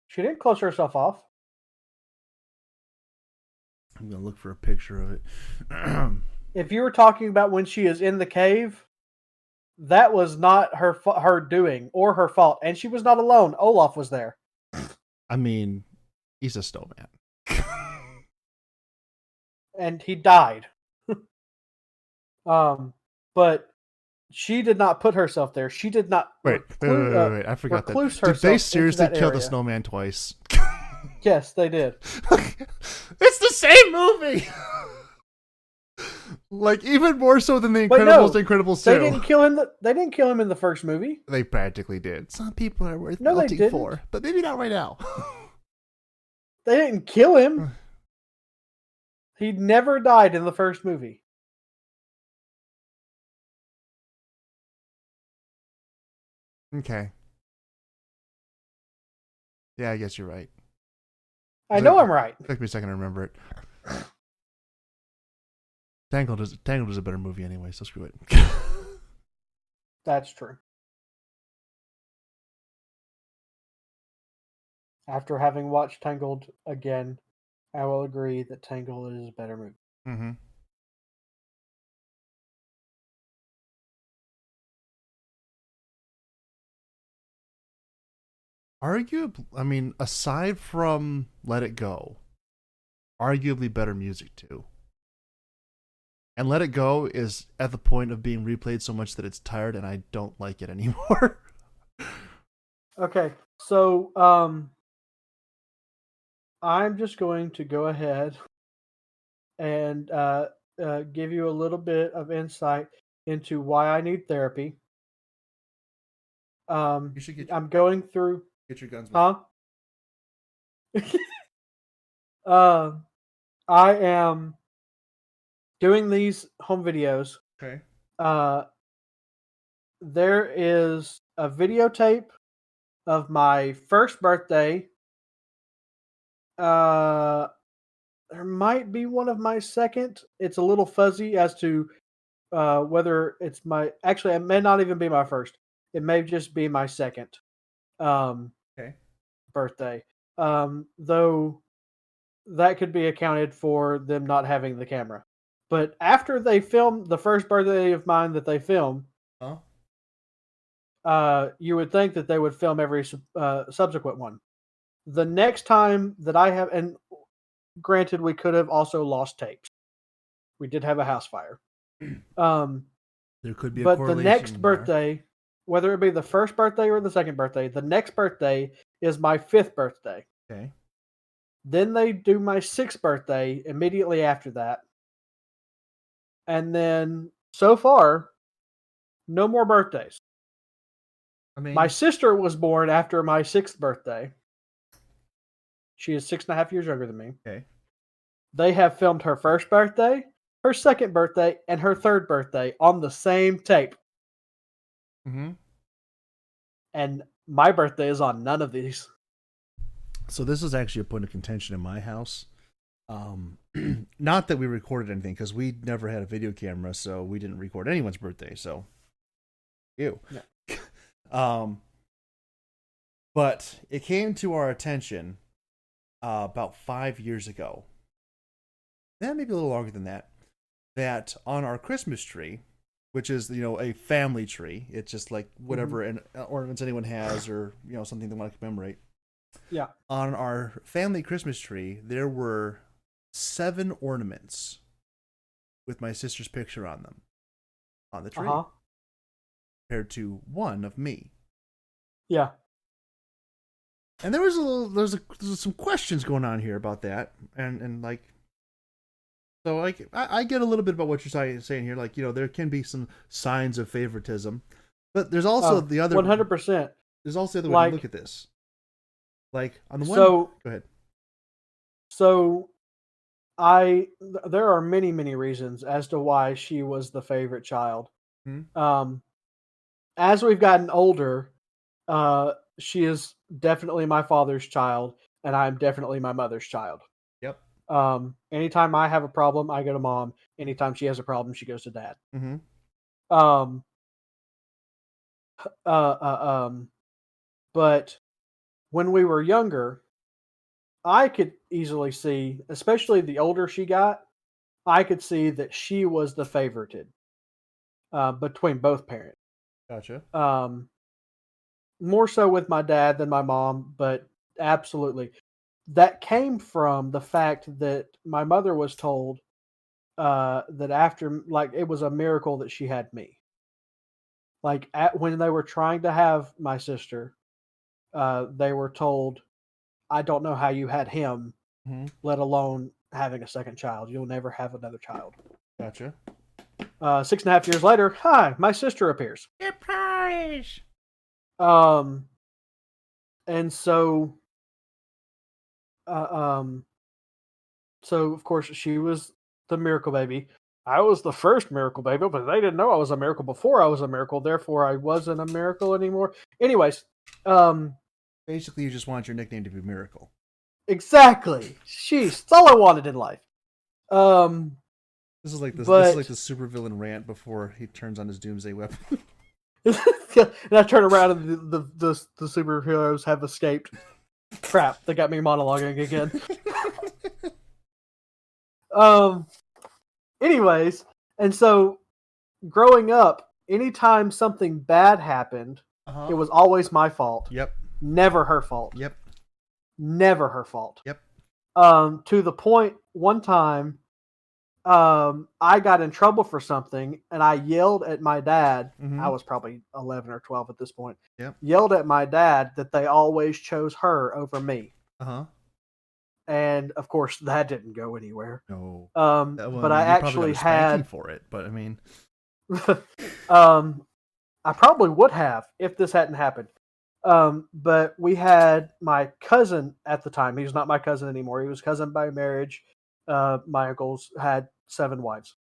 She didn't close herself off. I'm gonna look for a picture of it. If you were talking about when she is in the cave, that was not her doing or her fault, and she was not alone. Olaf was there. I mean, He's a snowman. And he died. But she did not put herself there. She did not Wait. I forgot that. recluse Did herself they into seriously that kill the area. snowman twice? Yes, they did. It's the same movie. Like even more so than the Incredibles, Incredibles 2. They didn't kill him. They didn't kill him in the first movie. They practically did. Some people are worth No, they melting didn't. for, but maybe not right now. They didn't kill him. He never died in the first movie. Okay. Yeah, I guess you're right. I know I'm right. It took me a second to remember it. Tangled is a better movie anyway, so screw it. That's true. After having watched Tangled again, I will agree that Tangled is a better movie. Mm-hmm. Aside from Let It Go, arguably better music too. And Let It Go is at the point of being replayed so much that it's tired and I don't like it anymore. Okay, so I'm just going to go ahead and give you a little bit of insight into why I need therapy. You should I'm going through. get your guns. Huh? I am doing these home videos. Okay. There is a videotape of my first birthday. There might be one of my second. It's a little fuzzy as to whether it's my. Actually, it may not even be my first. It may just be my second Okay. birthday. Though that could be accounted for them not having the camera. But after they film the first birthday of mine that they film, you would think that they would film every subsequent one. The next time that I have, and granted, we could have also lost tapes. We did have a house fire. There could be a but correlation the next there. birthday, whether it be the first birthday or the second birthday, the next birthday is my 5th birthday. Okay. Then they do my 6th birthday immediately after that. And then, so far, no more birthdays. My sister was born after my 6th birthday. She is 6.5 years younger than me. Okay. They have filmed her first birthday, her second birthday, and her 3rd birthday on the same tape. Mm-hmm. And my birthday is on none of these. So this is actually a point of contention in my house. Not that we recorded anything, because we never had a video camera, so we didn't record anyone's birthday. So, ew. Yeah. But it came to our attention about 5 years ago. Maybe a little longer than that. That on our Christmas tree, which is a family tree, it's just like whatever ornaments anyone has, or something they want to commemorate. Yeah. On our family Christmas tree, there were 7 ornaments with my sister's picture on them on the tree, compared to 1 of me. Yeah. And there was some questions going on here about that, and like, so like I get a little bit about what you're saying here, like there can be some signs of favoritism, but there's also the other 100%. There's also the other way to look at this. Like on the one, go ahead. So, there are many, many reasons as to why she was the favorite child. As we've gotten older, she is definitely my father's child, and I'm definitely my mother's child. Yep. Anytime I have a problem, I go to mom. Anytime she has a problem, she goes to dad. But when we were younger, I could easily see, especially the older she got, I could see that she was the favorited between both parents. Gotcha. More so with my dad than my mom, but absolutely. that came from the fact that my mother was told that after, like, it was a miracle that she had me. Like, when they were trying to have my sister, they were told, "I don't know how you had him, Mm-hmm. let alone having a second child. You'll never have another child." Gotcha. 6.5 years later, hi, my sister appears. Surprise! Um, and so, uh, um, so of course she was the miracle baby. I was the first miracle baby, but they didn't know I was a miracle before I was a miracle. Therefore, I wasn't a miracle anymore. Anyways, Basically, you just want your nickname to be Miracle. exactly. Sheesh, that's all I wanted in life. This is like the supervillain rant before he turns on his doomsday weapon. And I turn around and the superheroes have escaped. Crap, they got me monologuing again. Anyways, and so growing up, anytime something bad happened, it was always my fault. Yep. Never her fault. Yep. Never her fault. Yep. To the point one time, I got in trouble for something and I yelled at my dad. Mm-hmm. I was probably 11 or 12 at this point. Yep. Yelled at my dad that they always chose her over me. And of course, that didn't go anywhere. No. But I actually had for it. But I mean, I probably would have if this hadn't happened. But we had my cousin at the time. He was not my cousin anymore. He was cousin by marriage. My uncles had 7 wives.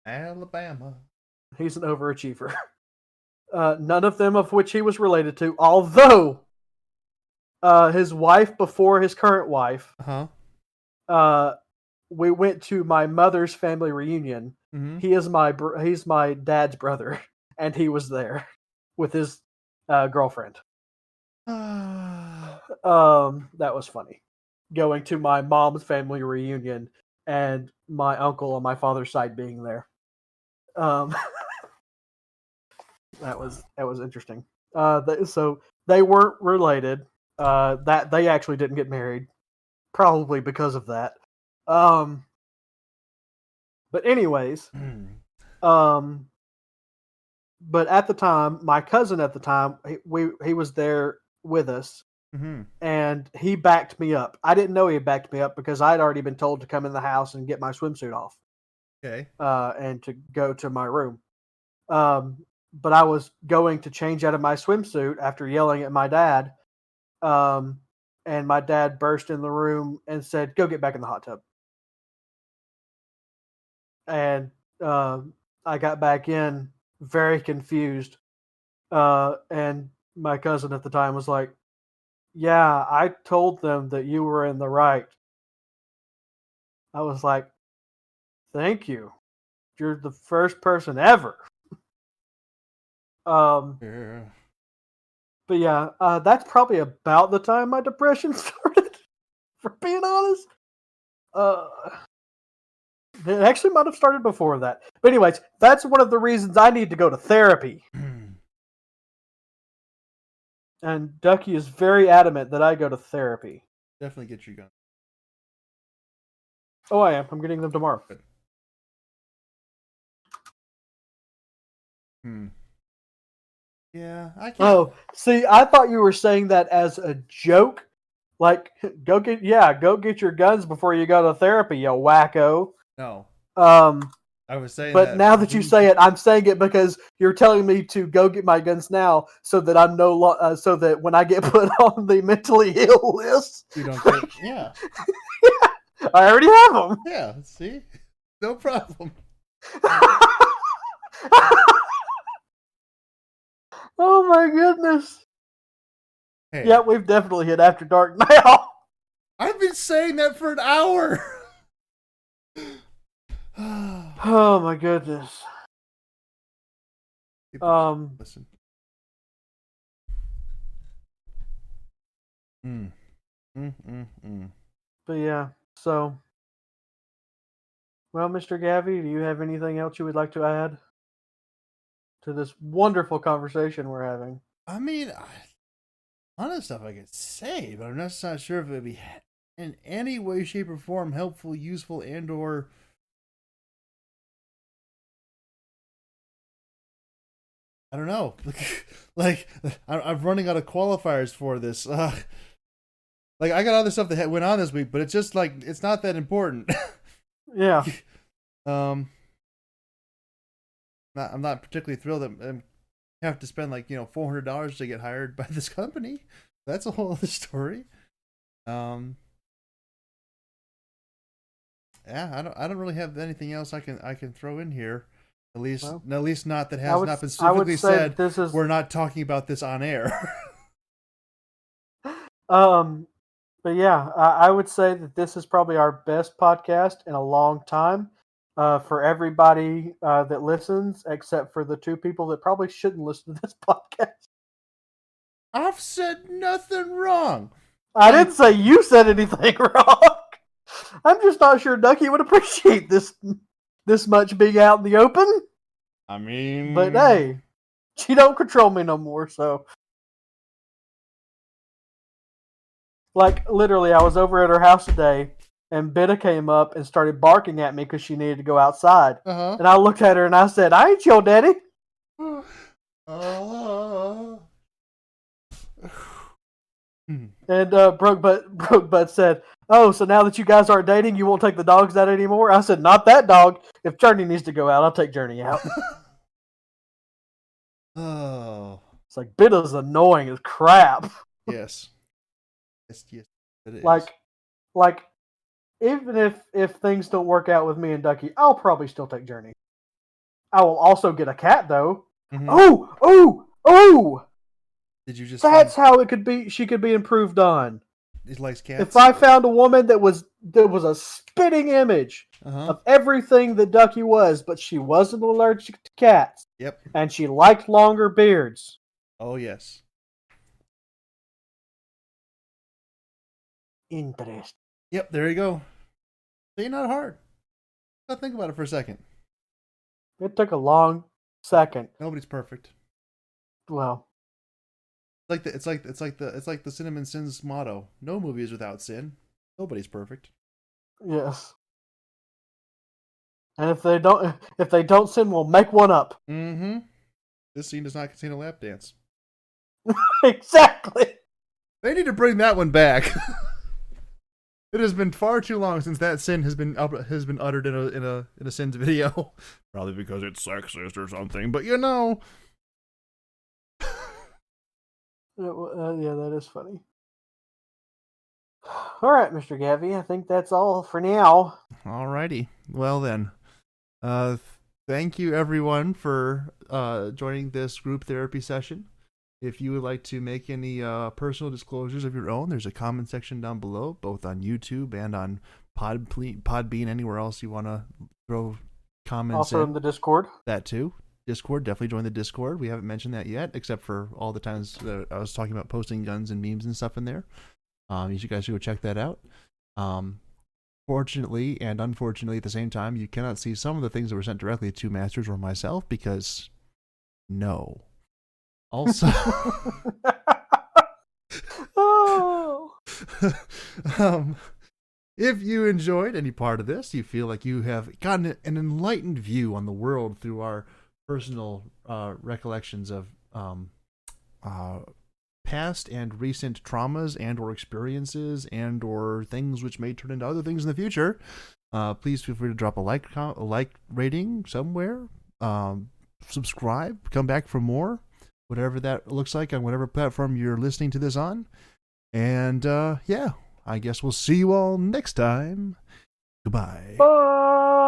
Alabama. He's an overachiever. None of them of which he was related to, although his wife before his current wife. We went to my mother's family reunion. Mm-hmm. He's my dad's brother, and he was there with his girlfriend. That was funny. Going to my mom's family reunion and my uncle on my father's side being there. That was interesting. So they weren't related. That they actually didn't get married, probably because of that. But anyways, but at the time, my cousin at the time, he was there with us, and he backed me up. I didn't know he backed me up because I'd already been told to come in the house and get my swimsuit off. Okay. And to go to my room. But I was going to change out of my swimsuit after yelling at my dad. And my dad burst in the room and said, "Go get back in the hot tub." And I got back in very confused. And my cousin at the time was like, "Yeah, I told them that you were in the right." I was like, "Thank you. You're the first person ever." Yeah. But yeah, that's probably about the time my depression started, for being honest. It actually might have started before that. But anyways, that's one of the reasons I need to go to therapy. And Ducky is very adamant that I go to therapy. Definitely get your gun. Oh, I am. I'm getting them tomorrow. Good. Yeah, I can't. Oh, see, I thought you were saying that as a joke. Like, go get your guns before you go to therapy, you wacko. No. I was saying but now that you say it, I'm saying it because you're telling me to go get my guns now, so that I'm so that when I get put on the mentally ill list, you don't get. Yeah. I already have them. Yeah. See, no problem. Oh my goodness. Hey. Yeah, we've definitely hit after dark now. I've been saying that for an hour. Oh my goodness. Listen. But yeah, so. Well, Mr. Gavi, do you have anything else you would like to add to this wonderful conversation we're having? I mean, A lot of stuff I could say, but I'm just not sure if it would be in any way, shape, or form helpful, useful, and or I don't know. Like I'm running out of qualifiers for this. Like I got other stuff that went on this week, but it's just like it's not that important. Yeah. I'm not particularly thrilled that I have to spend like $400 to get hired by this company. That's a whole other story. Yeah, I don't really have anything else I can throw in here. At least not that has not been specifically said. We're not talking about this on air. But yeah, I would say that this is probably our best podcast in a long time. For everybody that listens, except for the two people that probably shouldn't listen to this podcast. I've said nothing wrong. I didn't say you said anything wrong. I'm just not sure Ducky would appreciate this much being out in the open. I mean, but hey, she don't control me no more. So, like literally, I was over at her house today, and Bitta came up and started barking at me because she needed to go outside. And I looked at her and I said, "I ain't your daddy." And Broke Butt said, "Oh, so now that you guys aren't dating, you won't take the dogs out anymore?" I said, "Not that dog. If Journey needs to go out, I'll take Journey out." Oh, it's like Bitta's annoying as crap. Yes, it is. Like, even if things don't work out with me and Ducky, I'll probably still take Journey. I will also get a cat though. Mm-hmm. Oh! Did you just? That's how it could be. She could be improved on. He likes cats. If I found a woman that was a spitting image of everything that Ducky was, but she wasn't allergic to cats. Yep. And she liked longer beards. Oh yes. Interesting. Yep. There you go. Ain't not hard. Gotta think about it for a second. It took a long second. Nobody's perfect. Well. It's like the Cinnamon Sins motto. No movie is without sin. Nobody's perfect. Yes. And if they don't sin, we'll make one up. Mm-hmm. This scene does not contain a lap dance. Exactly. They need to bring that one back. It has been far too long since that sin has been uttered in a Sins video. Probably because it's sexist or something, but Yeah, that is funny. All right, Mr. Gavi, I think that's all for now. Alrighty. Well then, thank you everyone for joining this group therapy session. If you would like to make any personal disclosures of your own, there's a comment section down below, both on YouTube and on Podbean, anywhere else you want to throw comments. Also in the Discord. That too. Discord, definitely join the Discord. We haven't mentioned that yet, except for all the times that I was talking about posting guns and memes and stuff in there. You guys should go check that out. Fortunately and unfortunately at the same time, you cannot see some of the things that were sent directly to Masters or myself because no. Also, if you enjoyed any part of this, you feel like you have gotten an enlightened view on the world through our personal recollections of past and recent traumas and or experiences and or things which may turn into other things in the future, please feel free to drop a like rating somewhere, subscribe, come back for more, whatever that looks like on whatever platform you're listening to this on. And yeah, I guess we'll see you all next time. Goodbye. Bye.